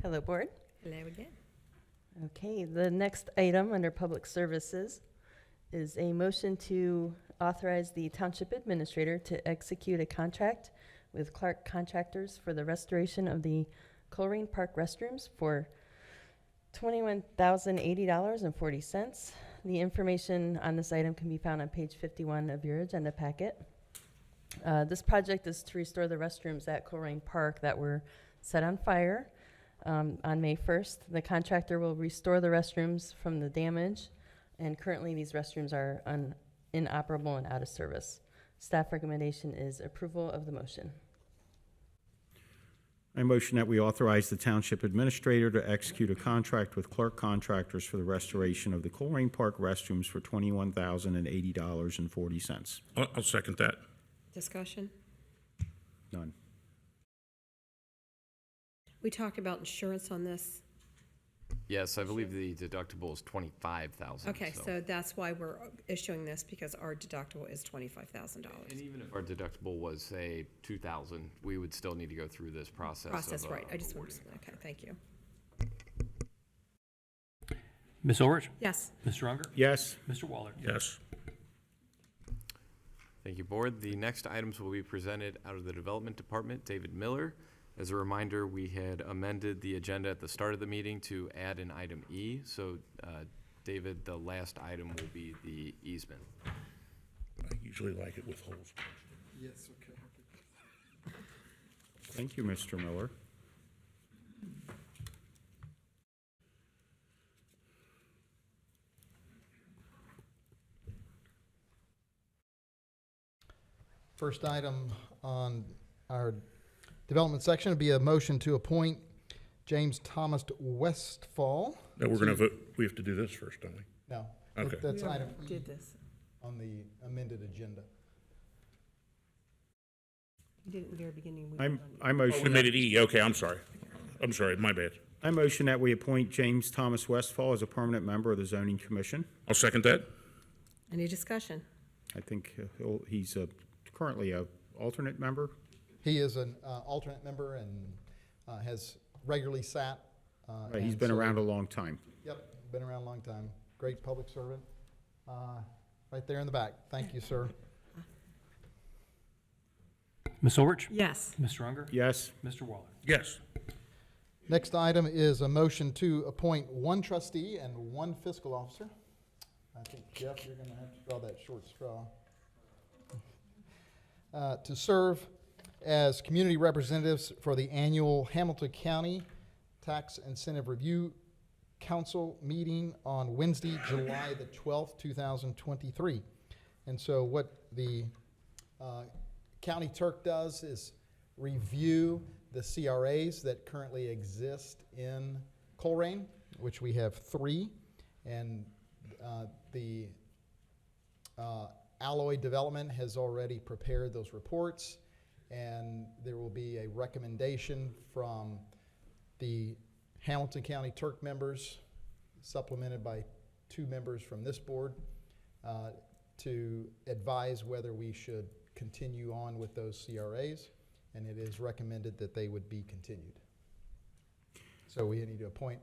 Hello, Board. Hello again. Okay, the next item under Public Services is a motion to authorize the Township Administrator to execute a contract with Clark Contractors for the restoration of the Colerain Park restrooms for $21,080.40. The information on this item can be found on page 51 of your agenda packet. This project is to restore the restrooms at Colerain Park that were set on fire on May 1st. The contractor will restore the restrooms from the damage, and currently these restrooms are inoperable and out of service. Staff recommendation is approval of the motion. I motion that we authorize the Township Administrator to execute a contract with Clark Contractors for the restoration of the Colerain Park restrooms for $21,080.40. I'll second that. Discussion? None. We talked about insurance on this. Yes, I believe the deductible is $25,000. Okay, so that's why we're issuing this, because our deductible is $25,000. And even if our deductible was, say, $2,000, we would still need to go through this process. Right, I just want to, okay, thank you. Ms. Ulrich? Yes. Mr. Unger? Yes. Mr. Waller? Yes. Thank you, Board. The next items will be presented out of the Development Department. David Miller. As a reminder, we had amended the agenda at the start of the meeting to add an item E. So, David, the last item will be the easement. I usually like it with holes. Yes, okay. Thank you, Mr. Miller. First item on our development section would be a motion to appoint James Thomas Westfall. No, we're going to vote. We have to do this first, don't we? No. Okay. That's We item already E did this. on the amended agenda. We did it in the very beginning. I motion. We made it E. Okay, I'm sorry. I'm sorry, my bad. I motion that we appoint James Thomas Westfall as a permanent member of the Zoning Commission. I'll second that. Any discussion? I think he's currently a alternate member. He is an alternate member and has regularly sat. Right, he's and been so- around a long time. Yep, been around a long time. Great public servant. Right there in the back. Thank you, sir. Ms. Ulrich? Yes. Mr. Unger? Yes. Mr. Waller? Yes. Next item is a motion to appoint one trustee and one fiscal officer. I think, Jeff, you're going to have to draw that short straw. To serve as community representatives for the annual Hamilton County Tax Incentive Review Council meeting on Wednesday, July the 12th, 2023. And so what the county clerk does is review the CRAs that currently exist in Colerain, which we have 3, and the Alloy Development has already prepared those reports, and there will be a recommendation from the Hamilton County Turk members, supplemented by 2 members from this board, to advise whether we should continue on with those CRAs, and it is recommended that they would be continued. So we need to appoint.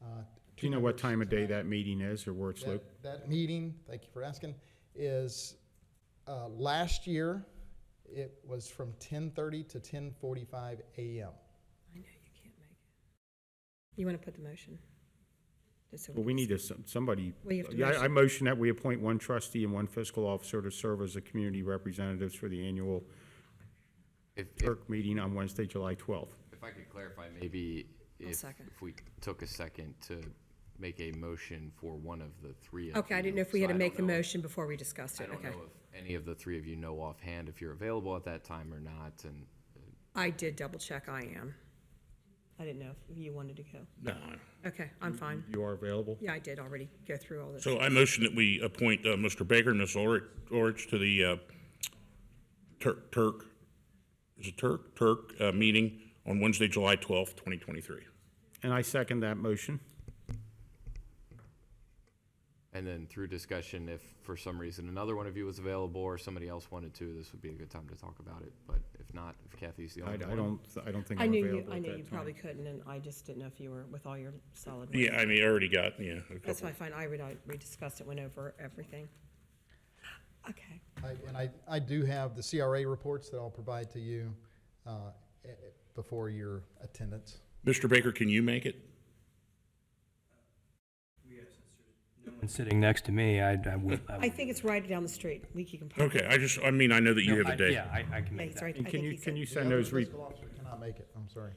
Do you know what time of day that meeting is or where it's located? That meeting, thank you for asking, is last year it was from 10:30 to 10:45 a.m. I know you can't make it. You want to put the motion? Just so Well, we can need somebody. Well, you have to Yeah, I motion. motion that we appoint one trustee and one fiscal officer to serve as the community representatives for the annual clerk meeting on Wednesday, July 12th. If I could clarify, maybe if we took a second to make a motion for one of the 3 of Okay, I didn't know if we you. had to So I make the don't know if- motion before we discussed it. I don't Okay. know if any of the 3 of you know offhand if you're available at that time or not, and I did double check. I am. I didn't know if you wanted to go. No. Okay, I'm fine. You are available? Yeah, I did already go through all this. So I motion that we appoint Mr. Baker and Ms. Ulrich to the Turk There's a Turk meeting on Wednesday, July 12th, 2023. And I second that motion. And then through discussion, if for some reason another one of you was available or somebody else wanted to, this would be a good time to talk about it. But if not, if Kathy's the only one. I don't think I I'm knew available you, I at knew that you time. probably couldn't, and I just didn't know if you were with all your solid. waste. Yeah, I mean, I already got, a That's couple. why we discussed it, went over everything. Okay. I do have the CRA reports that I'll provide to you before your attendance. Mr. Baker, can you make it? And sitting next to me, I would. I think it's right down the street. Leaky compartment. Okay, I know that you have a day. Yeah, I can make It's that. right. And I can think you, he can said- you The send other those, fiscal officer cannot make it, I'm sorry.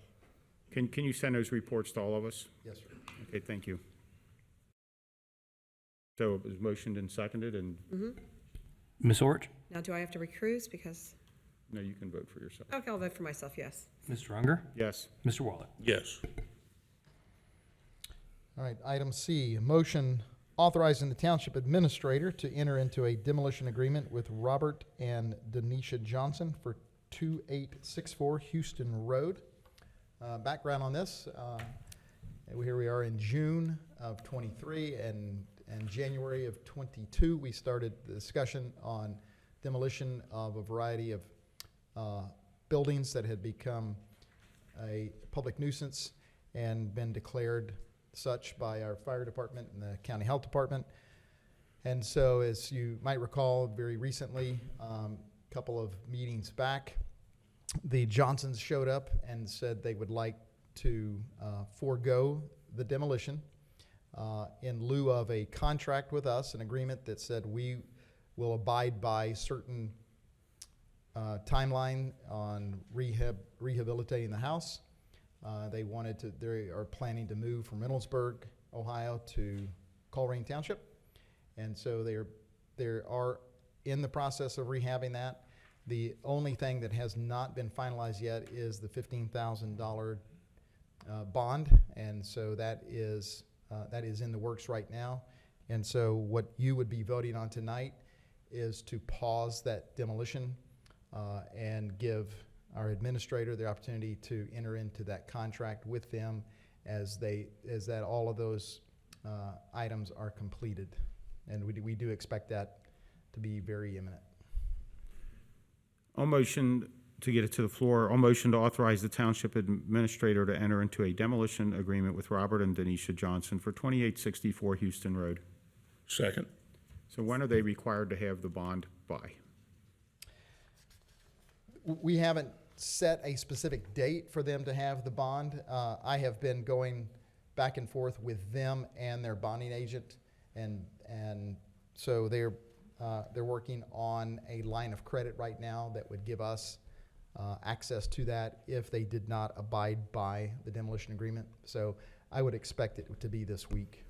can you send those reports to all of us? Yes, sir. Okay, thank you. So it was motioned and seconded, and, Ms. Orich? Now, do I have to recuse? Because, no, you can vote for yourself. okay, I'll vote for myself, yes. Mr. Unger? Yes. Mr. Waller? Yes. All right, item C, motion authorizing the township administrator to enter into a demolition agreement with Robert and Denisha Johnson for 2864 Houston Road. Background on this, here we are in June of 23 and January of 22, we started the discussion on demolition of a variety of buildings that had become a public nuisance and been declared such by our fire department and the county health department. And so, as you might recall, very recently, a couple of meetings back, the Johnsons showed up and said they would like to forego the demolition in lieu of a contract with us, an agreement that said we will abide by certain timeline on rehabilitating the house. They are planning to move from Reynoldsburg, Ohio to Colerain Township. And so they are in the process of rehabbing that. The only thing that has not been finalized yet is the $15,000 bond. And so that is in the works right now. And so what you would be voting on tonight is to pause that demolition and give our administrator the opportunity to enter into that contract with them as all of those items are completed. And we do expect that to be very imminent. I'll motion to get it to the floor. I'll motion to authorize the township administrator to enter into a demolition agreement with Robert and Denisha Johnson for 2864 Houston Road. Second. So when are they required to have the bond by? We haven't set a specific date for them to have the bond. I have been going back and forth with them and their bonding agent, and so they're working on a line of credit right now that would give us access to that if they did not abide by the demolition agreement. So I would expect it to be this week.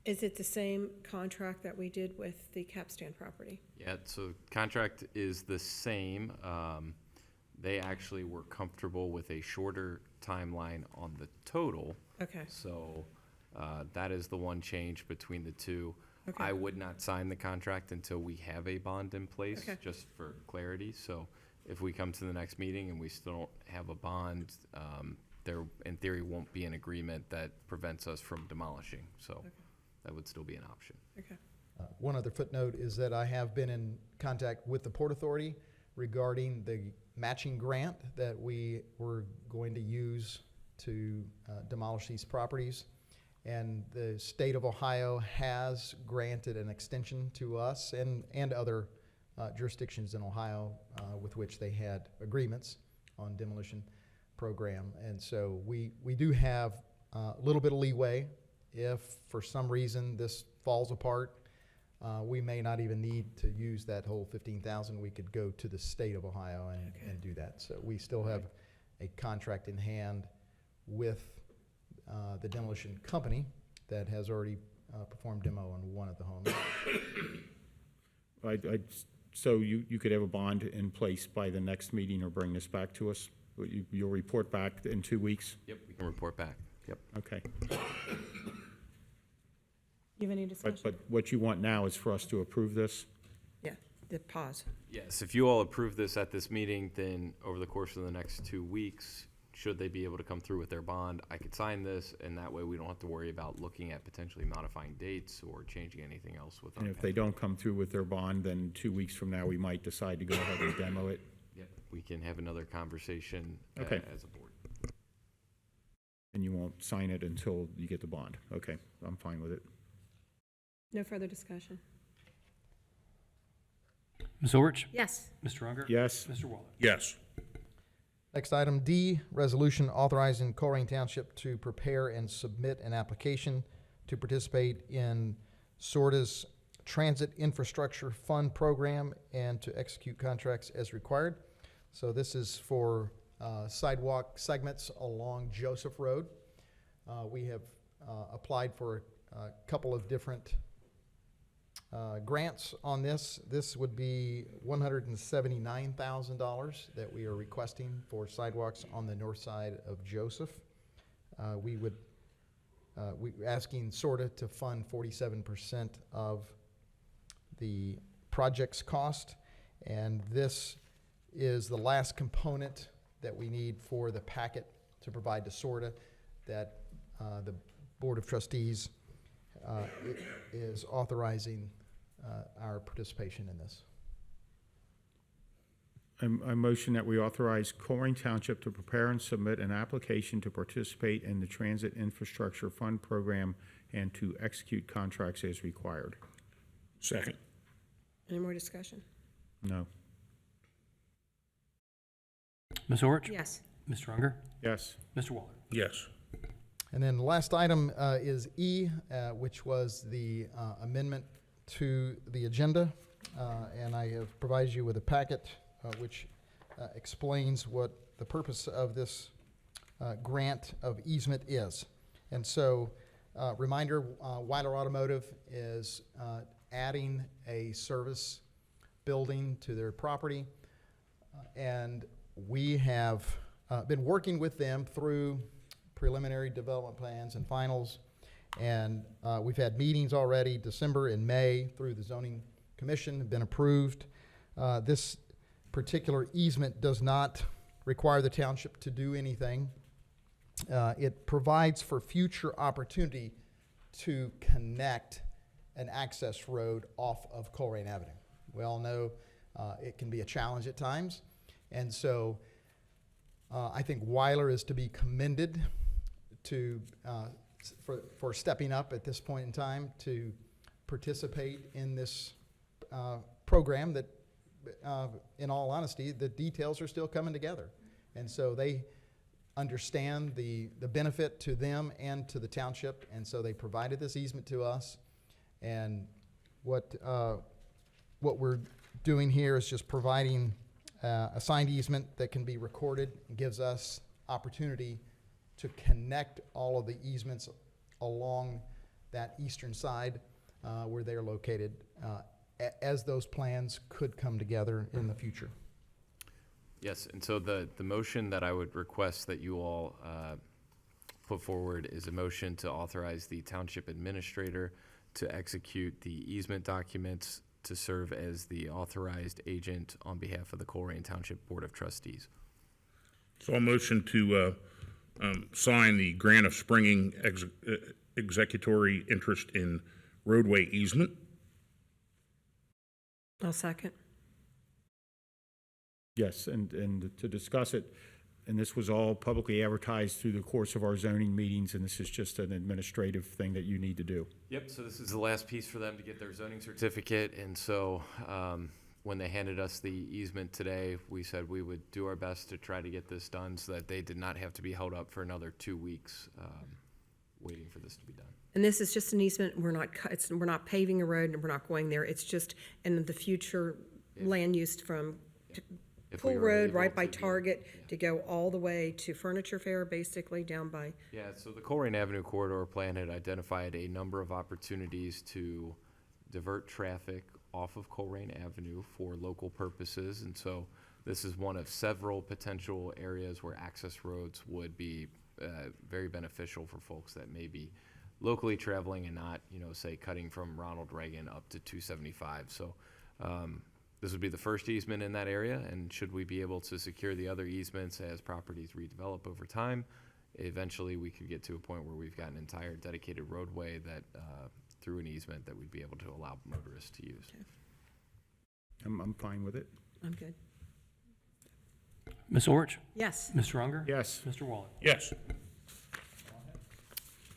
Is it the same contract that we did with the Capstan property? Yeah, so contract is the same. They actually were comfortable with a shorter timeline on the total. Okay. So that is the one change between the two. Okay. I would not sign the contract until we have a bond in place, Okay. just for clarity. So if we come to the next meeting and we still don't have a bond, there in theory won't be an agreement that prevents us from demolishing. So that would still be an option. Okay. One other footnote is that I have been in contact with the Port Authority regarding the matching grant that we were going to use to demolish these properties. And the state of Ohio has granted an extension to us and other jurisdictions in Ohio with which they had agreements on demolition program. And so we do have a little bit of leeway. If for some reason this falls apart, we may not even need to use that whole $15,000. We could go to the state of Ohio and do that. So we still have a contract in hand with the demolition company that has already performed demo on one of the homes. So you could have a bond in place by the next meeting or bring this back to us? You'll report back in 2 weeks? Yep, we can report back. Yep. Okay. You have any discussion? But what you want now is for us to approve this? Yeah, the pause. Yes, if you all approve this at this meeting, then over the course of the next 2 weeks, should they be able to come through with their bond, I could sign this, and that way we don't have to worry about looking at potentially modifying dates or changing anything else with our. And if they don't come through with their bond, then 2 weeks from now, we might decide to go ahead and demo it. Yep, we can have another conversation Okay. as a board. And you won't sign it until you get the bond. Okay, I'm fine with it. No further discussion. Ms. Orich? Yes. Mr. Unger? Yes. Mr. Waller? Yes. Next item D, resolution authorizing Colerain Township to prepare and submit an application to participate in SORTA's Transit Infrastructure Fund Program and to execute contracts as required. So this is for sidewalk segments along Joseph Road. We have applied for a couple of different grants on this. This would be $179,000 that we are requesting for sidewalks on the north side of Joseph. We're asking SORTA to fund 47% of the project's cost, and this is the last component that we need for the packet to provide to SORTA that the Board of Trustees is authorizing our participation in this. I motion that we authorize Colerain Township to prepare and submit an application to participate in the Transit Infrastructure Fund Program and to execute contracts as required. Second. Any more discussion? No. Ms. Orich? Yes. Mr. Unger? Yes. Mr. Waller? Yes. And then the last item is E, which was the amendment to the agenda. And I have provided you with a packet which explains what the purpose of this grant of easement is. And so, reminder, Weiler Automotive is adding a service building to their property. And we have been working with them through preliminary development plans and finals. And we've had meetings already, December and May, through the Zoning Commission, have been approved. This particular easement does not require the township to do anything. It provides for future opportunity to connect an access road off of Colerain Avenue. We all know it can be a challenge at times. And so I think Weiler is to be commended to for stepping up at this point in time to participate in this program that, in all honesty, the details are still coming together. And so they understand the benefit to them and to the township, and so they provided this easement to us. And what we're doing here is just providing a signed easement that can be recorded and gives us opportunity to connect all of the easements along that eastern side where they're located, as those plans could come together in the future. Yes, and so the motion that I would request that you all put forward is a motion to authorize the township administrator to execute the easement documents to serve as the authorized agent on behalf of the Colerain Township Board of Trustees. So a motion to sign the grant of springing executory interest in roadway easement. I'll second. Yes, and to discuss it, and this was all publicly advertised through the course of our zoning meetings, and this is just an administrative thing that you need to do. Yep, so this is the last piece for them to get their zoning certificate, and so when they handed us the easement today, we said we would do our best to try to get this done so that they did not have to be held up for another 2 weeks waiting for this to be done. And this is just an easement. We're not paving a road, and we're not going there. It's just in the future land use from If we Pool were Road, able right by to do- Target, to go all the way to Furniture Fair, basically down by. Yeah, so the Colerain Avenue corridor plan had identified a number of opportunities to divert traffic off of Colerain Avenue for local purposes, and so this is one of several potential areas where access roads would be very beneficial for folks that may be locally traveling and not, say, cutting from Ronald Reagan up to 275. So This would be the first easement in that area, and should we be able to secure the other easements as properties redevelop over time, eventually we could get to a point where we've got an entire dedicated roadway that, through an easement, that we'd be able to allow motorists to use. I'm fine with it. I'm good. Ms. Orich? Yes. Mr. Unger? Yes. Mr. Waller? Yes.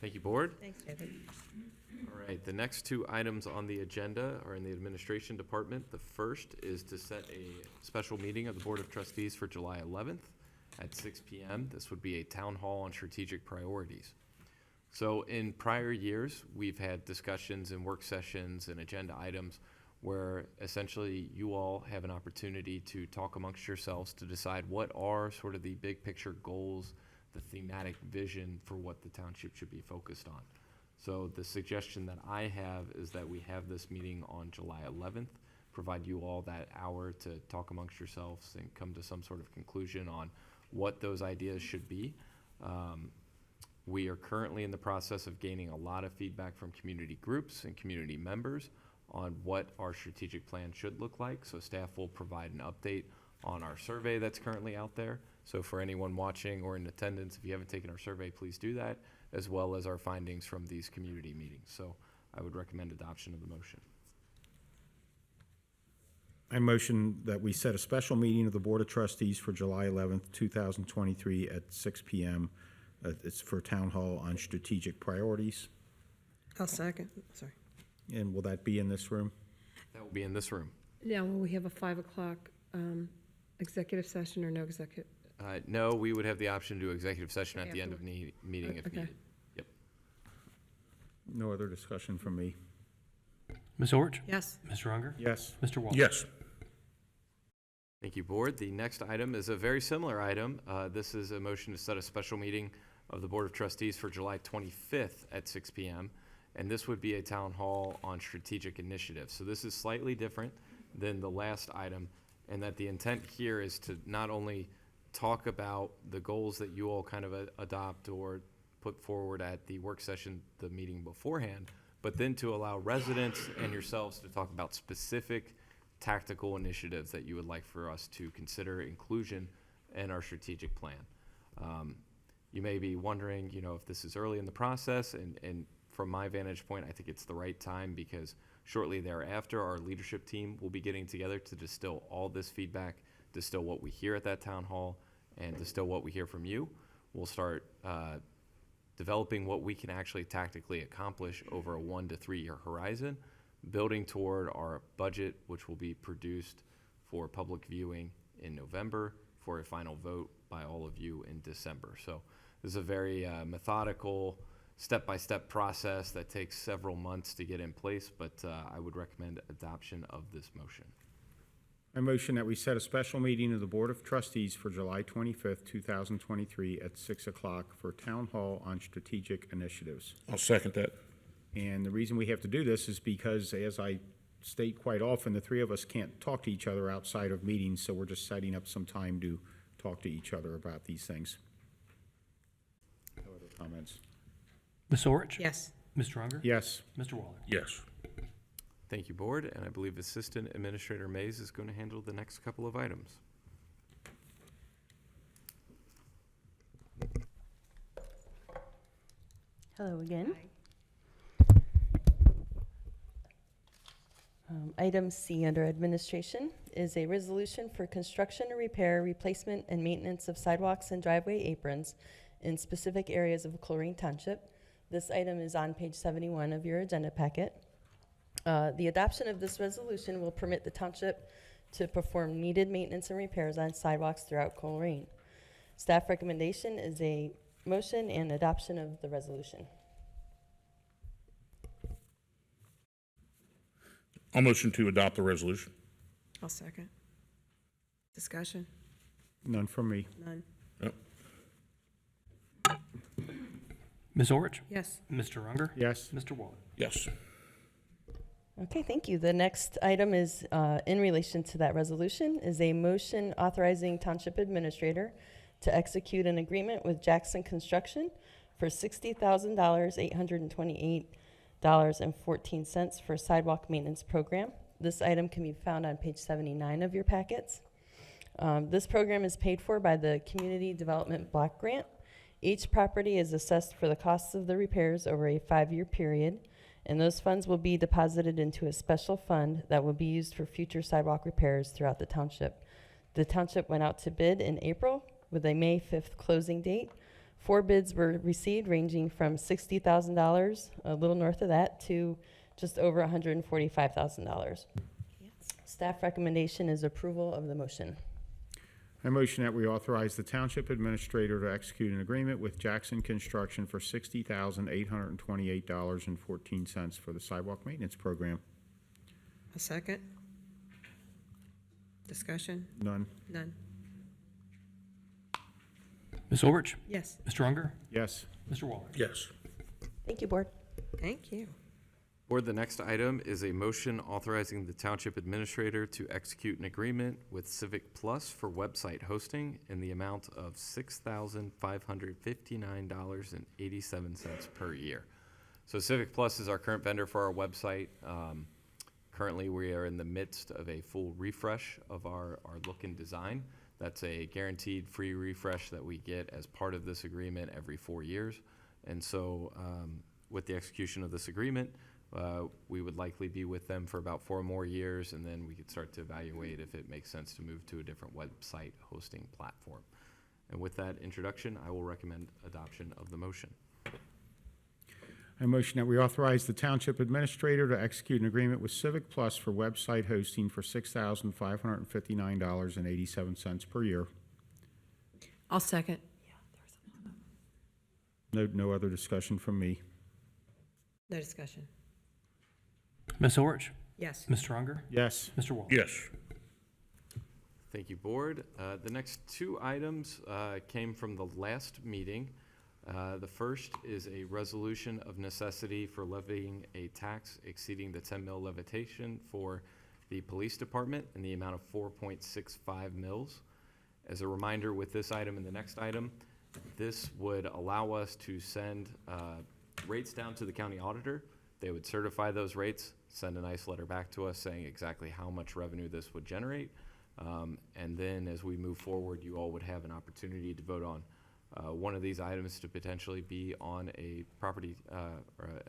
Thank you, Board. Thanks, David. All right, the next two items on the agenda are in the Administration Department. The first is to set a special meeting of the Board of Trustees for July 11th at 6 p.m. This would be a town hall on strategic priorities. So in prior years, we've had discussions and work sessions and agenda items where essentially you all have an opportunity to talk amongst yourselves to decide what are sort of the big picture goals, the thematic vision for what the township should be focused on. So the suggestion that I have is that we have this meeting on July 11th, provide you all that hour to talk amongst yourselves and come to some sort of conclusion on what those ideas should be. We are currently in the process of gaining a lot of feedback from community groups and community members on what our strategic plan should look like. So staff will provide an update on our survey that's currently out there. So for anyone watching or in attendance, if you haven't taken our survey, please do that, as well as our findings from these community meetings. So I would recommend adoption of the motion. I motion that we set a special meeting of the Board of Trustees for July 11th, 2023 at 6 p.m. It's for Town Hall on strategic priorities. I'll second. Sorry. And will that be in this room? That will be in this room. Now, will we have a 5 o'clock executive session or no executive? No, we would have the option to do executive session at the end of meeting if Okay. needed. Yep. No other discussion from me. Ms. Orich? Yes. Mr. Unger? Yes. Mr. Waller? Yes. Thank you, Board. The next item is a very similar item. This is a motion to set a special meeting of the Board of Trustees for July 25th at 6 p.m. And this would be a town hall on strategic initiatives. So this is slightly different than the last item, and that the intent here is to not only talk about the goals that you all kind of adopt or put forward at the work session, the meeting beforehand, but then to allow residents and yourselves to talk about specific tactical initiatives that you would like for us to consider inclusion in our strategic plan. You may be wondering, if this is early in the process, and from my vantage point, I think it's the right time because shortly thereafter, our leadership team will be getting together to distill all this feedback, distill what we hear at that town hall, and distill what we hear from you. We'll start developing what we can actually tactically accomplish over a 1 to 3 year horizon, building toward our budget, which will be produced for public viewing in November, for a final vote by all of you in December. So this is a very methodical, step-by-step process that takes several months to get in place, but I would recommend adoption of this motion. I motion that we set a special meeting of the Board of Trustees for July 25th, 2023 at 6 o'clock for Town Hall on strategic initiatives. I'll second that. And the reason we have to do this is because, as I state quite often, the three of us can't talk to each other outside of meetings, so we're just setting up some time to talk to each other about these things. No other comments? Ms. Orich? Yes. Mr. Unger? Yes. Mr. Waller? Yes. Thank you, Board, and I believe Assistant Administrator Mays is going to handle the next couple of items. Hello again. Item C under administration is a resolution for construction, repair, replacement, and maintenance of sidewalks and driveway aprons in specific areas of Colerain Township. This item is on page 71 of your agenda packet. The adoption of this resolution will permit the township to perform needed maintenance and repairs on sidewalks throughout Colerain. Staff recommendation is a motion and adoption of the resolution. I'll motion to adopt the resolution. I'll second. Discussion? None from me. None. Yep. Ms. Orich? Yes. Mr. Unger? Yes. Mr. Waller? Yes. Okay, thank you. The next item is, in relation to that resolution, is a motion authorizing Township Administrator to execute an agreement with Jackson Construction for $60,000, $828.14 for sidewalk maintenance program. This item can be found on page 79 of your packets. This program is paid for by the Community Development Block Grant. Each property is assessed for the costs of the repairs over a 5-year period, and those funds will be deposited into a special fund that will be used for future sidewalk repairs throughout the township. The township went out to bid in April with a May 5th closing date. 4 bids were received, ranging from $60,000, a little north of that, to just over $145,000. Staff recommendation is approval of the motion. I motion that we authorize the township administrator to execute an agreement with Jackson Construction for $60,828.14 for the sidewalk maintenance program. A second. Discussion? None. None. Ms. Orich? Yes. Mr. Unger? Yes. Mr. Waller? Yes. Thank you, Board. Thank you. Board, the next item is a motion authorizing the township administrator to execute an agreement with Civic Plus for website hosting in the amount of $6,559.87 per year. So Civic Plus is our current vendor for our website. Currently, we are in the midst of a full refresh of our look and design. That's a guaranteed free refresh that we get as part of this agreement every 4 years. And so with the execution of this agreement, we would likely be with them for about 4 more years, and then we could start to evaluate if it makes sense to move to a different website hosting platform. And with that introduction, I will recommend adoption of the motion. I motion that we authorize the township administrator to execute an agreement with Civic Plus for website hosting for $6,559.87 per year. I'll second. No other discussion from me. No discussion. Ms. Orich? Yes. Mr. Unger? Yes. Mr. Waller? Yes. Thank you, Board. The next 2 items came from the last meeting. The first is a resolution of necessity for levying a tax exceeding the 10 mil levitation for the police department in the amount of 4.65 mils. As a reminder, with this item and the next item, this would allow us to send rates down to the county auditor. They would certify those rates, send a nice letter back to us saying exactly how much revenue this would generate. And then as we move forward, you all would have an opportunity to vote on one of these items to potentially be on a property or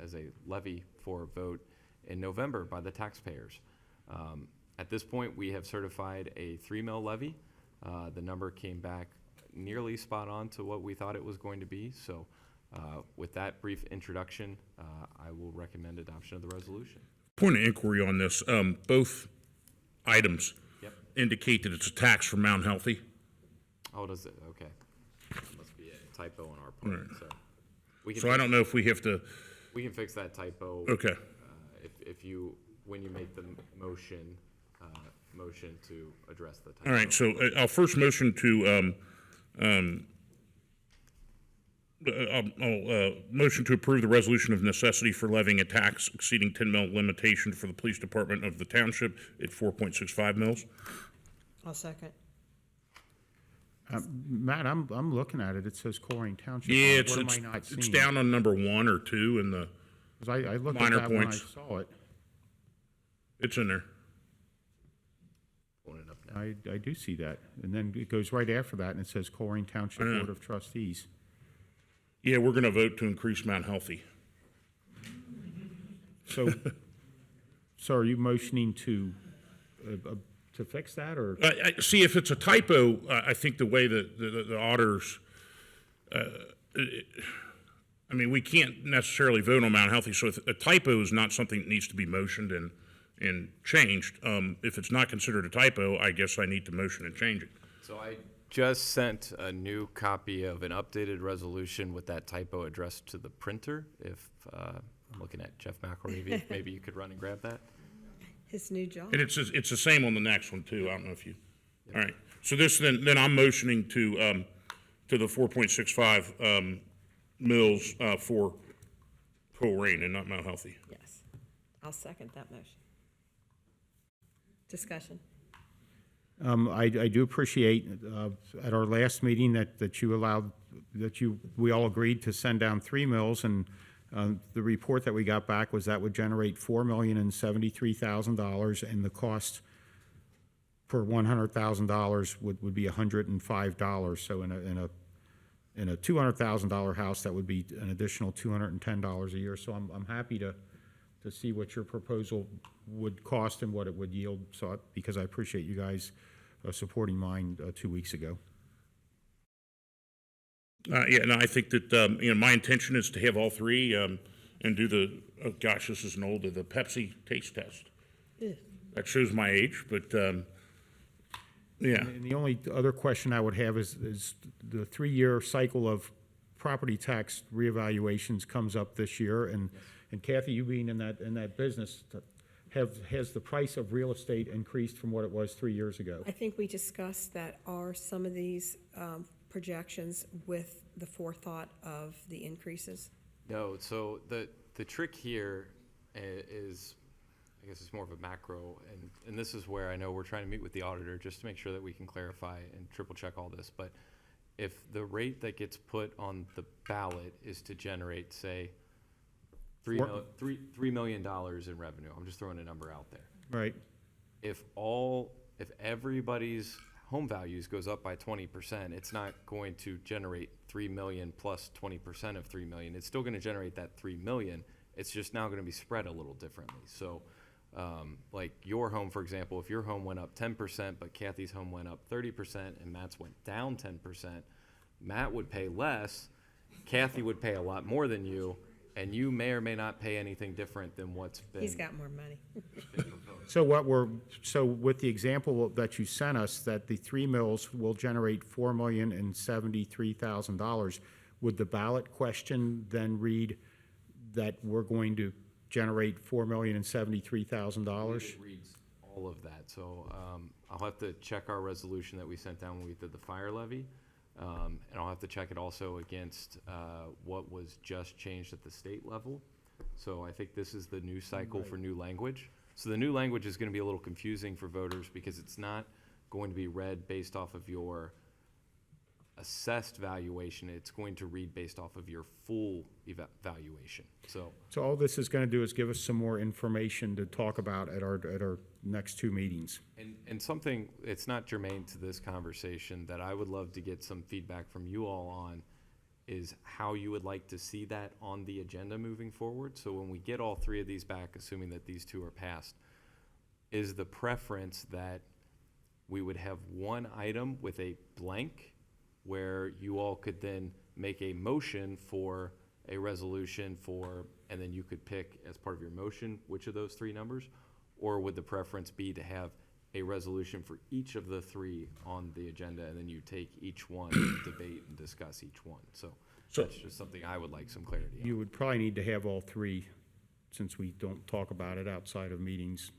as a levy for vote in November by the taxpayers. At this point, we have certified a 3 mil levy. The number came back nearly spot on to what we thought it was going to be. So with that brief introduction, I will recommend adoption of the resolution. Point of inquiry on this, both items Yep. indicate that it's a tax for Mount Healthy. Oh, does it? Okay. That must be a typo on our part. Right. So we can So I don't know if we have to, we can fix that typo. Okay. If you, when you make the motion, motion to address the typo. all right, so I'll first motion to, I'll motion to approve the resolution of necessity for levying a tax exceeding 10 mil limitation for the police department of the township at 4.65 mils. I'll second. Matt, I'm looking at it. It says Colerain Township. Yeah, What am I not it's seeing? down on number 1 or 2 in the, 'Cause I looked at minor that when I points. saw it. It's in there. Pulling it up now. I do see that. And then it goes right after that, and it says Colerain Township I know. Board of Trustees. Yeah, we're going to vote to increase Mount Healthy. So, so are you motioning to fix that, or? See, if it's a typo, I think the way that the auditors, I mean, we can't necessarily vote on Mount Healthy, so if a typo is not something that needs to be motioned and changed. If it's not considered a typo, I guess I need to motion and change it. So I just sent a new copy of an updated resolution with that typo addressed to the printer. If I'm looking at Jeff McElravy, if maybe you could run and grab that. His new job. And it's the same on the next one too. I don't know if you. All right. So this then I'm motioning to the 4.65 mils for Colerain and not Mount Healthy. Yes. I'll second that motion. Discussion. I do appreciate at our last meeting that you allowed, we all agreed to send down 3 mills, and The report that we got back was that would generate $4,073,000, and the cost per $100,000 would be $105. So in a $200,000 house, that would be an additional $210 a year. So I'm happy to see what your proposal would cost and what it would yield. So because I appreciate you guys supporting mine 2 weeks ago. Yeah, no, I think that, my intention is to have all three, and do the, oh gosh, this is the Pepsi taste test. That shows my age, but, yeah. And the only other question I would have is the 3-year cycle of property tax reevaluations comes up this year, and Kathy, you being in that business, has the price of real estate increased from what it was 3 years ago? I think we discussed that are some of these projections with the forethought of the increases. No, so the trick here is, I guess it's more of a macro, and this is where I know we're trying to meet with the auditor just to make sure that we can clarify and triple check all this, but if the rate that gets put on the ballot is to generate, say, $3 million in revenue, I'm just throwing a number out there. Right. If everybody's home values goes up by 20%, it's not going to generate 3 million plus 20% of 3 million. It's still going to generate that 3 million. It's just now going to be spread a little differently. So, like your home, for example, if your home went up 10%, but Kathy's home went up 30%, and Matt's went down 10%, Matt would pay less, Kathy would pay a lot more than you, and you may or may not pay anything different than what's been. He's got more money. So with the example that you sent us, that the 3 mills will generate $4,073,000, would the ballot question then read that we're going to generate $4,073,000? It reads all of that. So I'll have to check our resolution that we sent down when we did the fire levy. And I'll have to check it also against what was just changed at the state level. So I think this is the new cycle for new language. So the new language is going to be a little confusing for voters because it's not going to be read based off of your assessed valuation. It's going to read based off of your full valuation. So all this is going to do is give us some more information to talk about at our next 2 meetings. And something, it's not germane to this conversation, that I would love to get some feedback from you all on is how you would like to see that on the agenda moving forward. So when we get all 3 of these back, assuming that these 2 are passed, is the preference that we would have one item with a blank where you all could then make a motion for a resolution and then you could pick as part of your motion which of those 3 numbers? Or would the preference be to have a resolution for each of the 3 on the agenda, and then you take each one, debate and discuss each one? So that's just something I would like some clarity on. You would probably need to have all 3, since we don't talk about it outside of meetings.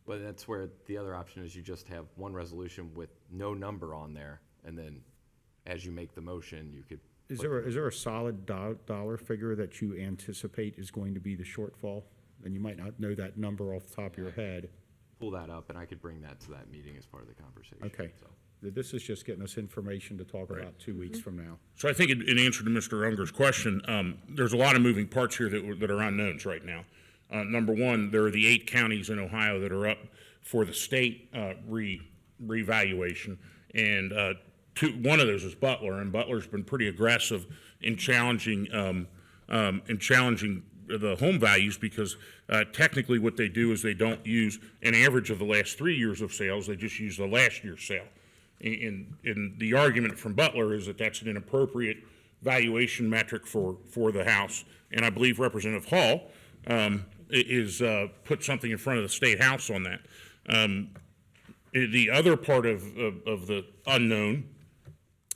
But that's where the other option is you just have one resolution with no number on there, and then as you make the motion, you could. Is there a solid dollar figure that you anticipate is going to be the shortfall? And you might not know that number off the top of your head. Pull that up, and I could bring that to that meeting as part of the conversation. Okay. So. This is just getting us information to talk about 2 weeks from now. So I think in answer to Mr. Unger's question, there's a lot of moving parts here that are unknowns right now. Number one, there are the 8 counties in Ohio that are up for the state revaluation, and one of those is Butler, and Butler's been pretty aggressive in challenging the home values because technically what they do is they don't use an average of the last 3 years of sales, they just use the last year's sale. And the argument from Butler is that that's an inappropriate valuation metric for the house. And I believe Representative Hall is put something in front of the State House on that. The other part of the unknown,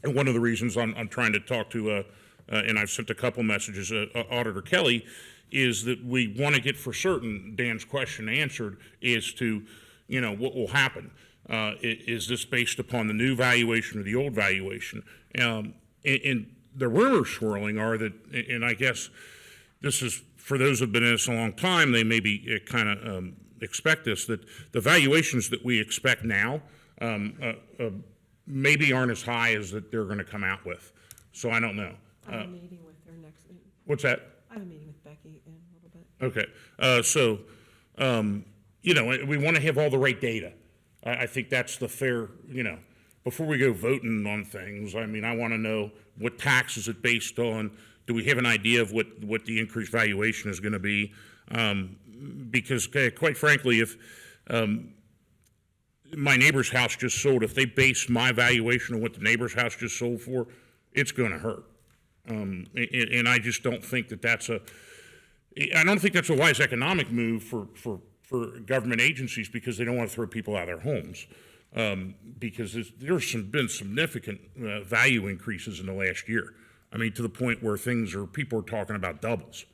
and one of the reasons I'm trying to talk to, and I've sent a couple messages, Auditor Kelly, is that we want to get for certain Dan's question answered as to, what will happen. Is this based upon the new valuation or the old valuation? And the rumors swirling are that, and I guess this is, for those who have been in this a long time, they maybe kind of expect this, that the valuations that we expect now maybe aren't as high as that they're going to come out with. So I don't know. I have a meeting with her next week. What's that? I have a meeting with Becky Okay, you know, we want to have all the right data. I think that's the fair, you know, before we go voting on things, I mean, I want to know what tax is it based on? Do we have an idea of what the increased valuation is going to be? Because quite frankly, if my neighbor's house just sold, if they base my valuation on what the neighbor's house just sold for, it's going to hurt. And I just don't think I don't think that's a wise economic move for government agencies, because they don't want to throw people out of their homes. Because there's been significant value increases in the last year. I mean, to the point where people are talking about doubles.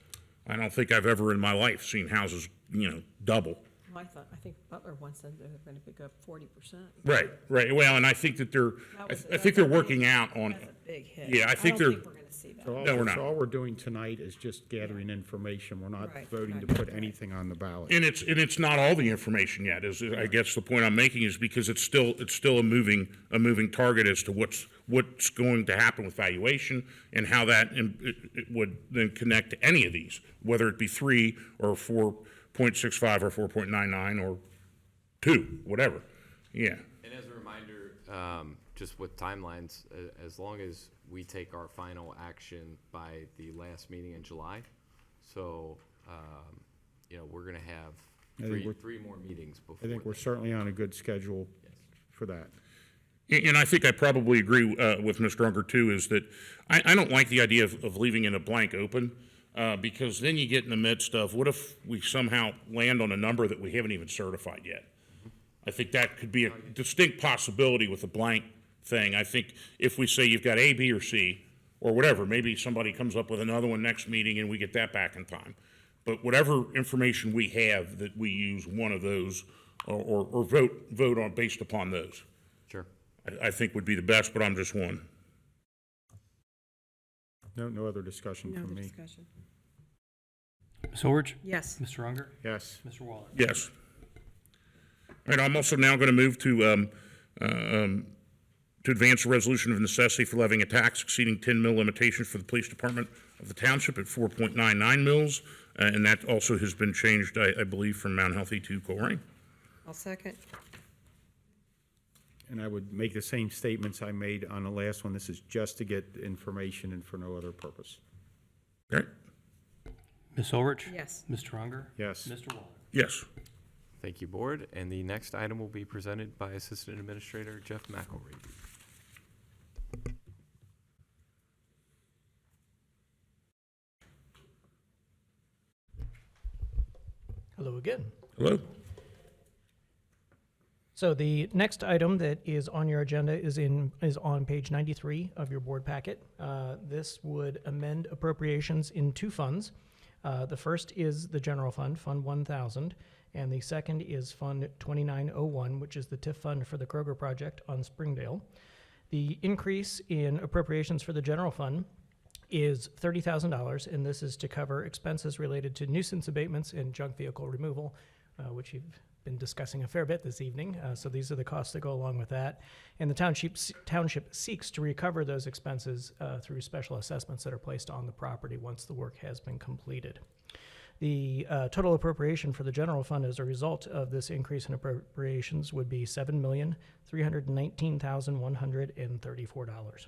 I don't think I've ever in my life seen houses, you know, double. Well, I think Butler once said they're going to pick up 40%. Right. Well, and I think that I think they're working out on. That's a big hit. Yeah, I think don't they're. think we're going to see that. No, we're not. So all we're doing tonight is just gathering information. We're not Right, voting to right, put anything on the ballot. And it's not all the information yet. I guess the point I'm making is because it's still a moving target as to what's going to happen with valuation and how that it would then connect to any of these, whether it be 3 or 4.65 or 4.99 or 2, whatever. Yeah. And as a reminder, just with timelines, as long as we take our final action by the last meeting in July, so you know, we're going to have three more meetings before. I think we're certainly on a good schedule for that. And I think I probably agree with Mr. Unger too, is that I don't like the idea of leaving it a blank open, because then you get in the midst of, what if we somehow land on a number that we haven't even certified yet? I think that could be a distinct possibility with a blank thing. I think if we say you've got A, B, or C, or whatever, maybe somebody comes up with another one next meeting and we get that back in time. But whatever information we have, that we use one of those or vote on based upon those. Sure. I think would be the best, but I'm just one. No other discussion from me. Discussion. Ms. Orich? Yes. Mr. Unger? Yes. Mr. Waller? Yes. All right, I'm also now going to move to advance a resolution of necessity for levying a tax exceeding 10 mil limitations for the police department of the township at 4.99 mils, and that also has been changed, I believe, from Mount Healthy to Colerain. I'll second. And I would make the same statements I made on the last one. This is just to get information and for no other purpose. Okay. Ms. Orich? Yes. Mr. Unger? Yes. Mr. Waller? Yes. Thank you, Board. And the next item will be presented by Assistant Administrator Jeff McElready. Hello again. Hello. So the next item that is on your agenda is on page 93 of your board packet. This would amend appropriations in 2 funds. The first is the general fund, Fund 1000, and the second is Fund 2901, which is the TIF fund for the Kroger project on Springdale. The increase in appropriations for the general fund is $30,000, and this is to cover expenses related to nuisance abatements and junk vehicle removal, which you've been discussing a fair bit this evening. So these are the costs that go along with that. And the township seeks to recover those expenses through special assessments that are placed on the property once the work has been completed. The total appropriation for the general fund as a result of this increase in appropriations would be $7,319,134.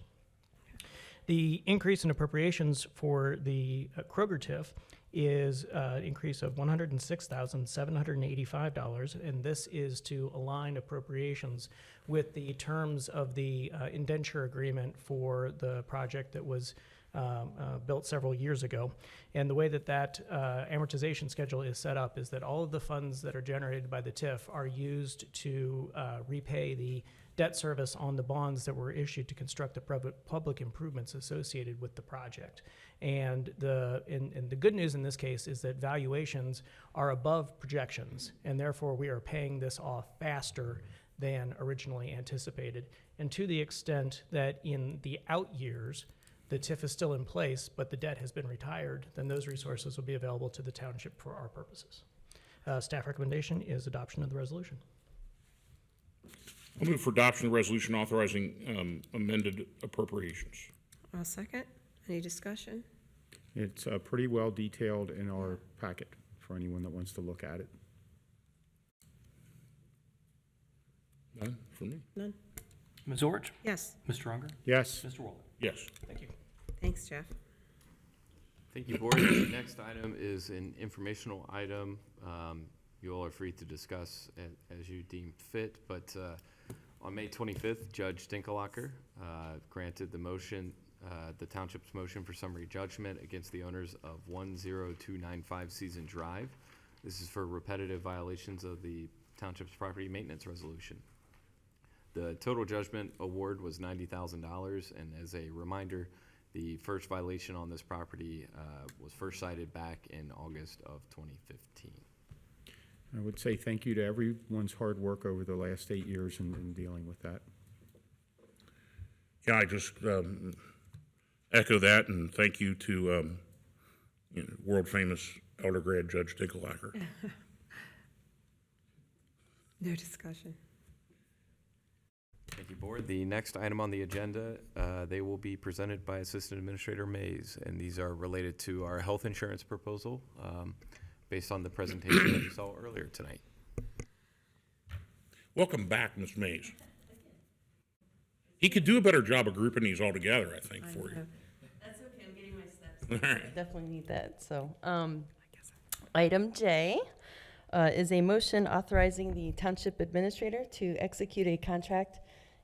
The increase in appropriations for the Kroger TIF is an increase of $106,785, and this is to align appropriations with the terms of the indenture agreement for the project that was built several years ago. And the way that amortization schedule is set up is that all of the funds that are generated by the TIF are used to repay the debt service on the bonds that were issued to construct the public improvements associated with the project. And the good news in this case is that valuations are above projections, and therefore we are paying this off faster than originally anticipated. And to the extent that in the out years, the TIF is still in place, but the debt has been retired, then those resources will be available to the township for our purposes. Staff recommendation is adoption of the resolution. I'll move for adoption of the resolution authorizing amended appropriations. I'll second. Any discussion? It's pretty well detailed in our packet. for anyone that wants to look at it. None for me. None? Ms. Orich? Yes. Mr. Unger? Yes. Mr. Waller? Yes. Thank you. Thanks, Jeff. Thank you, Board. The next item is an informational item. You all are free to discuss as you deem fit, but on May 25th, Judge Dinkelhocker granted the township's motion for summary judgment against the owners of 10295 Season Drive. This is for repetitive violations of the township's property maintenance resolution. The total judgment award was $90,000, and as a reminder, the first violation on this property was first cited back in August of 2015. I would say thank you to everyone's hard work over the last 8 years in dealing with that. Yeah, I just echo that, and thank you to world famous elder grad Judge Dinkelhocker. No discussion. Thank you, Board. The next item on the agenda, they will be presented by Assistant Administrator Mays, and these are related to our health insurance proposal based on the presentation that you saw earlier tonight. Welcome back, Ms. Mays. He could do a better job of grouping these all together, I think, for you. That's okay, I'm getting my steps. All right. I definitely need that, so. Item J is a motion authorizing the township administrator to execute a contract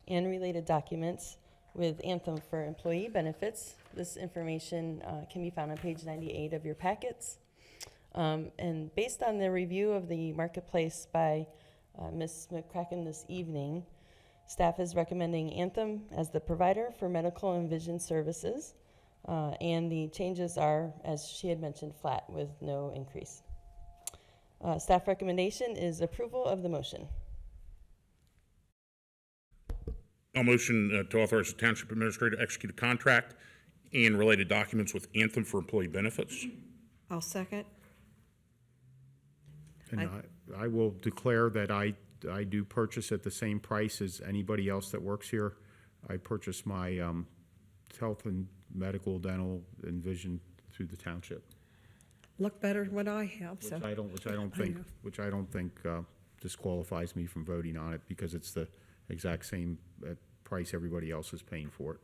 and related documents with Anthem for employee benefits. This information can be found on page 98 of your packets. And based on the review of the marketplace by Ms. McCracken this evening, staff is recommending Anthem as the provider for medical and vision services. And the changes are, as she had mentioned, flat with no increase. Staff recommendation is approval of the motion. I'll motion to authorize the township administrator to execute a contract and related documents with Anthem for employee benefits. I'll second. And I will declare that I do purchase at the same price as anybody else that works here. I purchase my health and medical, dental, and vision through the township. Look better than what I have, so. Which I don't think disqualifies me from voting on it because it's the exact same price everybody else is paying for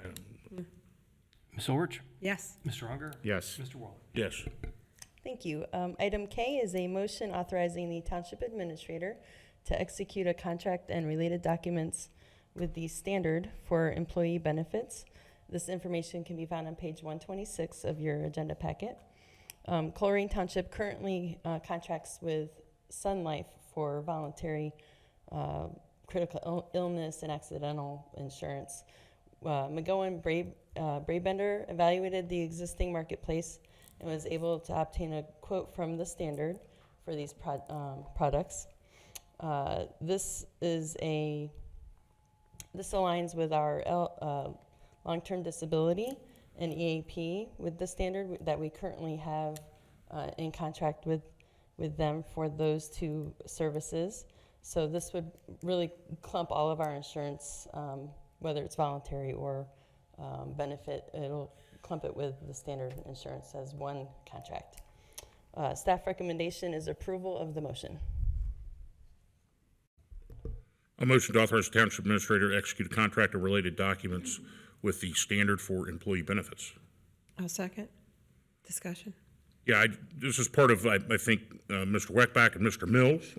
it. Ms. Orich? Yes. Mr. Unger? Yes. Mr. Waller? Yes. Thank you. Item K is a motion authorizing the township administrator to execute a contract and related documents with the standard for employee benefits. This information can be found on page 126 of your agenda packet. Colerain Township currently contracts with Sun Life for voluntary critical illness and accidental insurance. McGowan Brabender evaluated the existing marketplace and was able to obtain a quote from the standard for these products. This aligns with our long-term disability and EAP with the standard that we currently have in contract with them for those two services. So this would really clump all of our insurance, whether it's voluntary or benefit. It'll clump it with the standard insurance as one contract. Staff recommendation is approval of the motion. A motion to authorize the township administrator to execute a contract or related documents with the standard for employee benefits. I'll second. Discussion. Yeah, this is part of, I think, Mr. Weckbach and Mr. Mills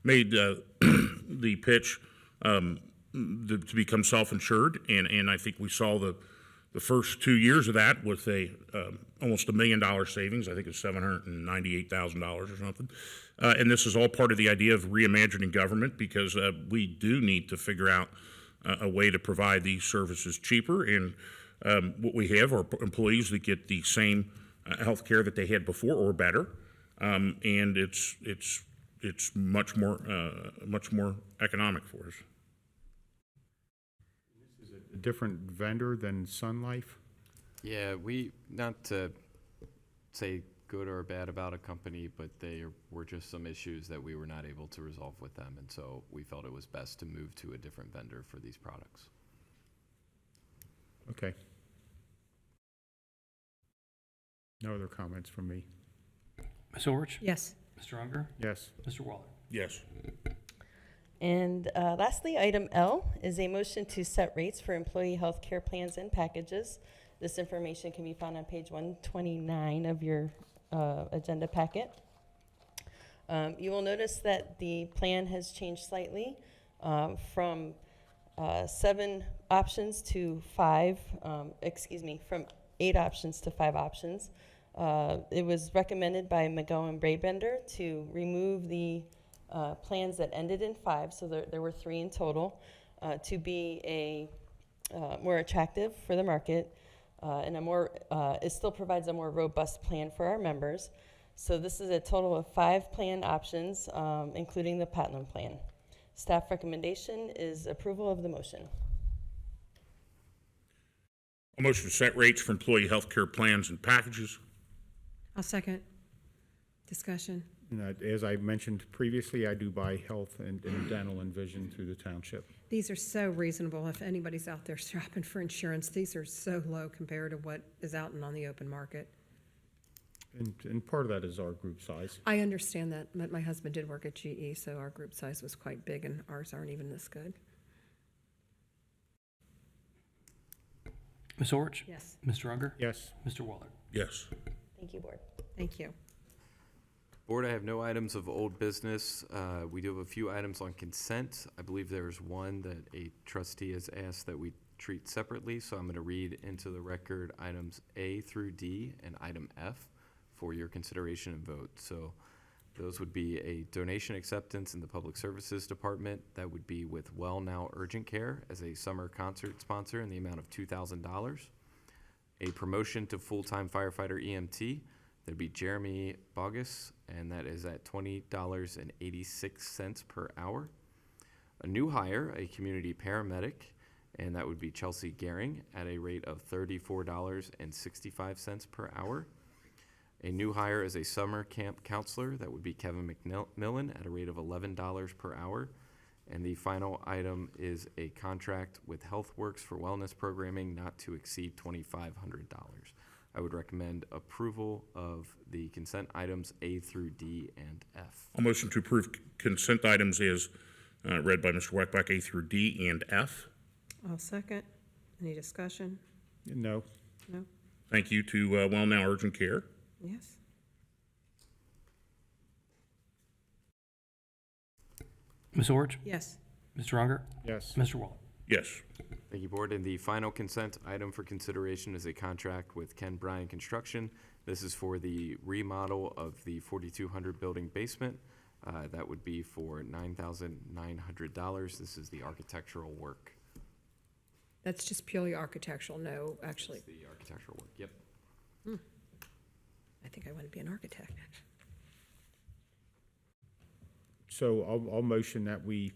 made the pitch to become self-insured, and I think we saw the first 2 years of that with almost $1 million savings. I think it's $798,000 or something. And this is all part of the idea of reimagining government because we do need to figure out a way to provide these services cheaper. And what we have are employees that get the same health care that they had before or better. And it's much more economic for us. Is it a different vendor than Sun Life? Yeah, not to say good or bad about a company, but there were just some issues that we were not able to resolve with them, and so we felt it was best to move to a different vendor for these products. Okay. No other comments from me. Ms. Orich? Yes. Mr. Unger? Yes. Mr. Waller? Yes. And lastly, item L is a motion to set rates for employee health care plans and packages. This information can be found on page 129 of your agenda packet. You will notice that the plan has changed slightly from 7 options to 5, from 8 options to 5 options. It was recommended by McGowan Braybender to remove the plans that ended in 5, so there were 3 in total, to be a more attractive for the market, and it still provides a more robust plan for our members. So this is a total of 5 plan options, including the Platinum plan. Staff recommendation is approval of the motion. A motion to set rates for employee health care plans and packages. I'll second. Discussion. As I mentioned previously, I do buy health and dental and vision through the township. These are so reasonable. If anybody's out there shopping for insurance, these are so low compared to what is out and on the open market. And part of that is our group size. I understand that, but my husband did work at GE, so our group size was quite big, and ours aren't even this good. Ms. Orich? Yes. Mr. Unger? Yes. Mr. Waller? Yes. Thank you, Board. Thank you. Board, I have no items of old business. We do have a few items on consent. I believe there's one that a trustee has asked that we treat separately, so I'm going to read into the record items A through D and item F for your consideration and vote. So those would be a donation acceptance in the Public Services Department. That would be with Well Now Urgent Care as a summer concert sponsor in the amount of $2,000. A promotion to full-time firefighter EMT. That'd be Jeremy Bogus, and that is at $20.86 per hour. A new hire, a community paramedic, and that would be Chelsea Gehring at a rate of $34.65 per hour. A new hire as a summer camp counselor, that would be Kevin McMillan at a rate of $11 per hour. And the final item is a contract with HealthWorks for wellness programming not to exceed $2,500. I would recommend approval of the consent items A through D and F. A motion to approve consent items is read by Mr. Weckbach, A through D and F. I'll second. Any discussion? No. No? Thank you to Well Now Urgent Care. Yes. Ms. Orich? Yes. Mr. Unger? Yes. Mr. Waller? Yes. Thank you, Board. And the final consent item for consideration is a contract with Ken Bryan Construction. This is for the remodel of the 4200 building basement. That would be for $9,900. This is the architectural work. That's just purely architectural, no, actually. This is the architectural work, yep. I think I want to be an architect. So I'll motion that we,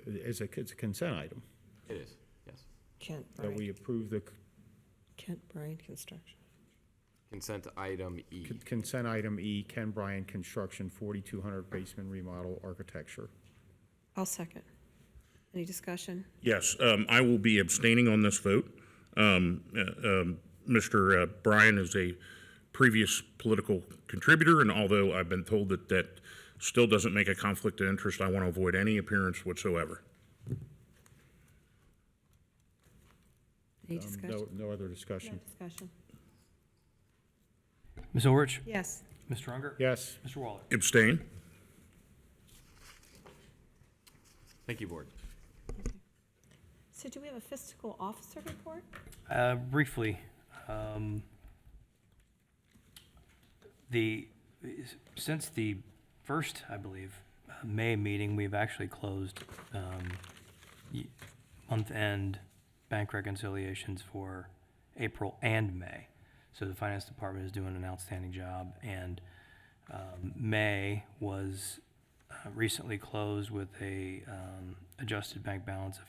it's a consent item, It is, yes. Kent that Bryan, we approve the Kent Bryan Construction. Consent item E. consent item E, Ken Bryan Construction, 4200 basement remodel architecture. I'll second. Any discussion? Yes, I will be abstaining on this vote. Mr. Bryan is a previous political contributor, and although I've been told that that still doesn't make a conflict of interest, I want to avoid any appearance whatsoever. Any discussion? No other discussion. No discussion. Ms. Orich? Yes. Mr. Unger? Yes. Mr. Waller? Abstain. Thank you, Board. So do we have a fiscal officer report? Briefly, since the first, I believe, May meeting, we've actually closed month-end bank reconciliations for April and May. So the finance department is doing an outstanding job, and May was recently closed with a adjusted bank balance of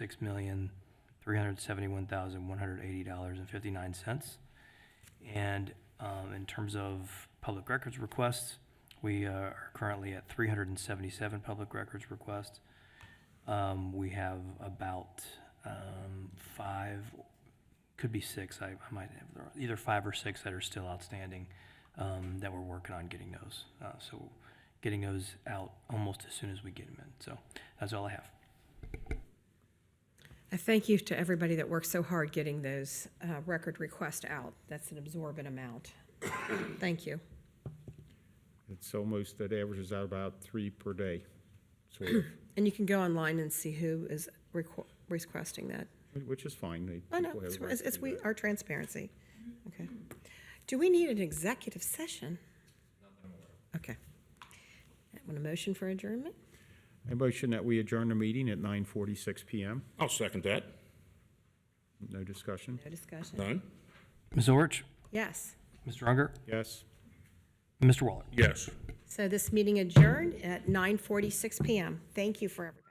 $56,371,180.59. And in terms of public records requests, we are currently at 377 public records requests. We have about 5 could be 6, I might have either 5 or 6 that are still outstanding, that we're working on getting those. So getting those out almost as soon as we get them in. So that's all I have. I thank you to everybody that worked so hard getting those record requests out. That's an absorbent amount. Thank you. It's almost, that averages out about 3 per day, sort of, And you can go online and see who is requesting that. which is fine. I know, People have it's, the right to it's do we, that. our transparency. Okay. Do we need an executive session? Okay. Want a motion for adjournment? I motion that we adjourn the meeting at 9:46 PM. I'll second that. No discussion? No discussion? None? Ms. Orich? Yes. Mr. Unger? Yes. Mr. Waller? Yes. So this meeting adjourned at 9:46 PM. Thank you for everything.